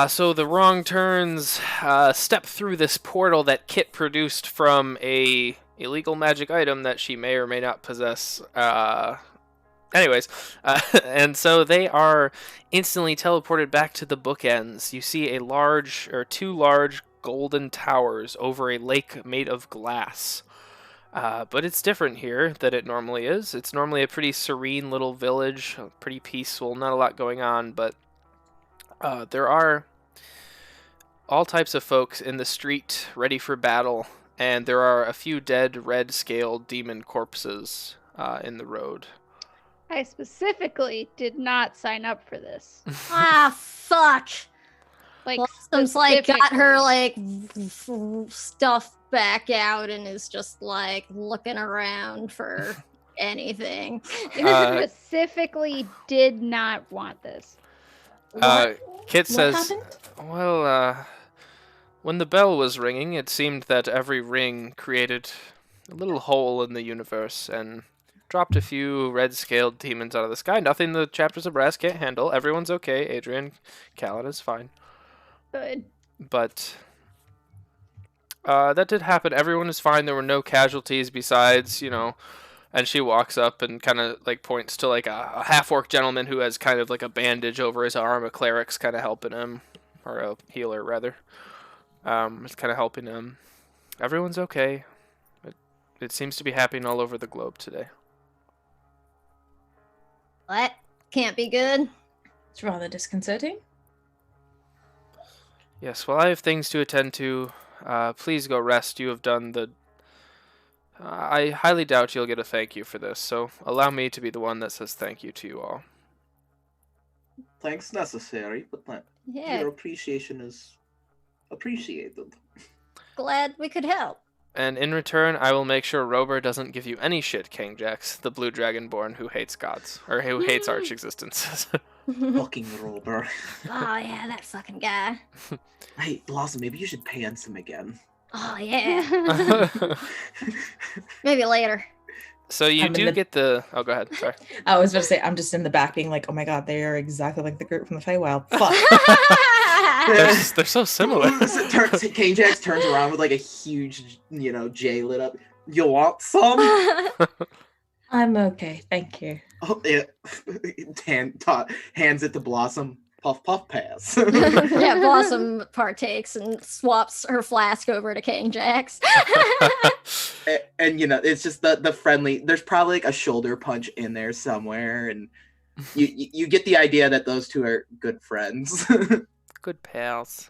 So the wrong turns step through this portal that Kit produced from a illegal magic item that she may or may not possess. And so they are instantly teleported back to the bookends. You see two large golden towers over a lake made of glass. But it's different here than it normally is. It's normally a pretty serene little village, pretty peaceful, not a lot going on, but there are all types of folks in the street ready for battle, and there are a few dead red-scaled demon corpses in the road. I specifically did not sign up for this. Ah, fuck. Like, Blossom's like got her specifically. like stuff back out and is just like looking around for anything. Specifically did not want this. Kit says, happened? well, when the bell was ringing, it seemed that every ring created a little hole in the universe and dropped a few red-scaled demons out of the sky. Nothing the chapters of Brass can't handle. Everyone's okay. Adrian Callan is fine. Good. But that did happen. Everyone is fine. There were no casualties besides, and she walks up and kind of like points to like a half-orc gentleman who has kind of like a bandage over his arm. A cleric's kind of helping him, or a healer rather. It's kind of helping him. Everyone's okay. It seems to be happening all over the globe today. What? Can't be good. It's rather disconcerting. Yes, well, I have things to attend to. Please go rest. You have done the... I highly doubt you'll get a thank you for this, so allow me to be the one that says thank you to you all. Thanks necessary, but Yeah, your appreciation is appreciated. glad we could help. And in return, I will make sure Rober doesn't give you any shit, King Jax, the blue dragonborn who hates gods, or who hates arch existences. Fucking Rober. Oh yeah, that fucking guy. Hey, Blossom, maybe you should pants him again. Oh yeah. Maybe later. So you I'm in do the- get the... Oh, go ahead. Sorry. I was about to say, I'm just in the back being like, oh my god, they are exactly like the group from the Feywild. Fuck. They're so similar. King Jax turns around with like a huge, J lit up. You want some? I'm okay, thank you. Oh, yeah. Hands it to Blossom. Puff, puff, pass. Yeah, Blossom partakes and swaps her flask over to King Jax. and it's just the friendly. There's probably like a shoulder punch in there somewhere, and you get the idea that those two are good friends. Good pals.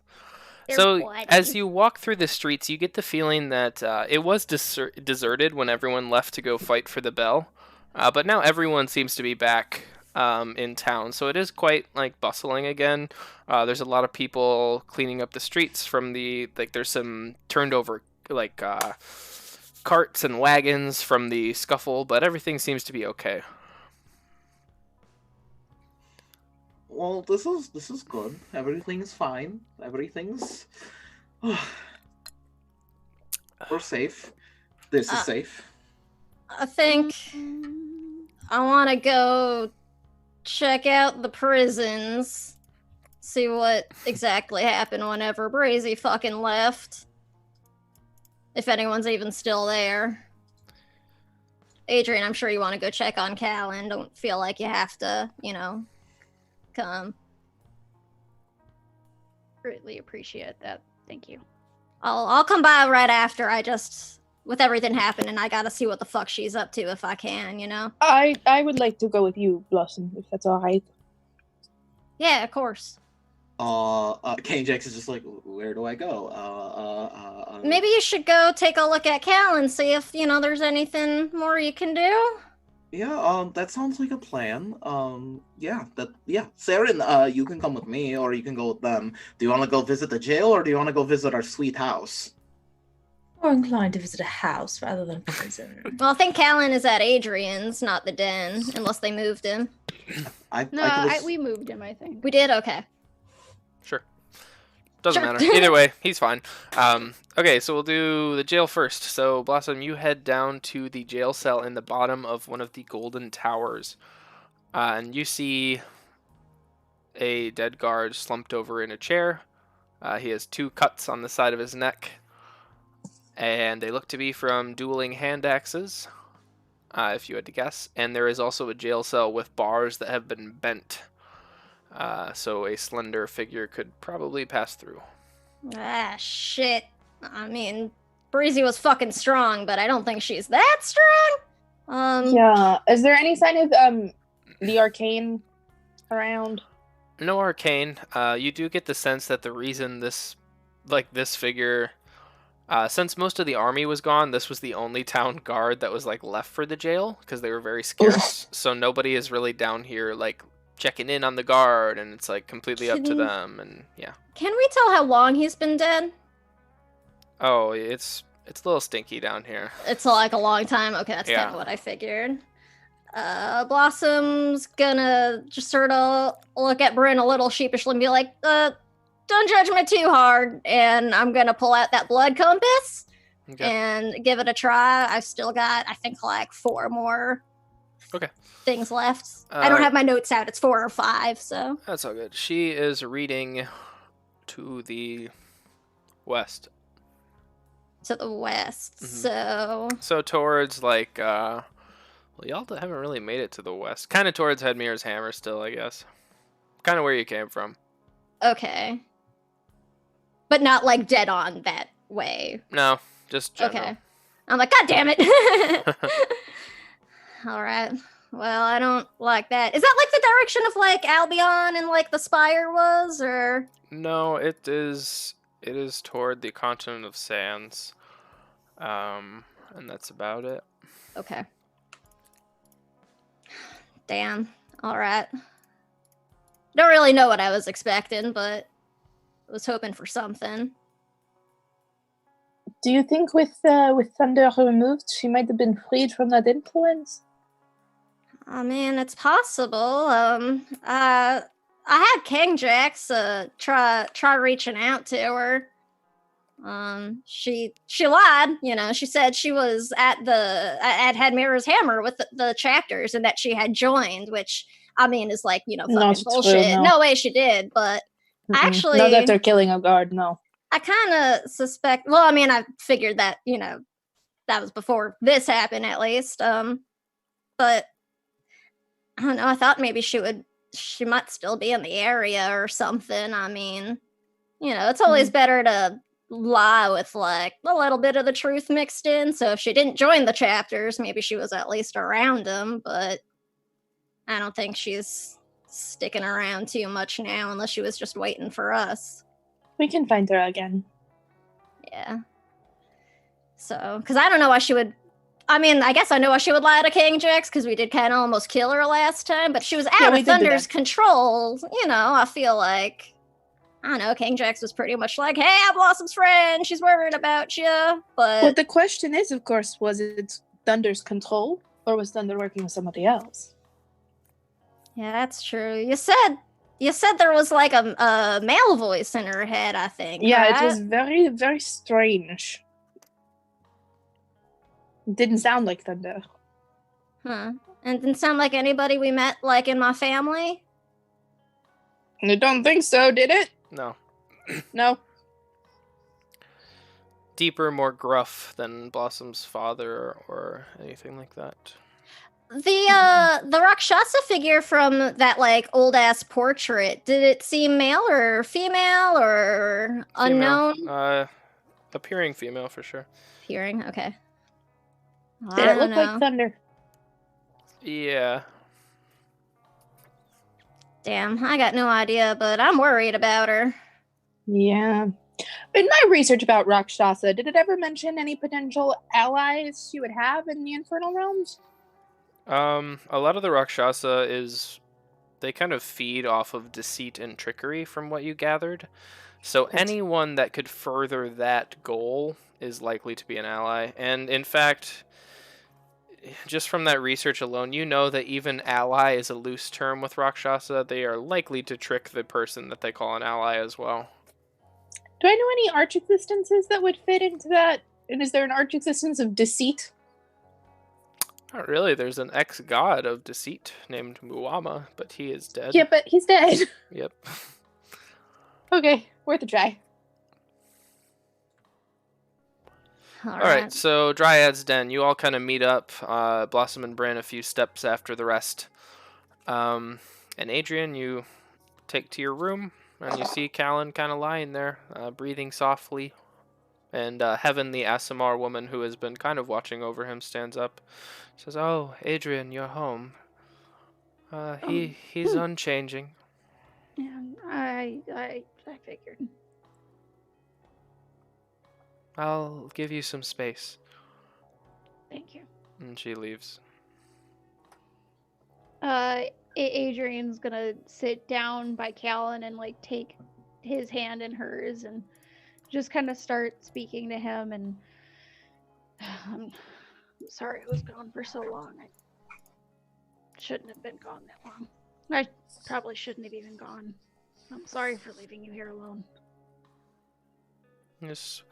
They're So bloody. as you walk through the streets, you get the feeling that it was deserted when everyone left to go fight for the bell, but now everyone seems to be back in town. So it is quite like bustling again. There's a lot of people cleaning up the streets from there's some turned over carts and wagons from the scuffle, but everything seems to be okay. Well, this is good. Everything's fine. Everything's we're safe. This is safe. I think I want to go check out the prisons, see what exactly happened whenever Brazy fucking left. If anyone's even still there. Adrian, I'm sure you want to go check on Callan. Don't feel like you have to, come. Greatly appreciate that. Thank you. I'll come by right after. With everything happening, I gotta see what the fuck she's up to if I can, I would like to go with you, Blossom, if that's all right. Yeah, of course. King Jax is just like, where do I go? Maybe you should go take a look at Cal and see if, there's anything more you can do. Yeah, that sounds like a plan. Saren, you can come with me, or you can go with them. Do you want to go visit the jail, or do you want to go visit our sweet house? More inclined to visit a house rather than prison. Well, I think Callan is at Adrian's, not the den, unless they moved him. We moved him, I think. We did? Okay. Sure. Doesn't Sure. matter. Either way, he's fine. Okay, so we'll do the jail first. So, Blossom, you head down to the jail cell in the bottom of one of the golden towers. And you see a dead guard slumped over in a chair. He has 2 cuts on the side of his neck. And they look to be from dueling hand axes, if you had to guess. And there is also a jail cell with bars that have been bent. So a slender figure could probably pass through. Ah, shit. I mean, Breezy was fucking strong, but I don't think she's that strong. Yeah. Is there any sign of the arcane around? No arcane. You do get the sense that the reason this figure, since most of the army was gone, this was the only town guard that was left for the jail because they were very scarce. So nobody is really down here checking in on the guard, and it's completely up to them. And yeah. Can we tell how long he's been dead? Oh, it's a little stinky down here. It's a long time. Okay, that's kind of what I figured. Blossom's gonna just sort of look at Bryn a little sheepishly and be like, don't judge me too hard. And I'm gonna pull out that blood compass and give it a try. I've still got, I think, 4 more things left. I don't have my notes out. It's 4 or 5, so. That's all good. She is reading to the west. To the west. Mm-hmm. So towards well, y'all haven't really made it to the west. Kind of towards Headmir's Hammer still, I guess. Kind of where you came from. Okay. But not dead on that way. No, just general. Okay. I'm like, God damn it. All right. Well, I don't like that. Is that the direction of Albion and the Spire was, or? No, it is toward the continent of Sands. And that's about it. Okay. Damn. All right. Don't really know what I was expecting, but I was hoping for something. Do you think with Thunder removed, she might have been freed from that influence? I mean, it's possible. I had King Jax try reaching out to her. She lied. She said she was at Hadmira's Hammer with the chapters and that she had joined, which I mean is like fucking bullshit. True, no. No way she did, but actually, not that they're killing a guard. No, I kind of suspect. Well, I mean, I figured that that was before this happened, at least. But I don't know. I thought maybe she might still be in the area or something. I mean, it's always better to lie with like a little bit of the truth mixed in. So if she didn't join the chapters, maybe she was at least around them. But I don't think she's sticking around too much now, unless she was just waiting for us. We can find her again. Yeah. So, because I don't know why she would. I mean, I guess I know why she would lie to King Jax, because we did kind of almost kill her last time, but she was out of Thunder's control. I feel like, I don't know, King Jax was pretty much like, hey, I'm Blossom's friend, she's worried about you, but... Well, the question is, of course, was it Thunder's control, or was Thunder working with somebody else? Yeah, that's true. You said there was like a male voice in her head, I think. Yeah, right? It was very, very strange. It didn't sound like Thunder. Huh. And it didn't sound like anybody we met, like, in my family? I don't think so, did it? No. No. Deeper, more gruff than Blossom's father or anything like that. The Rakshasa figure from that, like, old-ass portrait, did it seem male or female or unknown? Appearing female, for sure. Appearing, okay. Did it look like Thunder? Yeah. Damn, I got no idea, but I'm worried about her. Yeah. In my research about Rakshasa, did it ever mention any potential allies she would have in the Infernal Realms? A lot of the Rakshasa they kind of feed off of deceit and trickery from what you gathered. So anyone that could further that goal is likely to be an ally. And in fact, just from that research alone, you know that even ally is a loose term with Rakshasa. They are likely to trick the person that they call an ally as well. Do I know any arch existences that would fit into that? And is there an arch existence of deceit? Not really. There's an ex-god of deceit named Muama, but he is dead. Yeah, but he's dead. Yep. Okay, worth a try. Alright, so Dryad's Den. You all kind of meet up, Blossom and Bran a few steps after the rest. And Adrian, you take to your room, and you see Callan kind of lying there, breathing softly. And Heaven, the Asimar woman who has been kind of watching over him, stands up. Says, "Oh, Adrian, you're home. He's unchanging." Yeah, I figured. I'll give you some space. Thank you. And she leaves. Adrian's gonna sit down by Callan and like take his hand in hers and just kind of start speaking to him. And I'm sorry I was gone for so long. I shouldn't have been gone that long. I probably shouldn't have even gone. I'm sorry for leaving you here alone. Yes.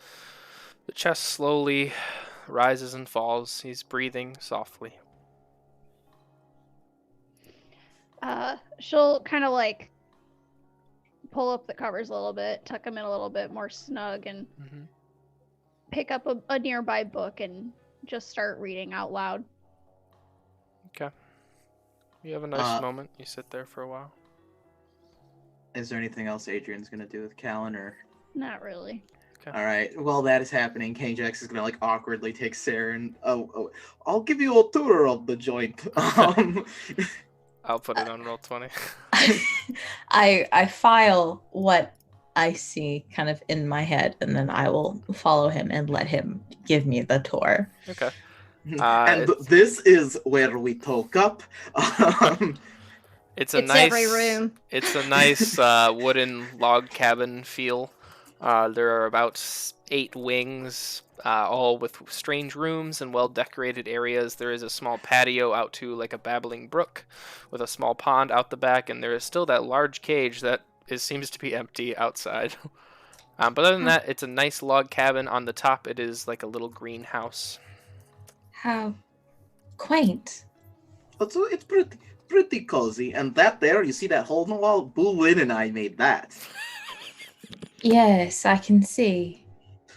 The chest slowly rises and falls. He's breathing softly. She'll kind of like pull up the covers a little bit, tuck them in a little bit more snug, and pick up a nearby book and just start reading out loud. Okay. You have a nice moment. You sit there for a while. Is there anything else Adrian's gonna do with Callan, or? Not really. Okay. All right. While that is happening, King Jax is gonna like awkwardly take Sarah and I'll give you a tour of the joint. I'll put it on Roll20. I file what I see kind of in my head, and then I will follow him and let him give me the tour. Okay. And this is where we talk up. It's nice every room. It's a nice wooden log cabin feel. There are about 8 wings, all with strange rooms and well-decorated areas. There is a small patio out to like a babbling brook with a small pond out the back, and there is still that large cage that seems to be empty outside. But other than that, it's a nice log cabin. On the top, it is like a little greenhouse. How quaint. So it's pretty cozy. And that there, you see that hole in the wall? Bulin and I made that. Yes, I can see.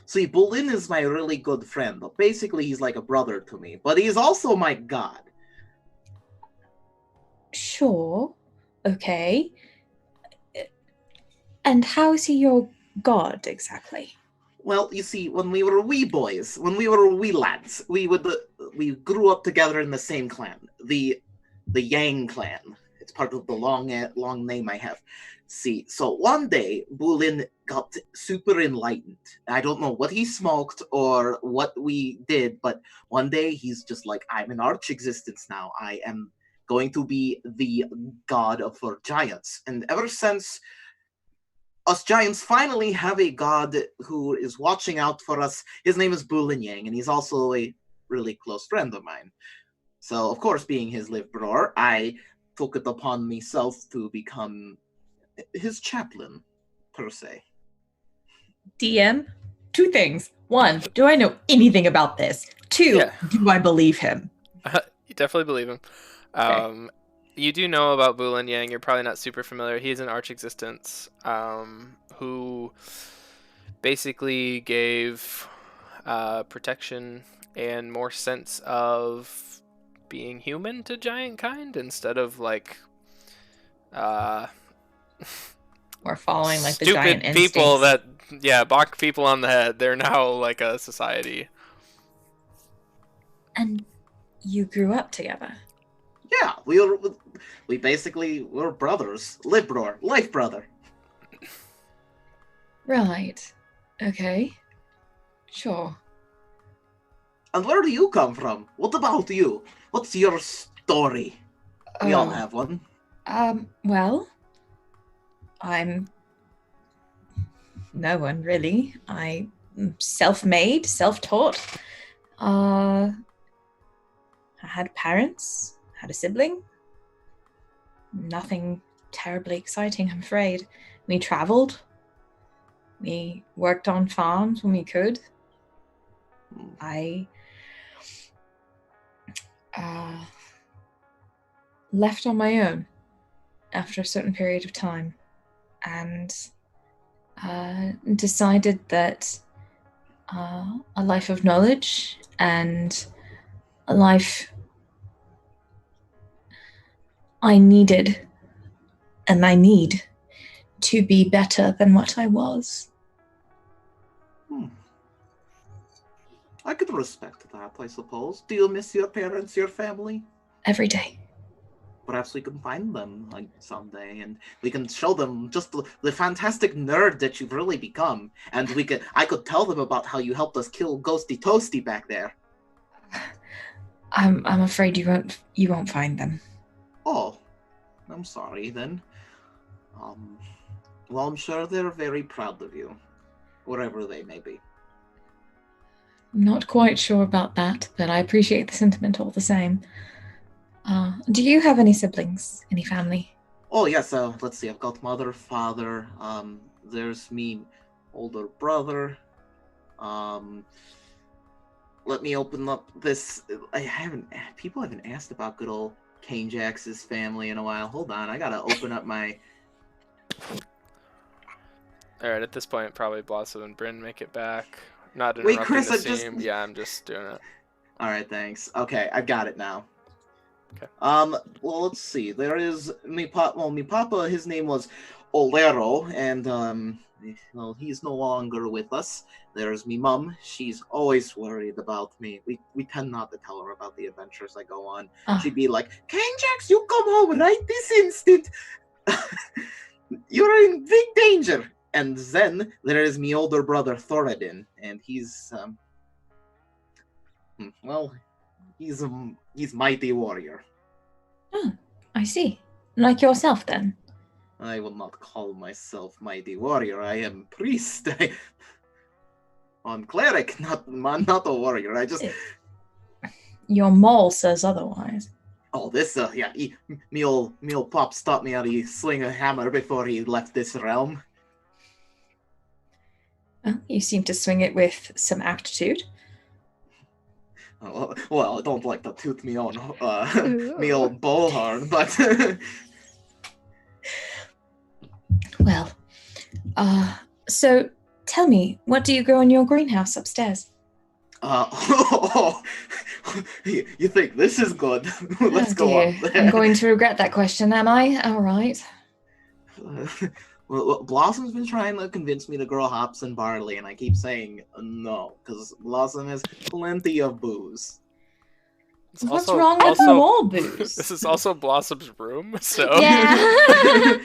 See, Bulin is my really good friend. Basically, he's like a brother to me. But he's also my god. Sure. Okay. And how is he your god exactly? Well, you see, when we were wee boys, when we were wee lads, we grew up together in the same clan, the Yang clan. It's part of the long name I have. See, so one day, Bulin got super enlightened. I don't know what he smoked or what we did, but one day he's just like, I'm an arch existence now. I am going to be the god for giants. And ever since us giants finally have a god who is watching out for us, his name is Bulin Yang, and he's also a really close friend of mine. So, of course, being his live bror, I took it upon myself to become his chaplain, per se. DM, 2 things. 1, do I know anything about this? 2, Yeah. do I believe him? You definitely believe him. Okay. You do know about Bulin Yang. You're probably not super familiar. He's an arch existence who basically gave protection and more sense of being human to giant kind instead of like Or following like the stupid giant people instincts. that bonk people on the head. They're now like a society. And you grew up together. Yeah, we basically were brothers. Live bror, life brother. Right. Okay. Sure. And where do you come from? What about you? What's your story? We all have one. Well, I'm no one really. I'm self-made, self-taught. I had parents, had a sibling. Nothing terribly exciting, I'm afraid. We traveled. We worked on farms when we could. I left on my own after a certain period of time and decided that a life of knowledge and a life I needed and I need to be better than what I was. I could respect that, I suppose. Do you miss your parents, your family? Every day. Perhaps we can find them like someday, and we can show them just the fantastic nerd that you've really become. And I could tell them about how you helped us kill Ghosty Toasty back there. I'm afraid you won't find them. Oh, I'm sorry then. Well, I'm sure they're very proud of you, wherever they may be. I'm not quite sure about that, but I appreciate the sentiment all the same. Do you have any siblings? Any family? Oh, yes, let's see. I've got mother, father, there's me, older brother. Let me open up this. People haven't asked about good old Kane Jax's family in a while. Hold on, I gotta open up my... Alright, at this point, probably Blossom and Bryn make it back. Not Wait, interrupting Chris, the scene. Yeah, I'm just doing it. Alright, thanks. Okay, I've got it now. Okay. Well, let's see. There is me papa, his name was Olero, and well, he's no longer with us. There's me mum. She's always worried about me. We tend not to tell her about the adventures I go on. She'd be like, King Jax, you come home right this instant. You're in big danger. And then there is me older brother Thoradin, and he's he's mighty warrior. Oh, I see. Like yourself, then? I will not call myself mighty warrior. I am priest. I'm cleric, not a warrior. I just... Your mole says otherwise. Oh, this, me old pops taught me how to sling a hammer before he left this realm. You seem to swing it with some aptitude. Well, I don't like to toot me own, me old bullhorn, but... Well, so tell me, what do you grow in your greenhouse upstairs? You think this is good? Let's go up there. I'm going to regret that question, am I? All right. Well, Blossom's been trying to convince me to grow hops and barley, and I keep saying no, because Blossom has plenty of booze. What's wrong with more booze? This is also Blossom's room, so... Yeah.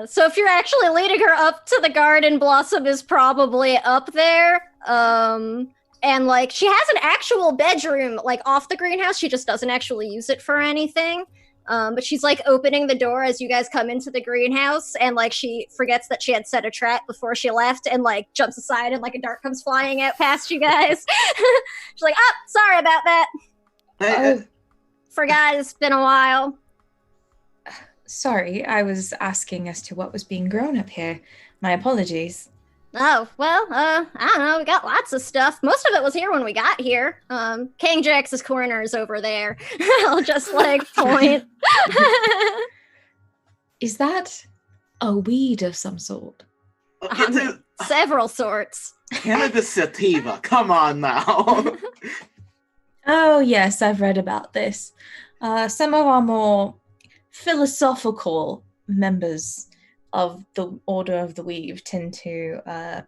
So if you're actually leading her up to the garden, Blossom is probably up there. And, like, she has an actual bedroom, like, off the greenhouse. She just doesn't actually use it for anything. But she's, like, opening the door as you guys come into the greenhouse, and, like, she forgets that she had set a trap before she left, and, like, jumps aside, and, like, a dart comes flying out past you guys. She's like, oh, sorry about that. Forgot, it's been a while. Sorry, I was asking as to what was being grown up here. My apologies. Oh, well, I don't know, we got lots of stuff. Most of it was here when we got here. King Jax's corner is over there. I'll just, like, point. Is that a weed of some sort? Several sorts. Cannabis sativa, come on now. Oh, yes, I've read about this. Some of our more philosophical members of the Order of the Weave tend to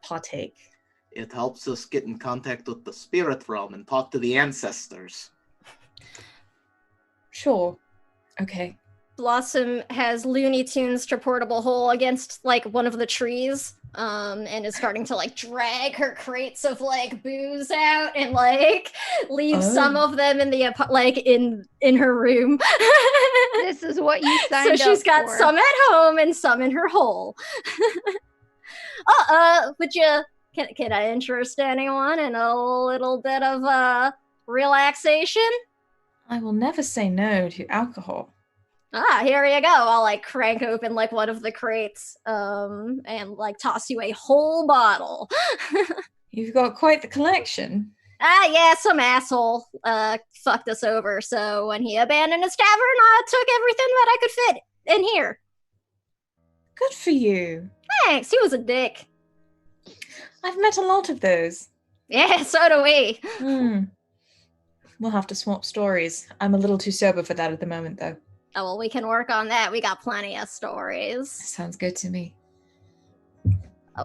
partake. It helps us get in contact with the spirit realm and talk to the ancestors. Sure. Okay. Blossom has Looney Tunes to portable hole against, like, one of the trees, and is starting to, like, drag her crates of, like, booze out and, like, leave some of them in the, like, in her room. This is what you signed up for. So she's got some at home and some in her hole. Would you, can I interest anyone in a little bit of, relaxation? I will never say no to alcohol. Here you go. I'll, like, crank open, like, one of the crates, and, like, toss you a whole bottle. You've got quite the collection. Yeah, some asshole, fucked us over, so when he abandoned his tavern, I took everything that I could fit in here. Good for you. Thanks, he was a dick. I've met a lot of those. Yeah, so do we. We'll have to swap stories. I'm a little too sober for that at the moment, though. Oh, well, we can work on that. We got plenty of stories. Sounds good to me.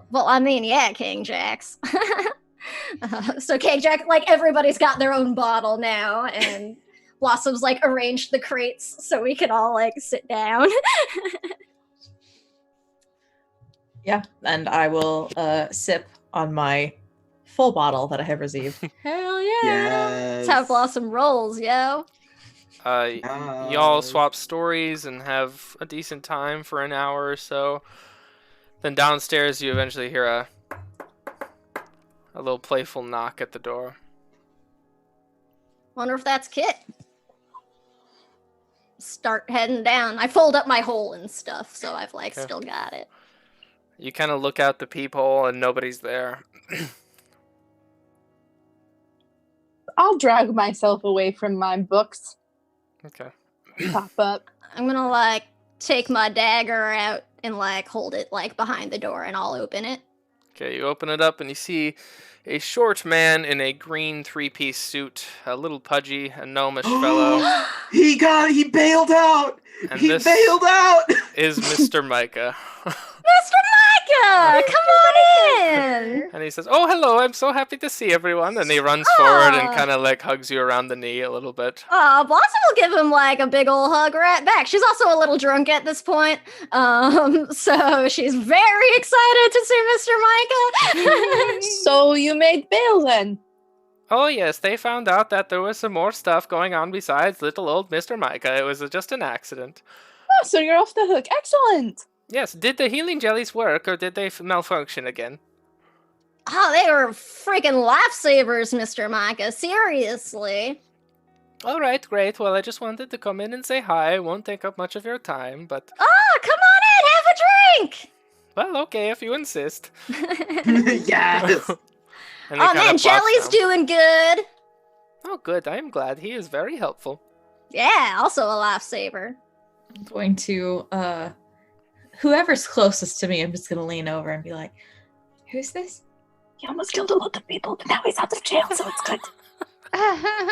Well, I mean, yeah, King Jax. So King Jax, like, everybody's got their own bottle now, and Blossom's, like, arranged the crates so we can all, like, sit down. Yeah, and I will sip on my full bottle that I have received. Hell yeah! Yes. That's how Blossom rolls, yo. Y'all swap stories and have a decent time for an hour or so. Then downstairs you eventually hear a little playful knock at the door. Wonder if that's Kit. Start heading down. I fold up my hole and stuff, so I've, like, still got it. You kind of look out the peephole and nobody's there. I'll drag myself away from my books. Okay. Pop up. I'm gonna, like, take my dagger out and, like, hold it, like, behind the door, and I'll open it. Okay, you open it up and you see a short man in a green three-piece suit, a little pudgy, a gnomish fellow. He bailed out! And He this bailed out! is Mr. Micah. Mr. Micah! Come on in! And he says, oh, hello, I'm so happy to see everyone. And he runs forward and kind of, like, hugs you around the knee a little bit. Blossom will give him, like, a big ol' hug right back. She's also a little drunk at this point. So she's very excited to see Mr. Micah. So you made bail then? Oh, yes, they found out that there was some more stuff going on besides little old Mr. Micah. It was just an accident. Oh, so you're off the hook. Excellent. Yes, did the healing jellies work, or did they malfunction again? Oh, they were freaking lifesavers, Mr. Micah. Seriously. All right, great. Well, I just wanted to come in and say hi. I won't take up much of your time, but... Oh, come on in, have a drink! Well, okay, if you insist. Yes. And he Oh kinda man, plops Jelly's down. doing good. Oh, good. I am glad. He is very helpful. Yeah, also a lifesaver. I'm going to, whoever's closest to me, I'm just going to lean over and be like, who's this? He almost killed a lot of people, but now he's out of jail, so it's good.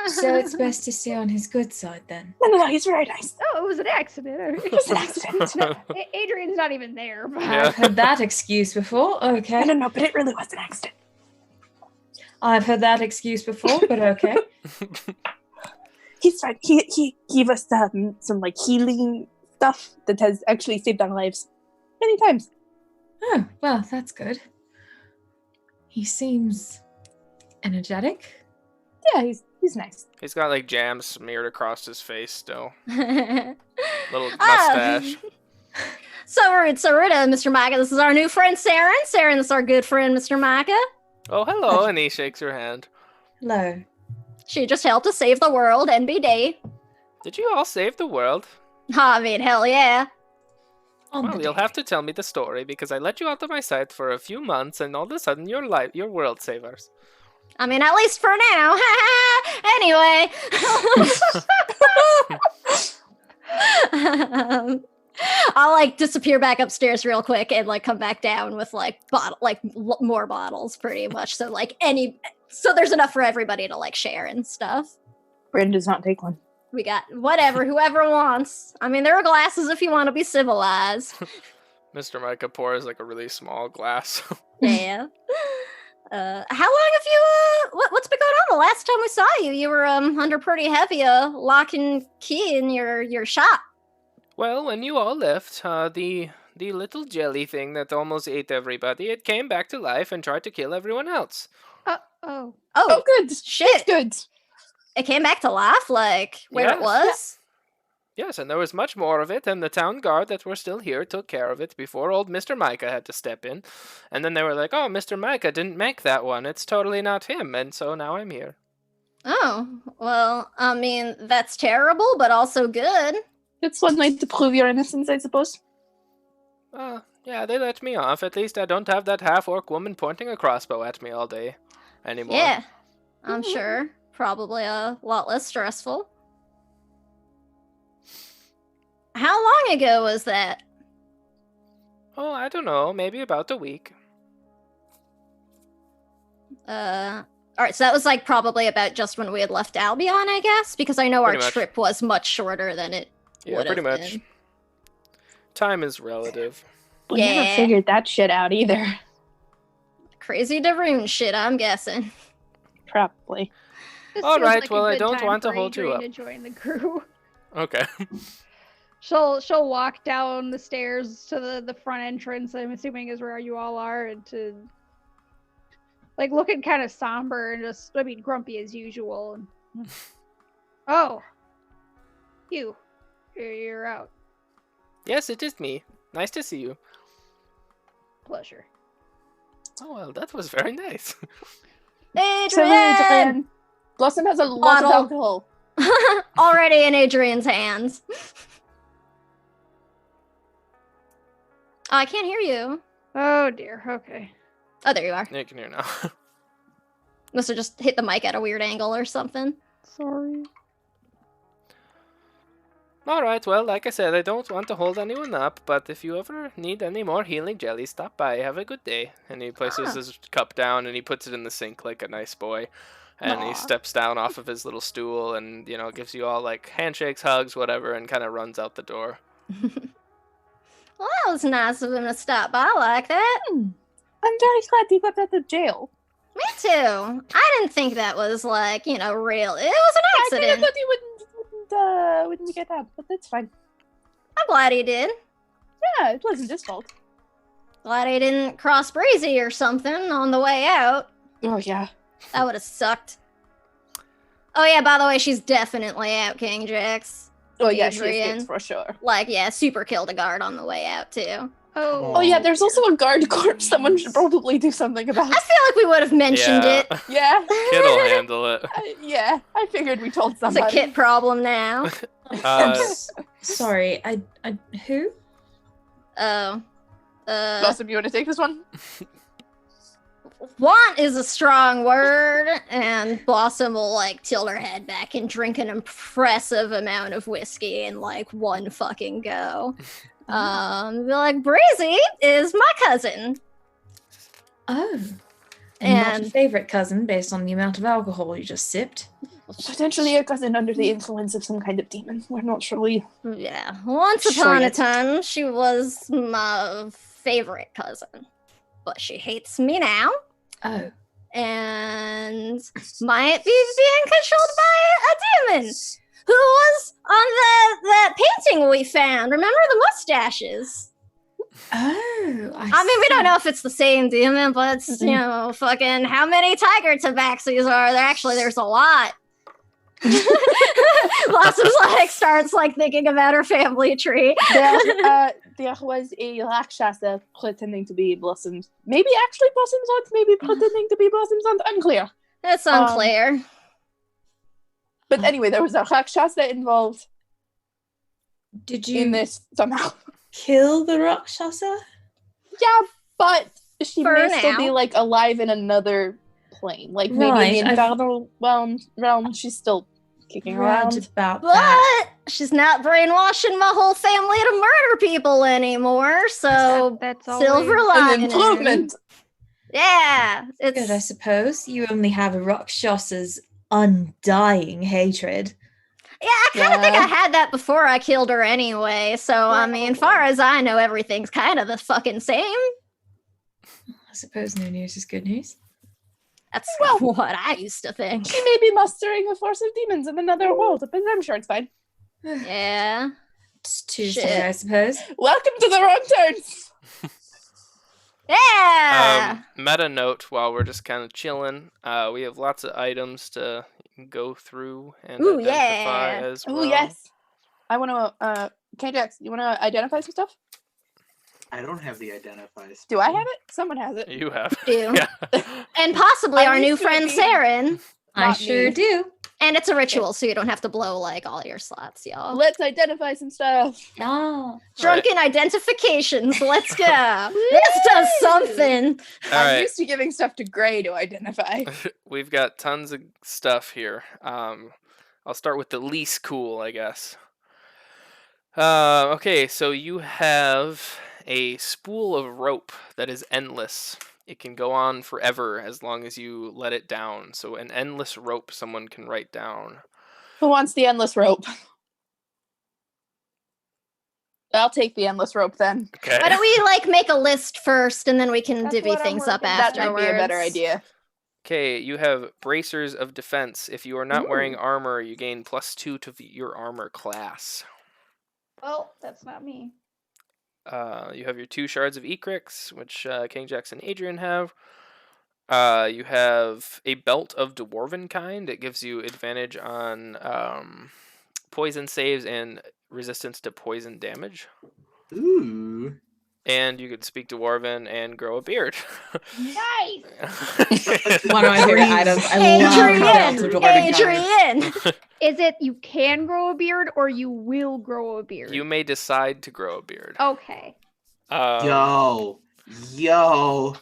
So it's best to stay on his good side then. No, he's very nice. Oh, it was an accident. It was an accident. No, Adrian's not even there. But... Yeah. I've heard that excuse before. Okay. I don't know, but it really was an accident. I've heard that excuse before, but okay. He's fine. He gave us some like healing stuff that has actually saved our lives many times. Oh, well, that's good. He seems energetic. Yeah, he's nice. He's got, like, jam smeared across his face still. Little Little mustache. So Rita, Mr. Micah, this is our new friend Saren. Saren, this is our good friend Mr. Micah. Oh, hello, and he shakes your hand. Hello. She just helped us save the world, NBD. Did you all save the world? I mean, hell yeah. On Well, the you'll day. have to tell me the story, because I let you out of my sight for a few months, and all of a sudden you're world savers. I mean, at least for now. Anyway. I'll like disappear back upstairs real quick and like come back down with like more bottles pretty much. So there's enough for everybody to like share and stuff. Bryn does not take one. We got whoever wants. I mean, there are glasses if you want to be civilized. Mr. Micah pours like a really small glass. Yeah. How long have you what's been going on? The last time we saw you, you were under pretty heavy lock and key in your shop. Well, when you all left, the little jelly thing that almost ate everybody, it came back to life and tried to kill everyone else. Oh. Oh, good. Shit. Good. It came back to life, like where it Yes. was. Yes, and there was much more of it, and the town guard that were still here took care of it before old Mr. Micah had to step in. And then they were like, oh, Mr. Micah didn't make that one. It's totally not him, and so now I'm here. Oh, well, I mean, that's terrible, but also good. It's one way to prove your innocence, I suppose. Yeah, they let me off. At least I don't have that half-orc woman pointing a crossbow at me all day anymore. Yeah, I'm sure. Probably a lot less stressful. How long ago was that? Oh, I don't know. Maybe about a week. Alright, so that was like probably about just when we had left Albion, I guess? Because I know Pretty our much. trip was much shorter than it Yeah, would pretty have much. been. Time is relative. We never Yeah. figured that shit out either. Crazy to rune shit, I'm guessing. Probably. This All feels right, like a well, I good don't time want to for hold you Adrian up. to join the crew. Okay. She'll walk down the stairs to the front entrance, I'm assuming is where you all are, and to like looking kind of somber and just grumpy as usual. And oh, you're out. Yes, it is me. Nice to see you. Pleasure. Oh, well, that was very nice. Adrian! Blossom has a lot of Bottle. alcohol. Already in Adrian's hands. Oh, I can't hear you. Oh dear. Okay. Oh, there you are. You can hear now. Must have just hit the mic at a weird angle or something. Sorry. Alright, well, like I said, I don't want to hold anyone up, but if you ever need any more healing jelly, stop by. Have a good day. And he places his cup down and he puts it in the sink like a nice boy. And Aw. he steps down off of his little stool and, you know, gives you all like handshakes, hugs, whatever, and kind of runs out the door. Well, that was nice of him to stop by like that. I'm very glad he got out of jail. Me too. I didn't think that was like, real. It was an I kind of accident. thought he wouldn't get out, but that's fine. I'm glad he did. Yeah, it wasn't his fault. Glad he didn't cross Breezy or something on the way out. Oh, yeah. That would have sucked. Oh yeah, by the way, she's definitely out, King Jax. Oh yeah, she Adrian. escapes for sure. Like, yeah, super killed a guard on the way out too. Oh yeah, there's also a guard corpse. Someone should probably do something about. I feel like we would have mentioned it. Yeah. Kit'll handle it. Yeah, I figured we told It's a somebody. Kit problem now. Sorry, I who? Oh. Blossom, you want to take this one? Want is a strong word, and Blossom will like tilt her head back and drink an impressive amount of whiskey in like one fucking go. Be like, Breezy is my cousin. Oh. And not And- a favorite cousin based on the amount of alcohol you just sipped. Potentially a cousin under the influence of some kind of demon. We're not sure. Yeah, once Sure upon a yet. time, she was my favorite cousin, but she hates me now. Oh. And might be being controlled by a demon who was on that painting we found. Remember the mustaches? Oh. I mean, we don't know if it's the same demon, but it's, you know, fucking how many tiger tabaxis are there? Actually, there's a lot. Blossom's like starts like thinking about her family tree. There was a Rakshasa pretending to be Blossom's. Maybe actually Blossom's aunt, maybe pretending to be Blossom's aunt. Unclear. It's unclear. But anyway, there was a Rakshasa involved Did in you this somehow. kill the Rakshasa? Yeah, but she For may still now. be like alive in another plane. Like maybe Right, in the infernal realm, she's still kicking Right around. about that. But she's not brainwashing my whole family to murder people anymore. So That's silver always- An lining. improvement. Yeah, Good, I it's suppose. You only have a Rakshasa's undying hatred. yeah. I kind of think Yeah. I had that before I killed her anyway. So I mean, far as I know, everything's kind of the fucking same. I suppose no news is good news. That's Well- what I used to think. She may be mustering a force of demons in another world, but I'm sure it's fine. Yeah. It's Tuesday, Shit. I suppose. Welcome to the wrong turns. Yeah. Meta note while we're just kind of chilling. We have lots of items to go through and Ooh, identify yeah. as well. Oh yes. I want to. K-Jax, you want to identify some stuff? I don't have the identifies. Do I have it? Someone has it. You have. Ew. Yeah. And possibly I'm our new used to it friend being- Saren. I Not sure me. do. And it's a ritual, so you don't have to blow like all your slots, y'all. Let's identify some stuff. Ah. Drunken identifications. Let's go. This does something. All I'm right. used to giving stuff to Gray to identify. We've got tons of stuff here. I'll start with the least cool, I guess. Okay, so you have a spool of rope that is endless. It can go on forever as long as you let it down. So an endless rope someone can write down. Who wants the endless rope? I'll take the endless rope then. Okay. Why don't we like make a list first and then we can That's divvy what I'm things up working- That afterwards? might be a better idea. Okay, you have bracers of defense. If you are not wearing Ooh. armor, you gain +2 to your armor class. Oh, that's not me. You have your 2 shards of Ecrix, which King Jackson and Adrian have. You have a belt of Dwarven kind. It gives you advantage on poison saves and resistance to poison damage. Ooh. And you could speak Dwarven and grow a beard. Nice. One of my favorite items. I love belts of Dwarven kind. Adrian! Is it you can grow a beard or you will grow a beard? You may decide to grow a beard. Okay. Yo,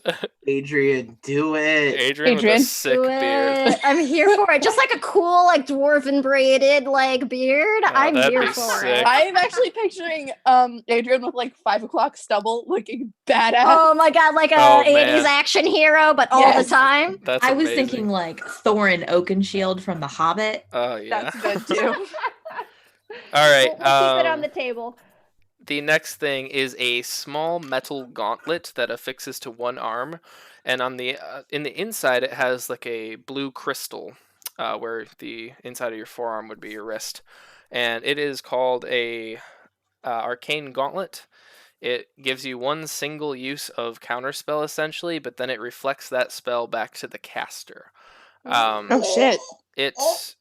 Adrian, do it. Adrian with a Adrian. sick Do beard. it. I'm here for it. Just like a cool, like dwarven braided, like beard. Oh, I'm that'd here be for sick. it. I'm actually picturing Adrian with like 5 o'clock stubble looking badass. Oh my god, like a Oh, 80s man. action hero, but all Yes. the time. That's I was amazing. thinking like Thorin Oakenshield from The Hobbit. Oh, yeah. That's good too. All right. We'll keep it on the table. The next thing is a small metal gauntlet that affixes to one arm, and on the in the inside it has like a blue crystal, where the inside of your forearm would be your wrist, and it is called a arcane gauntlet. It gives you one single use of counterspell essentially, but then it reflects that spell back to the caster. Oh shit. It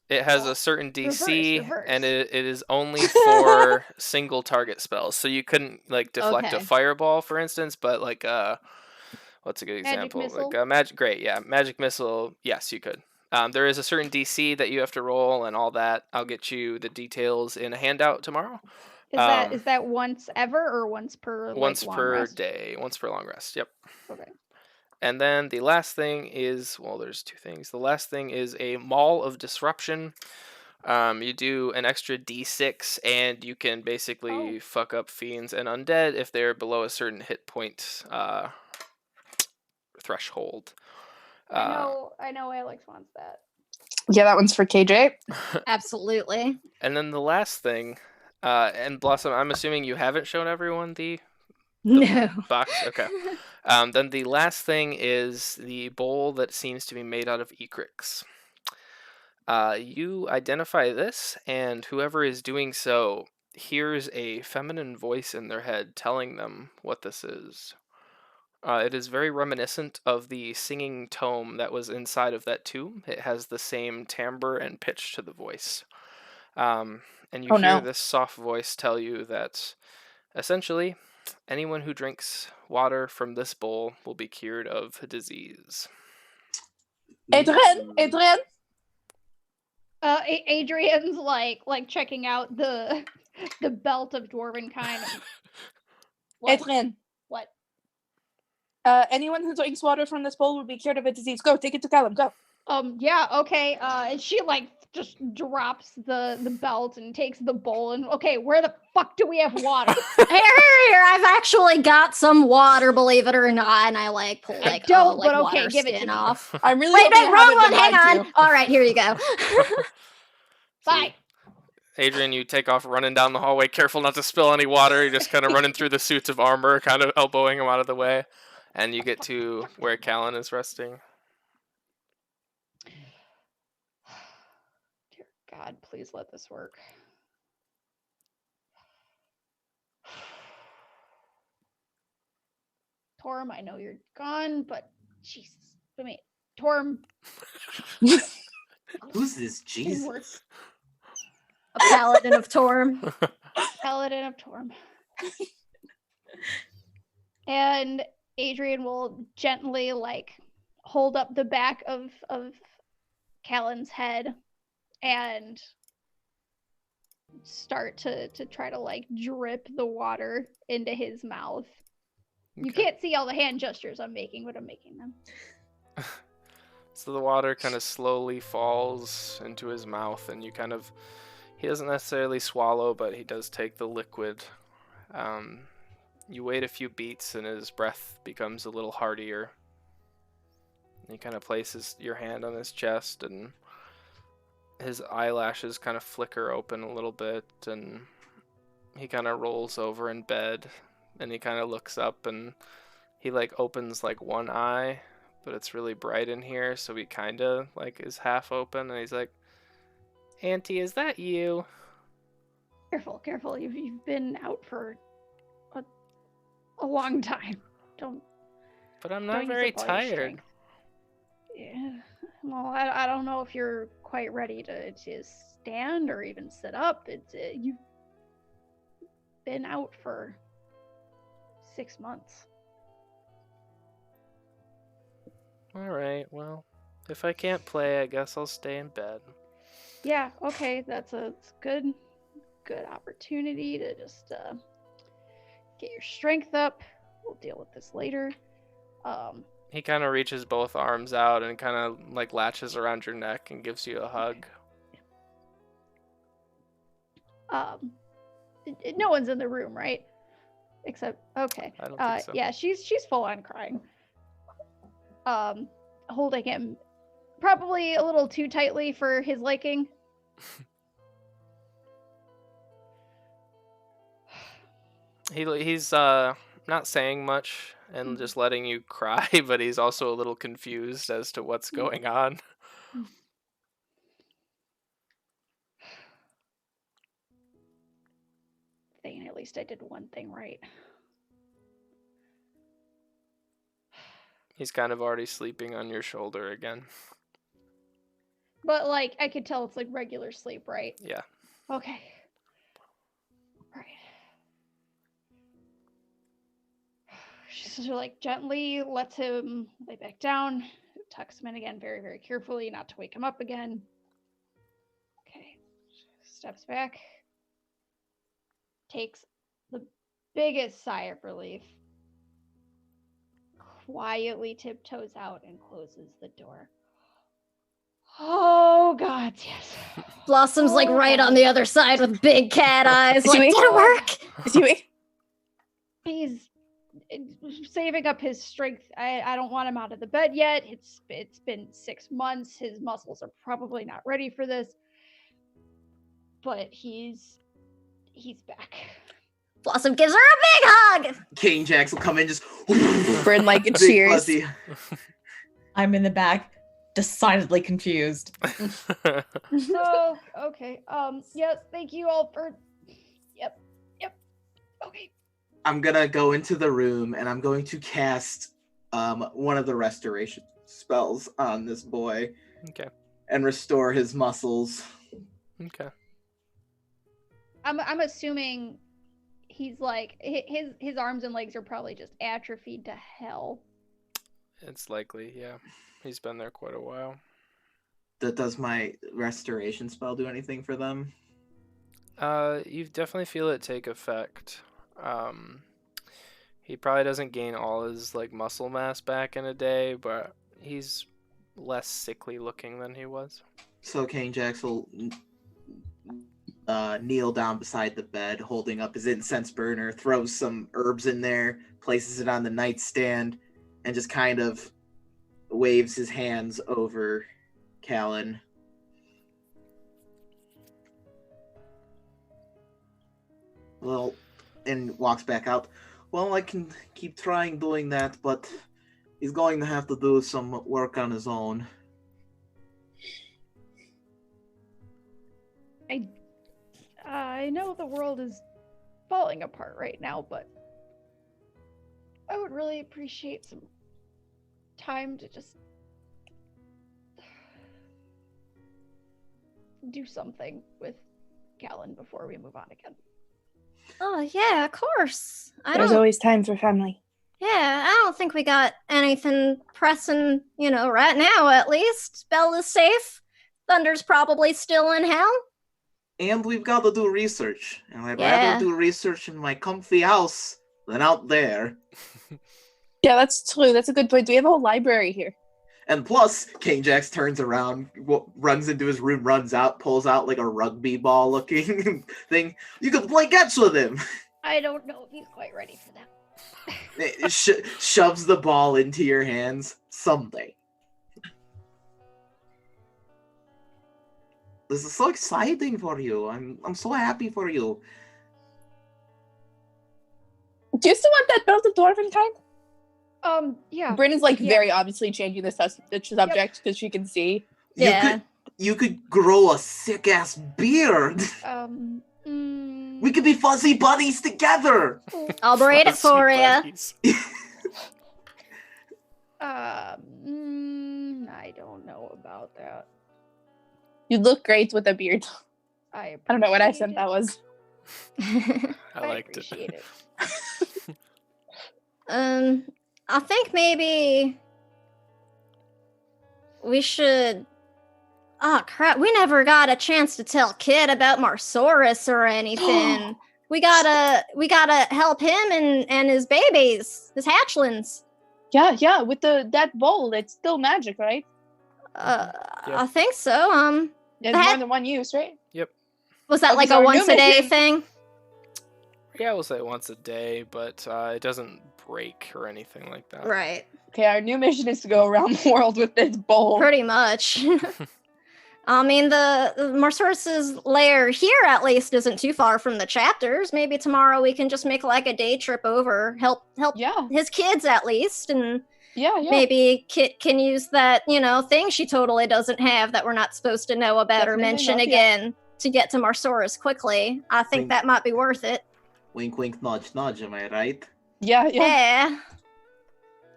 has a certain DC, reverse. and it is only for single target spells. So you couldn't like deflect a Okay. fireball, for instance, but like what's a good Magic example? missile? Like magic. Great, yeah, magic missile. Yes, you could. There is a certain DC that you have to roll, and all that. I'll get you the details in a handout tomorrow. Is that once ever or once per Once long per rest? day, once per long rest. Yep. Okay. And then the last thing is, well, there's two things. The last thing is a Maul of Disruption. You do an extra d6, and you can basically fuck up fiends and undead if they're below a certain hit point threshold. I know Alex wants that. Yeah, that one's for KJ. Absolutely. And then the last thing, and Blossom, I'm assuming you haven't shown everyone the No. box? Okay. Then the last thing is the bowl that seems to be made out of ecrix. You identify this, and whoever is doing so hears a feminine voice in their head telling them what this is. It is very reminiscent of the singing tome that was inside of that tomb. It has the same timbre and pitch to the voice. And you hear this soft voice tell you that, essentially, anyone who drinks water from this bowl will be cured of disease. Adrian. Adrian's like checking out the belt of dwarven kind. What? Adrian. What? Anyone who drinks water from this bowl will be cured of a disease. Go, take it to Callum. Go. Yeah, okay. And she like just drops the belt and takes the bowl and okay, where the fuck do we have water? Here, I've actually got some water, believe it or not, and I like pull I like don't, like but okay, water give it to skin me. off. I'm really Wait, hoping no, I wrong haven't one. been Hang lied on. to. All right, here you go. Bye. Adrian, you take off running down the hallway, careful not to spill any water. You're just kind of running through the suits of armor, kind of elbowing them out of the way. And you get to where Callan is resting. Dear God, please let this work. Torm, I know you're gone, but Jesus. I mean, Torm. Who's this Jesus? A paladin of Torm. Paladin of Torm. And Adrian will gently like hold up the back of Callan's head and start to try to like drip the water into his mouth. You can't see all the hand gestures I'm making, but I'm making them. So the water kind of slowly falls into his mouth, and he doesn't necessarily swallow, but he does take the liquid. You wait a few beats, and his breath becomes a little heartier. He kind of places your hand on his chest, and his eyelashes kind of flicker open a little bit, and he kind of rolls over in bed, and he kind of looks up, and he like opens like one eye, but it's really bright in here, so he kind of like is half open, and he's like, "Auntie, is that you?" Careful. You've been out for a long time. But I'm not very tired. Yeah. Well, I don't know if you're quite ready to stand or even sit up. It's you've been out for 6 months. All right, well, if I can't play, I guess I'll stay in bed. Yeah. Okay. That's a good opportunity to just get your strength up. We'll deal with this later. He kind of reaches both arms out and kind of like latches around your neck and gives you a hug. No one's in the room, right? Except okay. I don't think so. Yeah, she's full on crying. Holding him probably a little too tightly for his liking. He's not saying much and just letting you cry, but he's also a little confused as to what's going on. Thing, at least I did one thing right. He's kind of already sleeping on your shoulder again. But, like, I could tell it's, like, regular sleep, right? Yeah. Okay. Right. She sort of, like, gently lets him lay back down, tucks him in again very, very carefully, not to wake him up again. Okay. Steps back. Takes the biggest sigh of relief. Quietly tiptoes out and closes the door. Oh, God, yes. Blossom's like right on the other side with big cat eyes. Is he Like, awake? did it work? Is he awake? He's saving up his strength. I don't want him out of the bed yet. It's been 6 months. His muscles are probably not ready for this. But he's back. Blossom gives her a big hug. King Jax will come in just Bryn like big cheers. fuzzy. I'm in the back, decidedly confused. So, okay. Yes, thank you all for... Yep. Okay. I'm gonna go into the room and I'm going to cast one of the restoration spells on this boy. Okay. And restore his muscles. Okay. I'm assuming he's like his arms and legs are probably just atrophied to hell. It's likely, yeah. He's been there quite a while. Does my restoration spell do anything for them? You definitely feel it take effect. He probably doesn't gain all his like muscle mass back in a day, but he's less sickly looking than he was. So King Jax will kneel down beside the bed, holding up his incense burner, throws some herbs in there, places it on the nightstand, and just kind of waves his hands over Callan. Well, and walks back out. Well, I can keep trying doing that, but he's going to have to do some work on his own. I know the world is falling apart right now, but I would really appreciate some time to just do something with Callan before we move on again. Oh, yeah, of course. There's always time for family. Yeah, I don't think we got anything pressing, right now at least. Bella's safe. Thunder's probably still in hell. And we've got to do research. And I'd Yeah. rather do research in my comfy house than out there. Yeah, that's true. That's a good point. We have a whole library here. And plus, King Jax turns around, runs into his room, runs out, pulls out like a rugby ball looking thing. You can play catch with him. I don't know if he's quite ready for that. It shoves the ball into your hands someday. This is so exciting for you. I'm so happy for you. Do you still want that belted dwarven kind? Yeah. Bryn is like Yeah. very obviously changing the subject because she can see. Yeah. You could grow a sick ass beard. We could be fuzzy buddies together. I'll braid it for you. Buddies. I don't know about that. You look great with a beard. I I don't know what appreciate accent that was. I liked it. appreciate it. I think maybe we should... Oh, crap. We never got a chance to tell Kid about Marsaurus or anything. We gotta help him and his babies, his hatchlings. Yeah, with that bowl, it's still magic, right? I think so. There's more than one use, right? Was that like so a our once new a day mission- thing? Yeah, we'll say once a day, but it doesn't break or anything like that. Right. Okay, our new mission is to go around the world with this bowl. Pretty much. I mean, the Marsaurus's lair here, at least, isn't too far from the chapters. Maybe tomorrow we can just make like a day trip over, help Yeah, his kids at least, and yeah. maybe Kit can use that, thing she totally doesn't have that we're not supposed to know about or Definitely mention not, yeah. again to get to Marsaurus quickly. I think Wink. that might be worth it. Wink, wink, nudge, nudge. Am I right? Yeah. Yeah.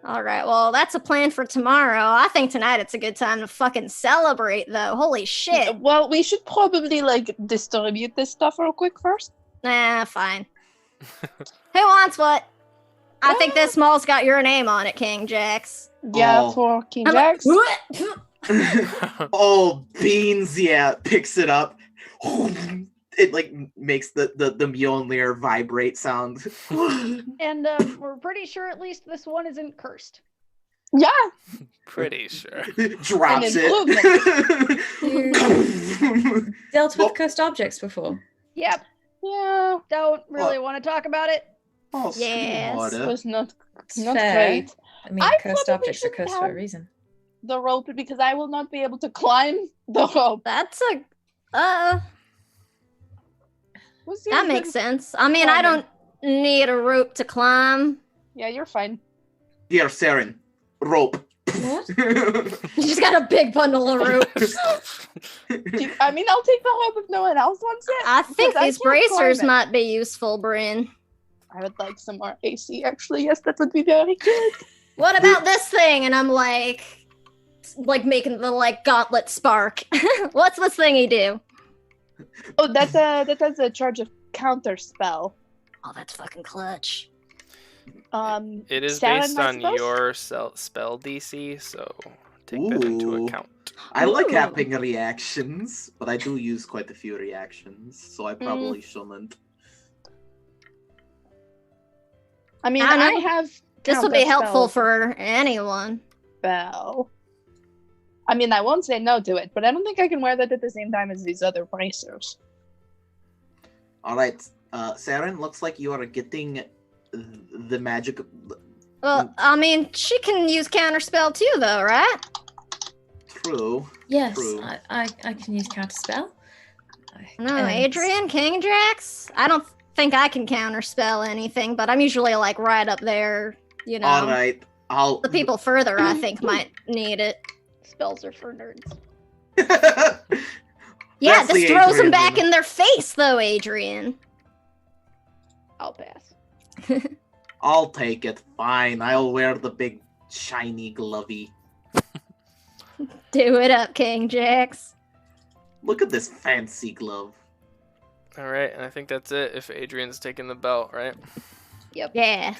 All right, well, that's a plan for tomorrow. I think tonight it's a good time to fucking celebrate, though. Holy shit. Well, we should probably like distribute this stuff real quick first. Nah, fine. Who wants what? I think this mall's got your name on it, King Jax. Yeah, Oh. for King I'm Jax. Oh, Beans, yeah, picks it up. It like makes the Mjolnir vibrate sound. And we're pretty sure at least this one isn't cursed. Yeah. Pretty sure. Drops An it. Dealt with Well- cursed objects before. Yep. Yeah. Don't really want to talk about it. Oh, Yes. It Sweetwater. was not It's not fair. great. I mean, I cursed probably objects are should cursed for a have- reason. The rope because I will not be able to climb the rope. That's a. What's That your makes good- sense. I mean, I don't need a rope to climb. Yeah, you're fine. Here, Saren. Rope. What? You just got a big bundle of rope. I mean, I'll take the rope if no one else wants it. I think because I these can't climb bracers it. might be useful, Bryn. I would like some more AC, actually. Yes, that would be very good. What about this thing? And I'm like making the like gauntlet spark. What's this thingy do? Oh, that has a charge of counter spell. Oh, that's fucking clutch. It is Saren, based I on suppose? your spell DC, so take that into Ooh. account. I like Ooh. having reactions, but I do use quite a few reactions, so I probably shouldn't. I mean, I I know. have. This will be counter helpful spells for anyone. spell. I mean, I won't say no to it, but I don't think I can wear that at the same time as these other bracers. Alright, Saren, looks like you are getting the magic. Well, I mean, she can use counterspell too, though, right? True. Yes, True. I can use counterspell. No, And- Adrian, King Jax. I don't think I can counterspell anything, but I'm usually like right up there. You know, Alright, I'll. the people further I think might need it. Spells are for nerds. Yeah, That's this the throws them Adrian back women. in their face, though, Adrian. I'll pass. I'll take it. Fine, I'll wear the big shiny glovey. Do it up, King Jax. Look at this fancy glove. All right, and I think that's it. If Adrian's taking the belt, right? Yeah.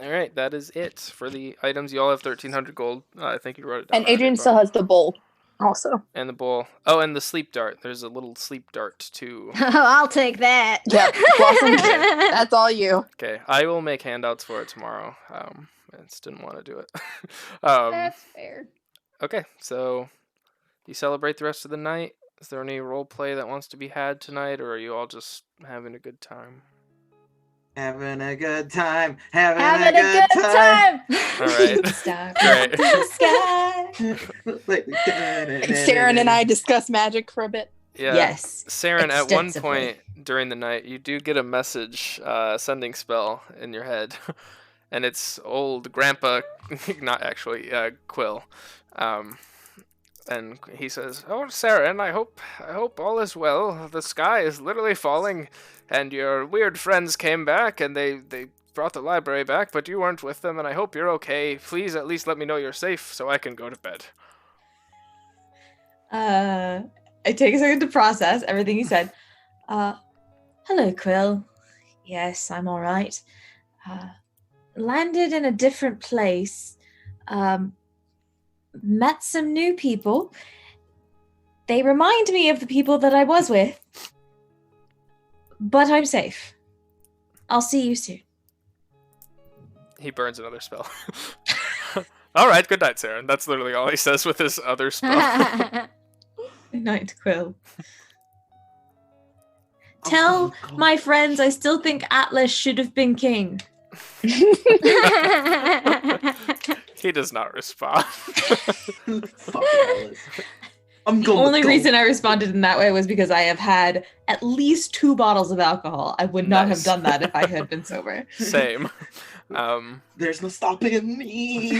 All right, that is it for the items. You all have 1,300 gold. I think you wrote it down. And already, Adrian but- still has the bowl, also. And the bowl. Oh, and the sleep dart. There's a little sleep dart too. Oh, I'll take that. Yeah, Blossom, that's all you. Okay, I will make handouts for it tomorrow. I just didn't want to do it. That's fair. Okay, so you celebrate the rest of the night. Is there any role play that wants to be had tonight, or are you all just having a good time? Having a good time. Having Having a good time. All right. Stop. Great. The sky. Saren and I discuss magic for a bit. Yeah. Yes. Saren, at one extensively. point during the night, you do get a message, sending spell in your head, and it's old Grandpa, not actually, Quill, and he says, "Oh, Saren, I hope all is well. The sky is literally falling, and your weird friends came back, and they brought the library back, but you weren't with them, and I hope you're okay. Please at least let me know you're safe so I can go to bed." I take a second to process everything he said. Hello, Quill. Yes, I'm all right. Landed in a different place. Met some new people. They remind me of the people that I was with. But I'm safe. I'll see you soon. He burns another spell. All right, good night, Saren. That's literally all he says with his other spell. Good night, Quill. Tell my friends I still think Atlas should have been king. He does not respond. Fuck Alice. I'm The going only to reason I responded in that way was because I have had at least 2 bottles of alcohol. I would not Nice. have done that if I had been sober. Same. There's no stopping me.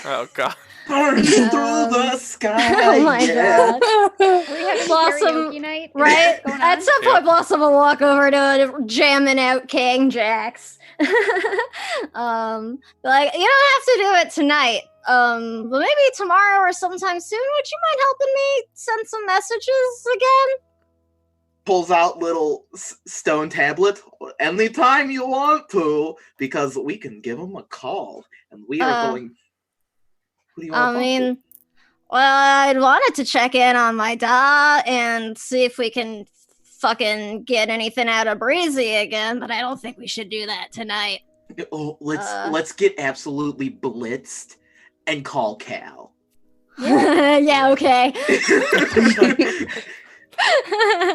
Oh god. Burn through the sky. Oh my yeah. god. Are we having Blossom, karaoke night? Is Right? that going At on? some point, Blossom will walk over to jamming out King Jacks. Like, you don't have to do it tonight. But maybe tomorrow or sometime soon. Would you mind helping me send some messages again? Pulls out little stone tablet anytime you want to, because we can give him a call, and we are going. Who do you want I to mean, well, I'd wanted to check in on my da and see if we can fucking get anything out of Breezy again, but I don't think we should do that tonight. Oh, let's get absolutely blitzed and call Cal. Yeah, okay.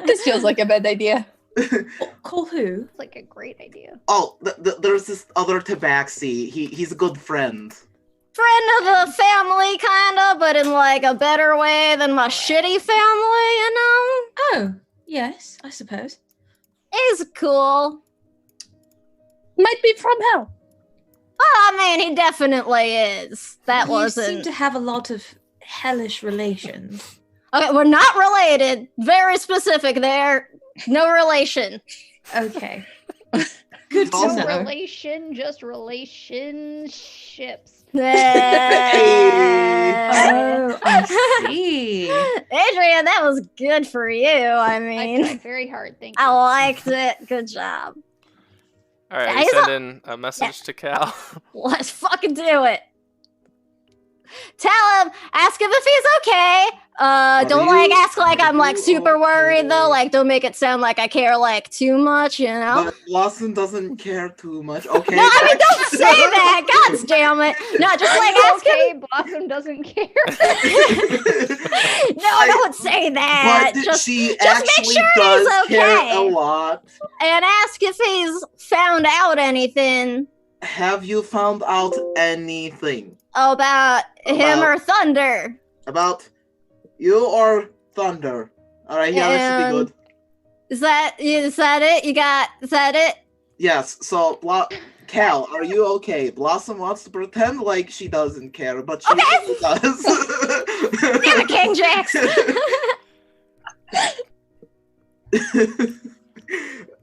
This feels like a bad idea. Call who? It's like a great idea. Oh, there's this other Tabaxi. He's a good friend. Friend of the family, kinda, but in like a better way than my shitty family, you know? Oh, yes, I suppose. He's cool. Might be from hell. Oh, I mean, he definitely is. That You wasn't. seem to have a lot of hellish relations. Okay, we're not related. Very specific there. No relation. Okay. Good to Also- No know. relation, just relationships. Oh, I see. Adrian, that was good for you. I I mean, tried very hard, thank you. I liked it. Good job. All right, Yeah, you he's send in a message to Cal. Let's fucking do it. Tell him, ask him if he's okay. Don't like ask like I'm like super worried though. Like, don't make it sound like I care like too much, you know? But Blossom doesn't care too much. Okay. No, I mean, don't say that. God damn it. No, just like ask him. Okay, Blossom doesn't care. No, don't say that. But Just she make actually sure does he's care okay. a lot. and ask if he's found out anything Have you found out anything about him or Thunder. about you or Thunder? All right, yeah, that should be And- good. Is that it? Is that it? Yes. So, Cal, are you okay? Blossom wants to pretend like she doesn't care, but she Okay. really does. Damn it, King Jax.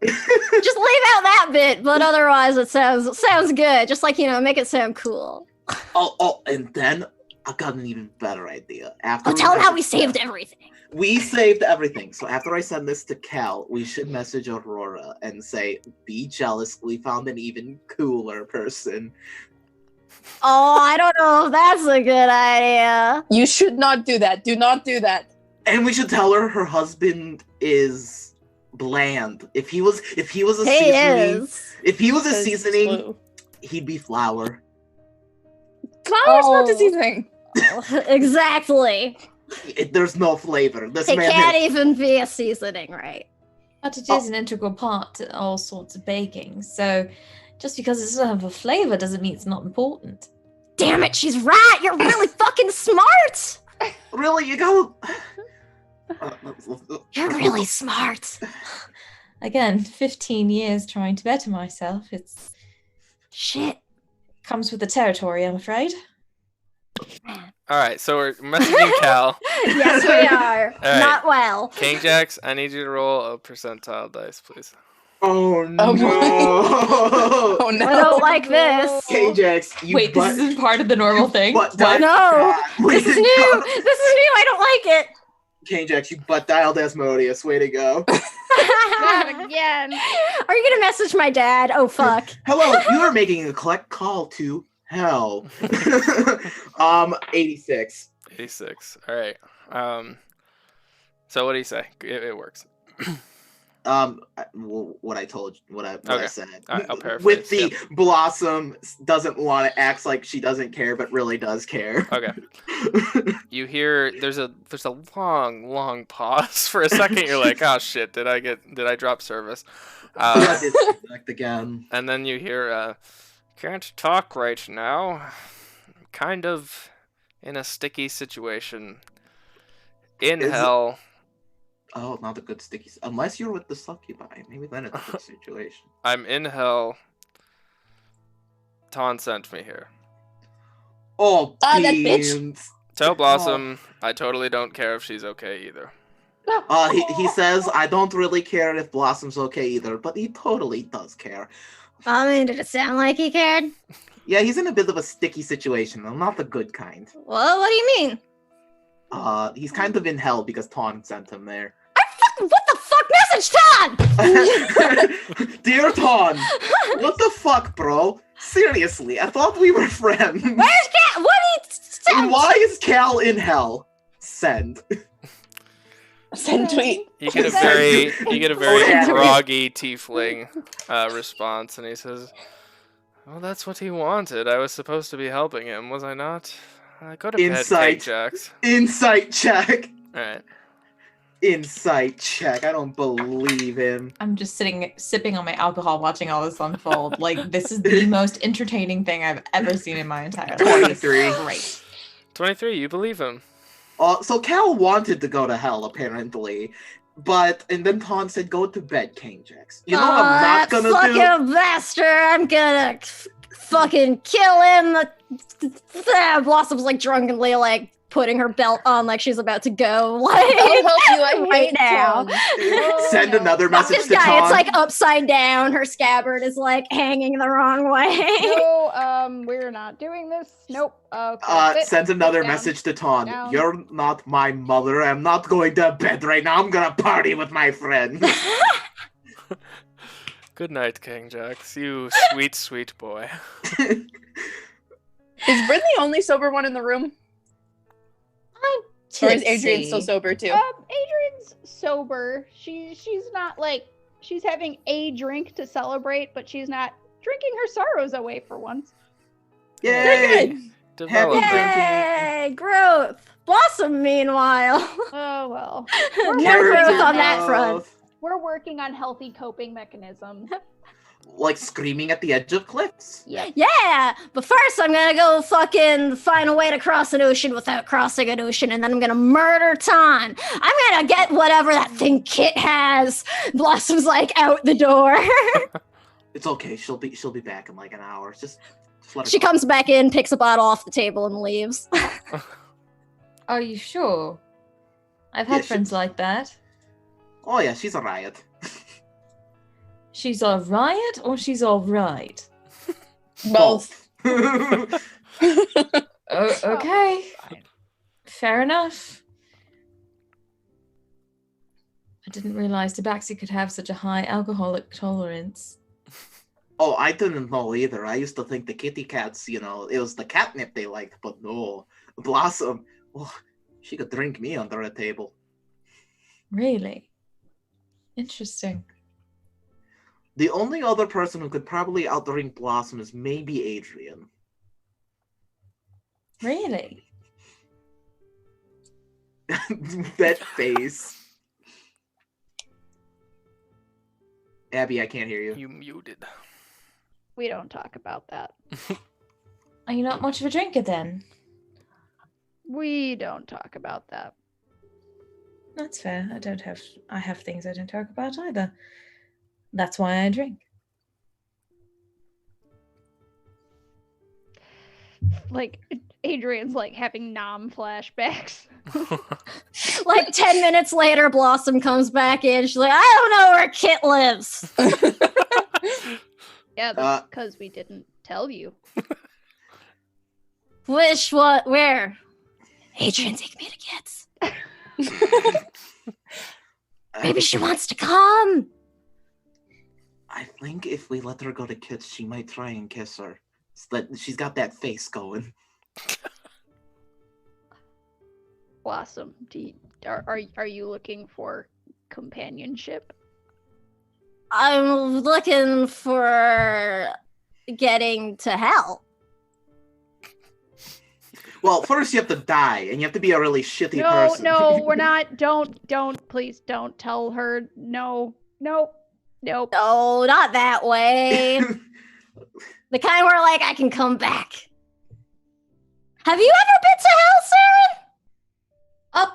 Just leave out that bit, but otherwise it sounds good. Just like, make it sound cool. Oh, and then I got an even better idea. After Oh, tell him how we message saved Cal- everything. We saved everything. So after I send this to Cal, we should message Aurora and say, "Be jealous. We found an even cooler person." Oh, I don't know if that's a good idea. You should not do that. Do not do that. And we should tell her husband is bland. If he was a He seasoning, is. if he was a Because seasoning, blue. he'd be flour. Flour's not Oh. the seasoning. Exactly. There's no flavor. This It man can't is- even be a seasoning, right? But it is an integral part to all sorts of baking. So just because it doesn't have a flavor doesn't mean it's not important. Damn it, she's right. You're really fucking smart. Really, you gotta. You're really smart. Again, 15 years trying to better myself. It's Shit. comes with the territory, I'm afraid. All right, so we're messaging Cal. Yes, we are. right. Not well. King Jax, I need you to roll a percentile dice, please. Oh no! Oh no. I don't like this. K-Jax, you Wait, butt. this isn't part of the normal thing? Butt What? dialed- No, Wait, This is new. This is new. I don't like it. K-Jax, you butt dialed Asmodeus. Way to go. Not again. Are you gonna message my dad? Oh fuck. Hello, you are making a collect call to hell. 86. 86. All right. So what do you say? It works. What I told, what I Okay. said. All right, I'll paraphrase, With the Blossom doesn't want to act like she doesn't care, but really does care. Okay. You hear there's a long pause for a second. You're like, oh shit, did I drop service? Disconnect again. And then you hear, can't talk right now. Kind of in a sticky situation. In Is it- hell. Oh, not a good sticky. Unless you're with the succubi, maybe then it's a good situation. I'm in hell. Ton sent me here. Oh, Ah, that bitch. beans. Tell Blossom I totally don't care if she's okay either. He says, I don't really care if Blossom's okay either, but he totally does care. I mean, did it sound like he cared? Yeah, he's in a bit of a sticky situation, though, not the good kind. Well, what do you mean? He's kind of in hell because Ton sent him there. What the fuck message, Todd? Dear Ton, what the fuck, bro? Seriously, I thought we were friends. Where's Cat? What did he send? Why is Cal in hell? Send. Send tweet. You get a very groggy tiefling response, and he says, "Well, that's what he wanted. I was supposed to be helping him, was I not? Go to bed, Cake Jacks." Insight check. All right. Insight check. I don't believe him. I'm just sipping on my alcohol, watching all this unfold. Like, this is the most entertaining thing I've ever seen in my entire life. 23. Great. 23. You believe him? So Cal wanted to go to hell, apparently. And then Ton said, go to bed, King Jax. You know what I'm not gonna do? Fucking bastard! I'm gonna fucking kill him! Blossom's like drunkenly like putting her belt on like she's about to go. Like, I'll help you. I right hate now. Tom. Send another message This to guy, Ton. it's like upside down. Her scabbard is like hanging the wrong way. No, we're not doing this. Nope. Okay. Sends another down, message to Ton. down. You're not my mother. I'm not going to bed right now. I'm gonna party with my friends. Good night, King Jax. You sweet, sweet boy. Is Bryn the only sober one in the room? Or is Adrian still sober too? Adrian's sober. She's not like she's having a drink to celebrate, but she's not drinking her sorrows away for once. Yay! Development. Yay! Growth! Blossom, meanwhile. Oh well. No Character growth on that front. growth. We're working on healthy coping mechanisms. Like screaming at the edge of cliffs. Yep. Yeah, but first I'm gonna go fucking find a way to cross an ocean without crossing an ocean, and then I'm gonna murder Ton. I'm gonna get whatever that thing Kit has. Blossom's like out the door. It's okay. She'll be back in like an hour. Just let her She go. comes back in, picks a bottle off the table, and leaves. Are you sure? I've Yeah, had she- friends like that. Oh yeah, she's a riot. She's all riot or she's all right? Both. Oh, okay. Fair enough. I didn't realize Tabaxi could have such a high alcoholic tolerance. Oh, I didn't know either. I used to think the kitty cats, it was the catnip they liked, but no. Blossom, she could drink me under a table. Really? Interesting. The only other person who could probably outdrink Blossom is maybe Adrian. Really? That face. Abby, I can't hear you. You muted. We don't talk about that. Are you not much of a drinker then? We don't talk about that. That's fair. I have things I don't talk about either. That's why I drink. Like Adrian's like having nom flashbacks. Like 10 minutes later, Blossom comes back in. She's like, I don't know where Kit lives. Yeah, that's because we didn't tell you. Wish what? Where? Adrian, take me to Kit's. Maybe she wants to come. I think if we let her go to Kits, she might try and kiss her. She's got that face going. Blossom, are you looking for companionship? I'm looking for getting to hell. Well, first you have to die, and you have to be a really shitty person. No, we're not. Don't, please don't tell her. No. No, not that way. The kind where, like, I can come back. Have you ever been to hell, Saren?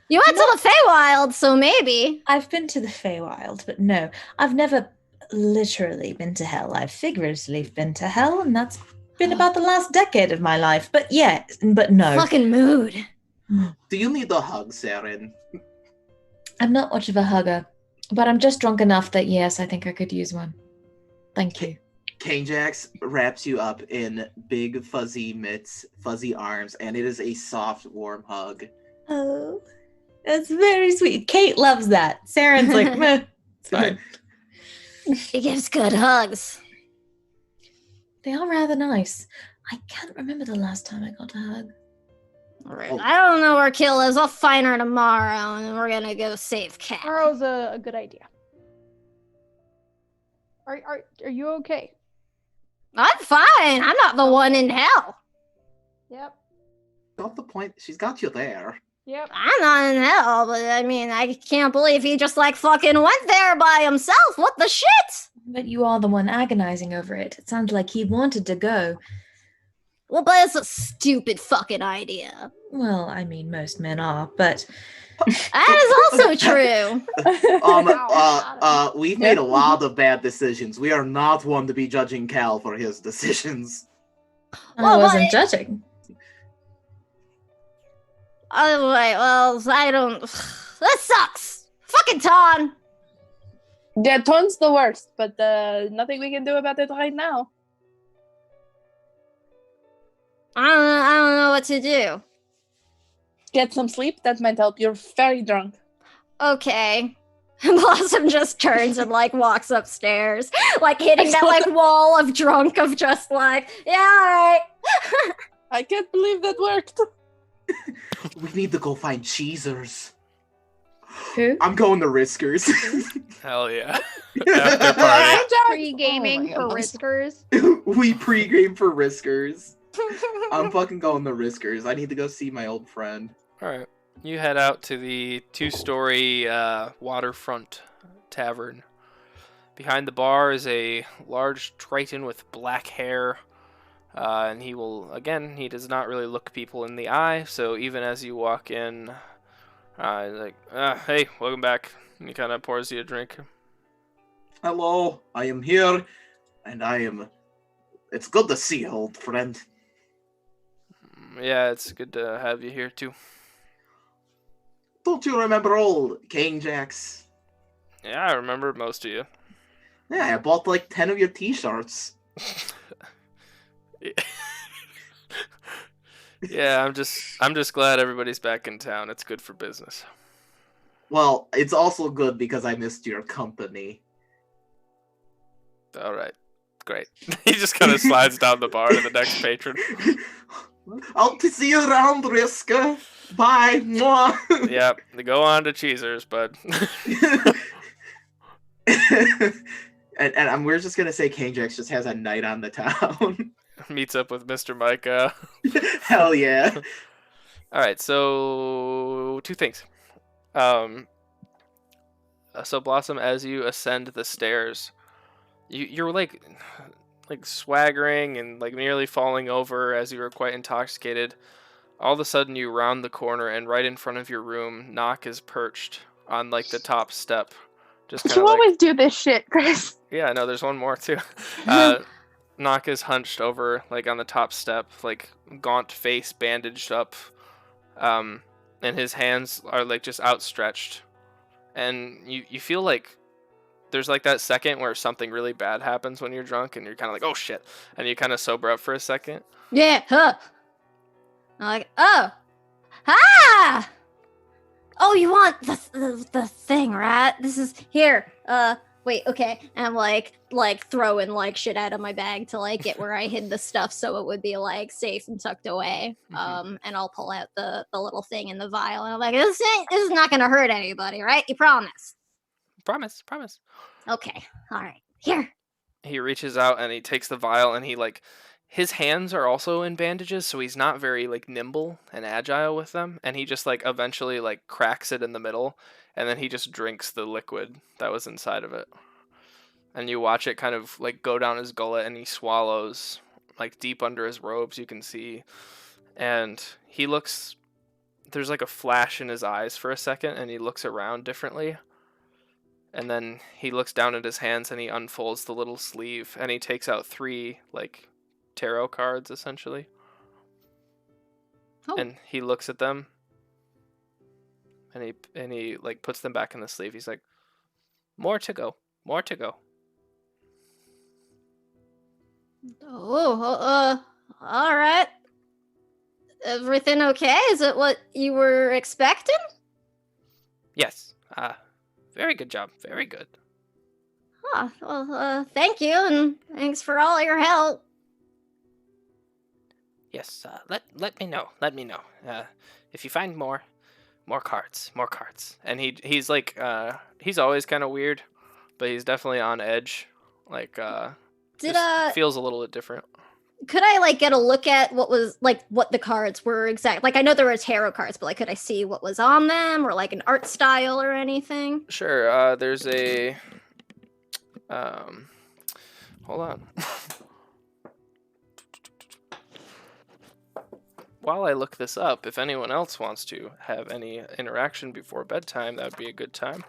You went to the Feywild, so maybe. I've been to the Feywild, but no, I've never literally been to hell. I've figuratively been to hell, and that's been about the last decade of my life. But yeah, but no. Fucking mood. Do you need a hug, Saren? I'm not much of a hugger, but I'm just drunk enough that yes, I think I could use one. Thank you. Canejax wraps you up in big fuzzy mitts, fuzzy arms, and it is a soft, warm hug. Oh, that's very sweet. Kate loves that. Saren's like, meh, it's fine. He gives good hugs. They are rather nice. I can't remember the last time I got a hug. Alright, I don't know where Kill is. I'll find her tomorrow, and then we're gonna go save Cat. Tomorrow's a good idea. Are you okay? I'm fine. I'm not the one in hell. Yep. Got the point. She's got you there. Yep. I'm not in hell, but I mean, I can't believe he just like fucking went there by himself. What the shit? But you are the one agonizing over it. It sounds like he wanted to go. Well, but it's a stupid fucking idea. Well, I mean, most men are, but That is also true. We've made a lot of bad decisions. We are not one to be judging Cal for his decisions. I wasn't judging. Oh, wait, well, I don't... This sucks! Fucking Ton! Yeah, Ton's the worst, but nothing we can do about it right now. I don't know what to do. Get some sleep, that might help. You're very drunk. Okay. Blossom just turns and, like, walks upstairs. Like, hitting that, like, wall of drunk of just, like, yeah, alright. I can't believe that worked. We need to go find Cheezers. Who? I'm going to Riskers. Hell yeah. After party. Pre-gaming Oh for my God. Riskers. We pre-game for Riskers. I'm fucking going to Riskers. I need to go see my old friend. Alright. You head out to the 2-story waterfront tavern. Behind the bar is a large Triton with black hair. And he does not really look people in the eye, so even as you walk in, he's like, hey, welcome back. And he kind of pours you a drink. Hello, I am here, and it's good to see you, old friend. Yeah, it's good to have you here, too. Don't you remember old Canejax? Yeah, I remember most of you. Yeah, I bought like 10 of your t-shirts. Yeah, I'm just glad everybody's back in town. It's good for business. Well, it's also good because I missed your company. All right, great. He just kind of slides down the bar to the next patron. I'll see you around, Riska. Bye. Mwah. Yeah, go on to Cheezers, bud. and we're just gonna say Canejax just has a night on the town. Meets up with Mr. Micah. Hell yeah. All right, so 2 things. So Blossom, as you ascend the stairs, you're like swaggering and like nearly falling over as you were quite intoxicated. All of a sudden, you round the corner, and right in front of your room, Nock is perched on like the top step. Just kind You of always do this shit, Chris. Yeah, no, there's one more too. Nock is hunched over, like on the top step, like gaunt face bandaged up, and his hands are like just outstretched, and you feel like there's like that second where something really bad happens when you're drunk, and you're kind of like, oh shit, and you kind of sober up for a second. Yeah, huh. I'm like, oh. Ah! Oh, you want the thing, right? This is here. Wait, okay. And I'm like throwing like shit out of my bag to like get where I hid the stuff so it would be like safe and tucked away. Mm-hmm. And I'll pull out the little thing in the vial and I'm like, this is not gonna hurt anybody, right? You promise? Promise. Okay. All right. Here. He reaches out and he takes the vial, and he like, his hands are also in bandages, so he's not very like nimble and agile with them, and he just like eventually like cracks it in the middle, and then he just drinks the liquid that was inside of it. And you watch it kind of like go down his gullet, and he swallows like deep under his robes, you can see. And he looks, there's like a flash in his eyes for a second, and he looks around differently. And then he looks down at his hands and he unfolds the little sleeve and he takes out 3 like tarot cards essentially. Oh. And he looks at them and he like puts them back in the sleeve. He's like, more to go. More to go. Oh, all right. Everything okay? Is it what you were expecting? Yes. Very good job. Very good. Huh. Well, thank you, and thanks for all your help. Yes. Let me know. Let me know. If you find more cards. And he's like he's always kind of weird, but he's definitely on edge. Like feels a little bit different. Could I like get a look at what the cards were exact? Like I know there were tarot cards, but like could I see what was on them or like an art style or anything? Sure. There's a hold on. While I look this up, if anyone else wants to have any interaction before bedtime, that would be a good time.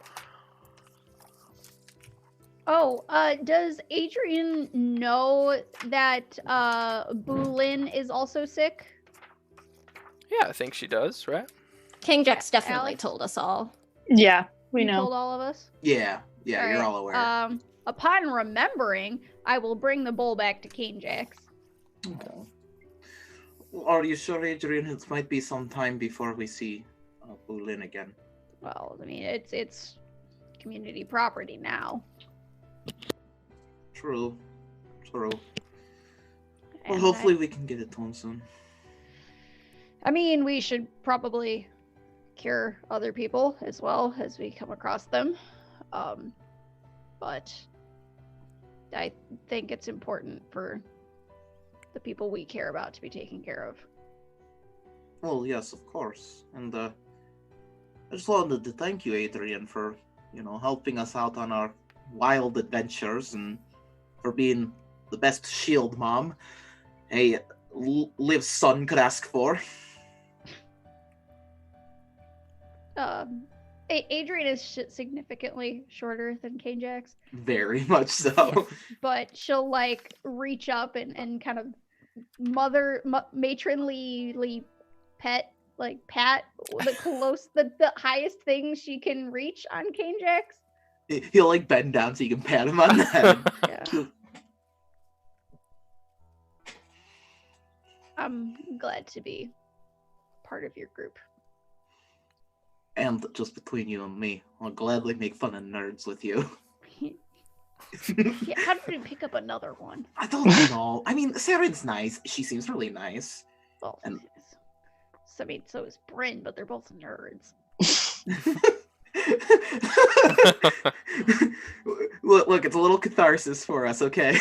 Oh, does Adrian know that Boolin is also sick? Yeah, I think she does, right? King Jack's definitely Alex? told us all. Yeah, we You know. told all of us? Yeah, you're Alright, all aware. Upon remembering, I will bring the bowl back to King Jack's. Oh. Well, are you sure, Adrian? It might be some time before we see Boolin again. Well, I mean, it's community property now. True. Well, And hopefully we can get it done soon. I mean, we should probably cure other people as well as we come across them. But I think it's important for the people we care about to be taken care of. Well, yes, of course. And I just wanted to thank you, Adrian, for, helping us out on our wild adventures and for being the best shield mom a Liv's son could ask for. Adrian is significantly shorter than King Jax, Very much so. but she'll like reach up and kind of matronly pat the highest thing she can reach on King Jax. He'll like bend down so you can pat him on the head. Yeah. I'm glad to be part of your group. And just between you and me, I'll gladly make fun of nerds with you. Yeah, how did we pick up another one? I don't know. I mean, Saren's nice. She seems really nice. Well, And- so, I mean, so is Bryn, but they're both nerds. Look, it's a little catharsis for us, okay?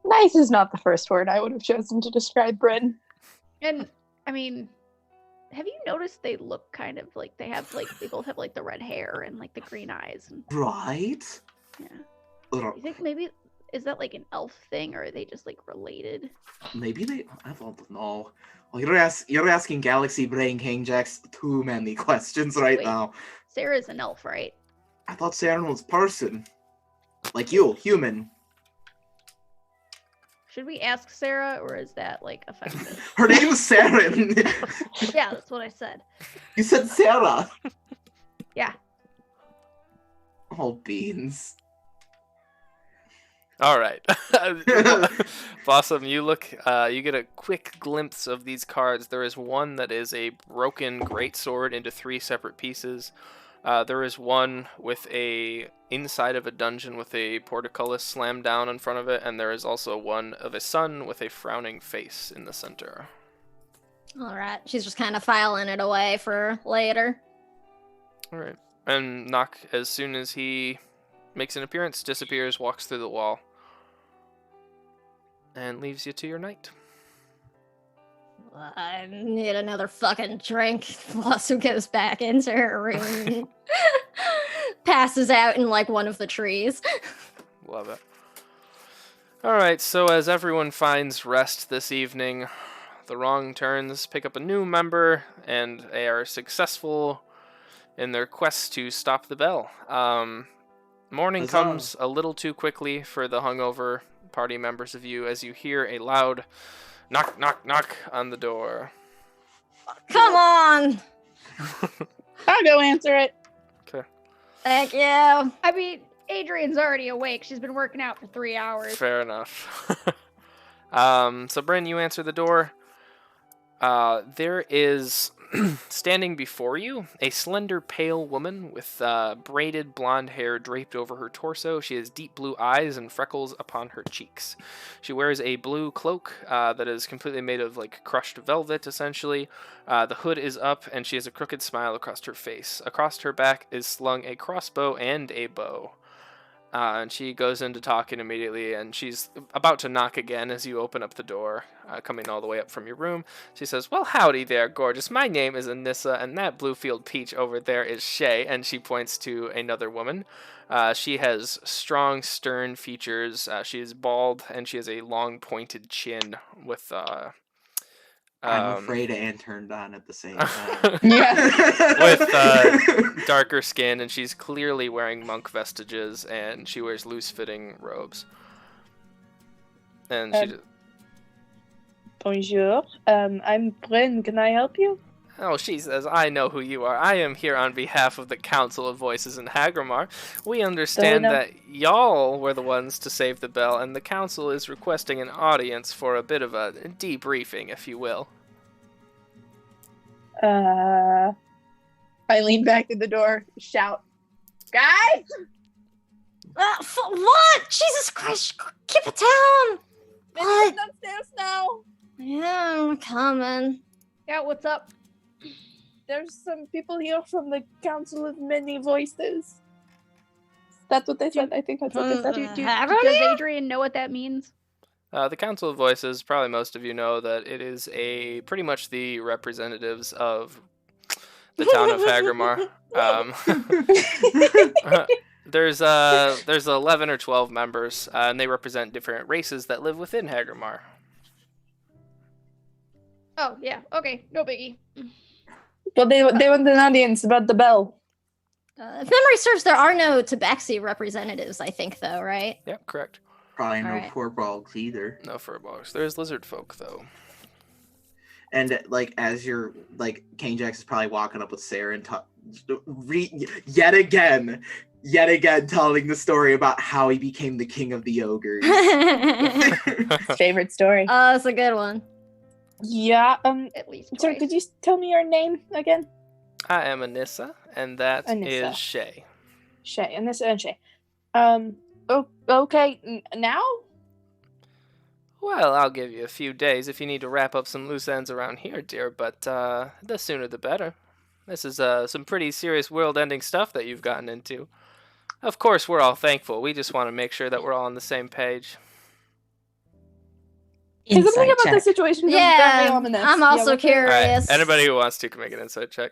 Nice is not the first word I would have chosen to describe Bryn. And I mean, have you noticed they look kind of like they both have like the red hair and like the green eyes and Right? yeah. Or You think maybe is that like an elf thing or are they just like related? maybe I don't know. Well, you're asking Galaxy Brain King Jax too many questions right Wait. now. Sarah's an elf, right? I thought Saren was person. Like you, human. Should we ask Sarah or is that like offensive? Her name is Saren. Yeah, that's what I said. You said Sarah. Yeah. Oh, beans. All right. Blossom, you look, you get a quick glimpse of these cards. There is one that is a broken greatsword into 3 separate pieces. There is one with a inside of a dungeon with a portcullis slammed down in front of it, and there is also one of a sun with a frowning face in the center. All right, she's just kind of filing it away for later. All right. And Nock, as soon as he makes an appearance, disappears, walks through the wall, and leaves you to your night. I need another fucking drink. Blossom goes back into her room. Passes out in like one of the trees. Love it. Alright, so as everyone finds rest this evening, the Wrong Turns pick up a new member, and they are successful in their quest to stop the bell. Morning Huzzah. comes a little too quickly for the hungover party members of you as you hear a loud knock, knock, knock on the door. Come on! I'll go answer it. Okay. Thank you. I mean, Adrian's already awake. She's been working out for 3 hours. Fair enough. So Bryn, you answer the door. There is standing before you a slender, pale woman with braided blonde hair draped over her torso. She has deep blue eyes and freckles upon her cheeks. She wears a blue cloak that is completely made of like crushed velvet, essentially. The hood is up, and she has a crooked smile across her face. Across her back is slung a crossbow and a bow. And she goes into talking immediately, and she's about to knock again as you open up the door, coming all the way up from your room. She says, "Well, howdy there, gorgeous. My name is Anissa, and that Bluefield peach over there is Shay." And she points to another woman. She has strong, stern features. She is bald, and she has a long, pointed chin with... I'm afraid and turned on at the same time. with darker skin, and she's clearly wearing monk vestiges, and she wears loose-fitting robes. And she Bonjour. I'm Bryn. Can I help you? she says, "I know who you are. I am here on behalf of the Council of Voices in Hagramar. We understand that y'all were the ones to save the bell, and the council is requesting an audience for a bit of a debriefing, if you will." I lean back to the door, shout, "Guys!" What? Jesus Christ! Keep it down! What? It's upstairs now. Yeah, I'm coming. Yeah, what's up? There's some people here from the Council of Many Voices. That's what they said. I think that's what they said. Does Adrian know what that means? The Council of Voices, probably most of you know that it is pretty much the representatives of the town of Hagramar. There's 11 or 12 members, and they represent different races that live within Hagramar. Oh, yeah. Okay, no biggie. But they want an audience about the bell. If memory serves, there are no Tabaxi representatives, I think, though, right? Yep, correct. Probably no Alright. furbolgs either. No furbolgs. There's lizard folk, though. And like as you're like Kane Jax is probably walking up with Sarah and yet again telling the story about how he became the king of the ogres. Favorite story. Oh, that's a good one. Yeah. At least Sorry, twice. could you tell me your name again? I am Anissa, and that Anissa. is Shay. Shay. And this and Shay. Okay. Now? Well, I'll give you a few days if you need to wrap up some loose ends around here, dear, but the sooner the better. This is some pretty serious world-ending stuff that you've gotten into. Of course, we're all thankful. We just want to make sure that we're all on the same page. Because I'm thinking Insight about the check. situation. Yeah, Very ominous. I'm also what's it? All right, curious. anybody who wants to can make an insight check.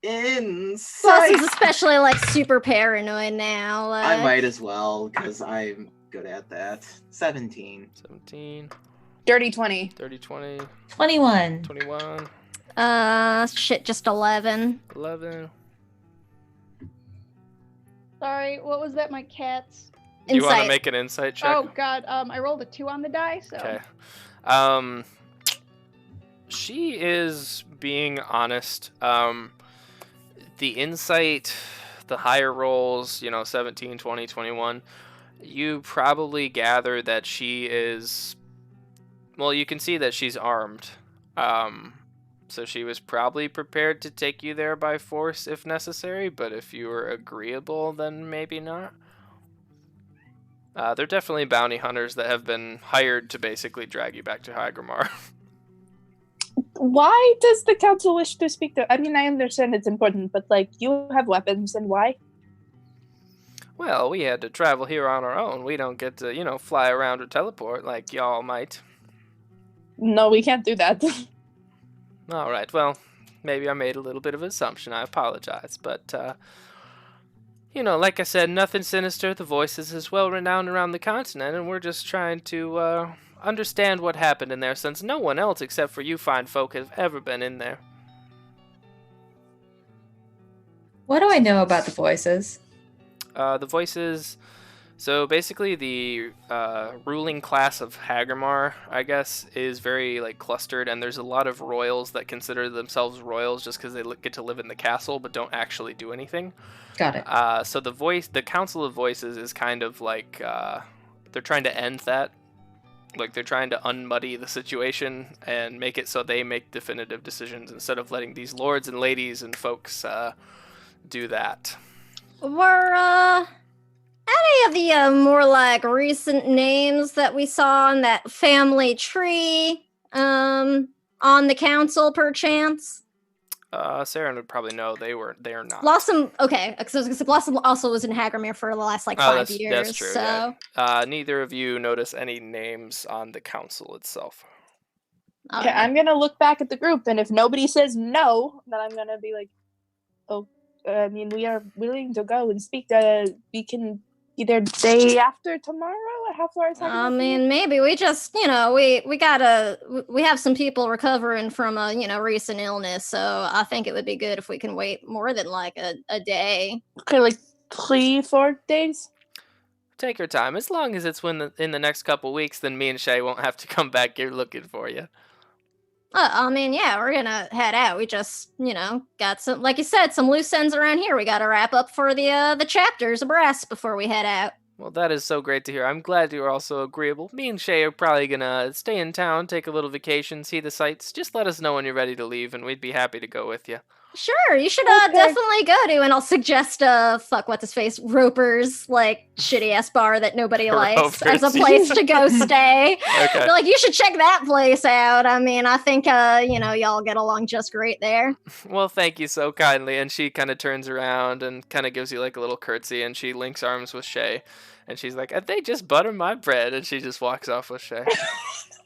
Insight. Blossom's especially like super paranoid now. I might as well because I'm good at that. 17. 17, Dirty 20. 30, 20, 21. 21, Shit, just 11. 11. Sorry, what was that? My cat's. Do you want to Insight. make an insight check? Oh god, I rolled a 2 on the die, so. Okay. She is being honest. The insight, the higher rolls, 17, 20, 21, you probably gather that she is, well, you can see that she's armed. So she was probably prepared to take you there by force if necessary, but if you were agreeable, then maybe not. They're definitely bounty hunters that have been hired to basically drag you back to Hagramar. Why does the council wish to speak to? I mean, I understand it's important, but like, you have weapons, and why? Well, we had to travel here on our own. We don't get to, fly around or teleport like y'all might. No, we can't do that. All right, well, maybe I made a little bit of an assumption. I apologize. But, like I said, nothing sinister. The Voices is well renowned around the continent, and we're just trying to understand what happened in there, since no one else except for you fine folk have ever been in there. What do I know about the voices? The voices. So basically, the ruling class of Hagamar, I guess, is very like clustered, and there's a lot of royals that consider themselves royals just because they get to live in the castle, but don't actually do anything. Got it. So the Council of Voices is kind of like they're trying to end that. Like they're trying to unmuddy the situation and make it so they make definitive decisions instead of letting these lords and ladies and folks do that. Were any of the more like recent names that we saw on that family tree on the council, perchance? Saren would probably know they are not. Blossom, okay, because Blossom also was in Hagermere for the last like 5 years. That's true. So yeah. Neither of you notice any names on the council itself. Okay, I'm gonna look back at the group, and if nobody says no, then I'm gonna be like, "Oh, I mean, we are willing to go and speak. We can either day after tomorrow. How far is that? I mean, maybe we just, we have some people recovering from a, recent illness. So I think it would be good if we can wait more than like a day. Okay, like 3-4 days. Take your time. As long as it's in the next couple weeks, then me and Shay won't have to come back here looking for you. I mean, yeah, we're gonna head out. We just, got some, like you said, some loose ends around here. We got to wrap up for the chapters abreast before we head out. Well, that is so great to hear. I'm glad you are also agreeable. Me and Shay are probably gonna stay in town, take a little vacation, see the sights. Just let us know when you're ready to leave, and we'd be happy to go with you. Sure, you should definitely go to, and I'll suggest what's his face, Roper's like shitty ass bar that nobody likes as a place to go stay. Okay. They're like, you should check that place out. I mean, I think y'all get along just great there. Well, thank you so kindly. And she kind of turns around and kind of gives you like a little curtsy, and she links arms with Shay, and she's like, "They just butter my bread," and she just walks off with Shay.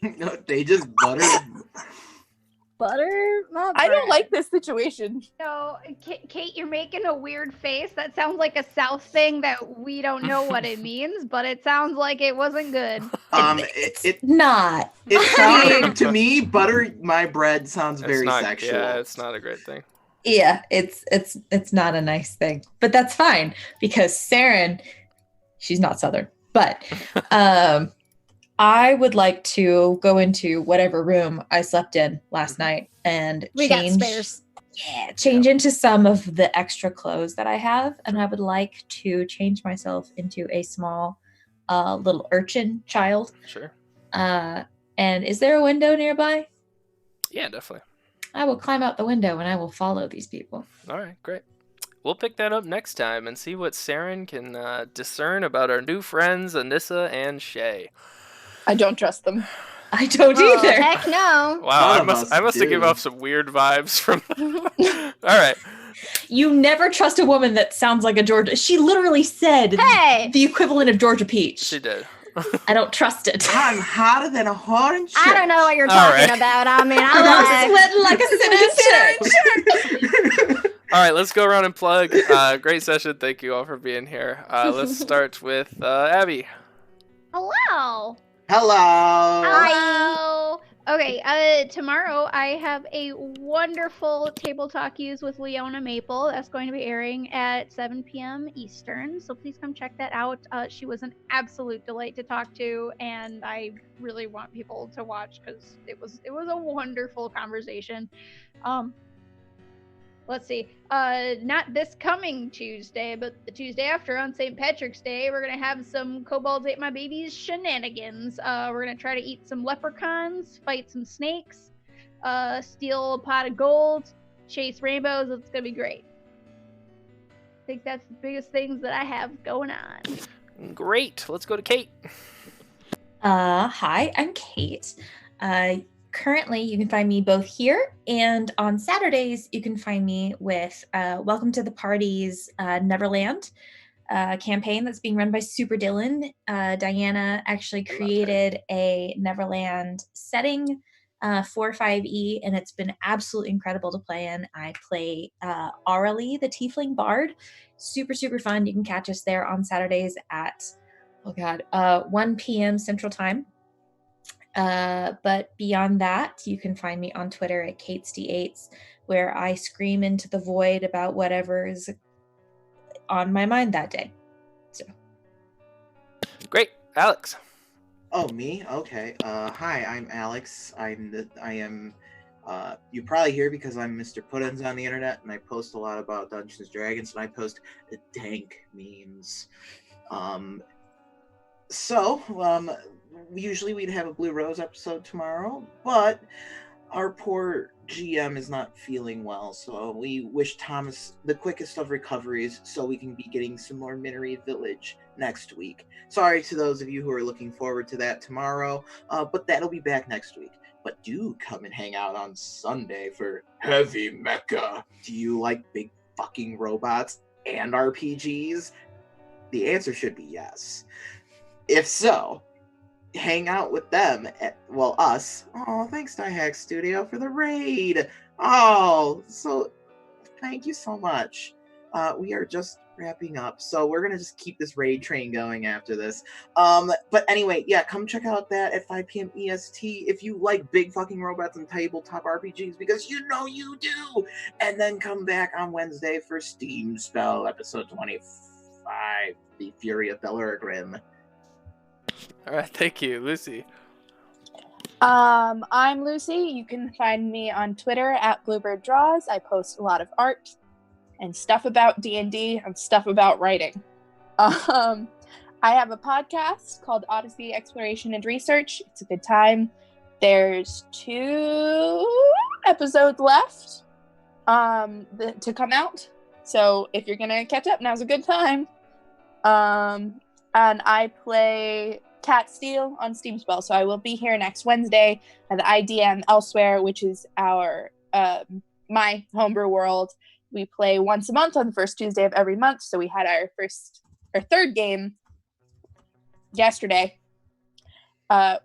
No, they just butter. Butter my bread. I don't like this situation. No, Kate, you're making a weird face. That sounds like a South thing that we don't know what it means, but it sounds like it wasn't good. It's not. It sounds to me, butter my bread sounds very sexual. Yeah, it's not a great thing. Yeah, it's not a nice thing, but that's fine because Saren, she's not Southern, but I would like to go into whatever room I slept in last night and got spares. Yeah, change into some of the extra clothes that I have, and I would like to change myself into a small little urchin child. Sure. And is there a window nearby? Yeah, definitely. I will climb out the window and I will follow these people. All right, great. We'll pick that up next time and see what Saren can discern about our new friends, Anissa and Shay. I don't trust them. I don't either. Heck no. Wow, I must have given off some weird vibes from. All right. You never trust a woman that sounds like a Georgia. She literally said the equivalent of Georgia Peach. She did. I don't trust it. I'm hotter than a orange. I don't know what you're talking about. I mean, I'm sweating like a All right, let's go around and plug. Great session. Thank you all for being here. Let's start with Abby. Hello. Hello. Hello. Okay, tomorrow I have a wonderful Table Talk Use with Leona Maple. That's going to be airing at 7 p.m. Eastern, so please come check that out. She was an absolute delight to talk to, and I really want people to watch because it was a wonderful conversation. Let's see, not this coming Tuesday, but the Tuesday after on St. Patrick's Day, we're going to have some Kobolds Ate My Babies shenanigans. We're going to try to eat some leprechauns, fight some snakes, steal a pot of gold, chase rainbows. It's going to be great. I think that's the biggest things that I have going on. Great. Let's go to Kate. Hi, I'm Kate. Currently, you can find me both here and on Saturdays, you can find me with Welcome to the Party's Neverland campaign that's being run by Super Dylan. Diana actually created a Neverland setting for 5E, and it's been absolutely incredible to play in. I play Auralee, the Tiefling Bard. Super, super fun. You can catch us there on Saturdays at, 1 p.m. Central Time. But beyond that, you can find me on Twitter at KatesD8s, where I scream into the void about whatever is on my mind that day. So Great, Alex. Oh, me? Okay. Hi, I'm Alex. I am. You probably hear because I'm Mr. Puddins on the internet, and I post a lot about Dungeons and Dragons, and I post dank memes. Usually we'd have a Blue Rose episode tomorrow, but our poor GM is not feeling well, so we wish Thomas the quickest of recoveries so we can be getting some more Minery Village next week. Sorry to those of you who are looking forward to that tomorrow, but that'll be back next week. But do come and hang out on Sunday for Heavy Mecha. Do you like big fucking robots and RPGs? The answer should be yes. If so, hang out with them us. Oh, thanks Hack Studio for the raid. Oh, so thank you so much. We are just wrapping up, so we're gonna just keep this raid train going after this. But anyway, yeah, come check out that at 5 p.m. EST if you like big fucking robots and tabletop RPGs, because you know you do. And then come back on Wednesday for Steam Spell episode 25, The Fury of Bellergrim. All right, thank you, Lucy. I'm Lucy. You can find me on Twitter at Bluebird Draws. I post a lot of art and stuff about D&D and stuff about writing. I have a podcast called Odyssey Exploration and Research. It's a good time. There's 2 episodes left to come out. So if you're going to catch up, now's a good time. And I play Cat Steel on Steam Spell, so I will be here next Wednesday at the IDM Elsewhere, which is our my homebrew world. We play once a month on the first Tuesday of every month, so we had our third game yesterday,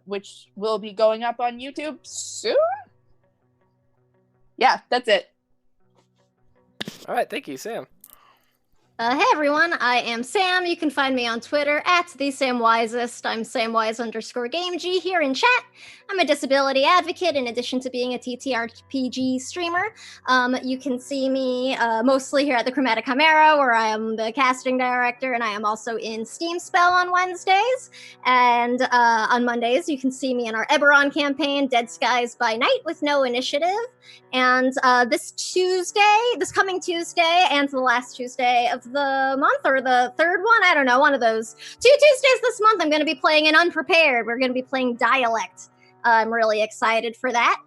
which will be going up on YouTube soon. Yeah, that's it. All right, thank you, Sam. Hey everyone, I am Sam. You can find me on Twitter at TheSamWisest. I'm SamWise_GameG here in chat. I'm a disability advocate in addition to being a TTRPG streamer. You can see me mostly here at the Chromatic Chimera, where I am the casting director, and I am also in Steam Spell on Wednesdays. And on Mondays, you can see me in our Eberron campaign, Dead Skies by Night with No Initiative. And this coming Tuesday, and the last Tuesday of the month, or the third one, I don't know, one of those 2 Tuesdays this month, I'm going to be playing an Unprepared. We're going to be playing Dialect. I'm really excited for that.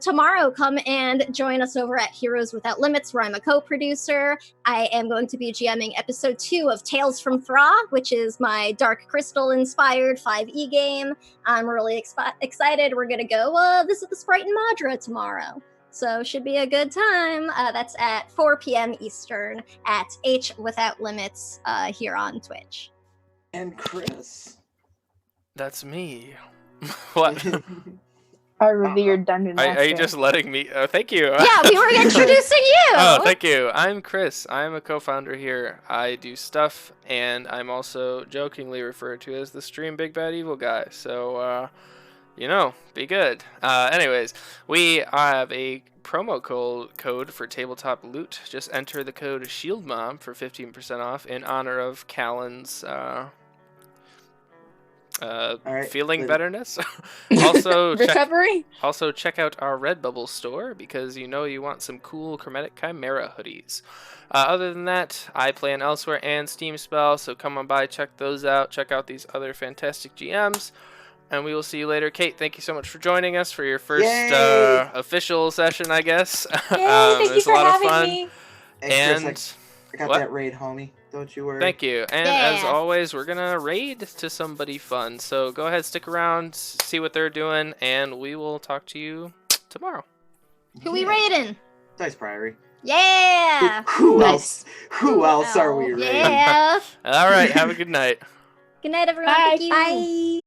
Tomorrow, come and join us over at Heroes Without Limits, where I'm a co-producer. I am going to be GMing episode 2 of Tales from Thra, which is my Dark Crystal-inspired 5e game. I'm really excited. We're going to go visit the Sprite and Madra tomorrow. So should be a good time. That's at 4 p.m. Eastern at H Without Limits here on Twitch. And Chris. That's me. What? Our revered dungeon master. Are you just letting me? Thank you. Yeah, we were introducing you. Oh, thank you. I'm Chris. I'm a co-founder here. I do stuff, and I'm also jokingly referred to as the Stream Big Bad Evil Guy. So, be good. Anyways, we have a promo code for tabletop loot. Just enter the code SHIELDMOM for 15% off in honor of Callan's feeling betterness. Also recovery. Also check out our Redbubble store, because you want some cool Chromatic Chimera hoodies. Other than that, I play in Elsewhere and Steam Spell, so come on by, check those out, check out these other fantastic GMs, and we will see you later. Kate, thank you so much for joining us for your first official session, I guess. Yay, thank you for having me. And Chris, I got that raid, homie. Don't you worry. Thank you. And as always, we're going to raid to somebody fun. So go ahead, stick around, see what they're doing, and we will talk to you tomorrow. Who we raiding? Dice Priory. Yeah! Who else? Who else are we raiding? Yeah! All right, have a good night. Good night, everyone. Bye. Thank you. Bye.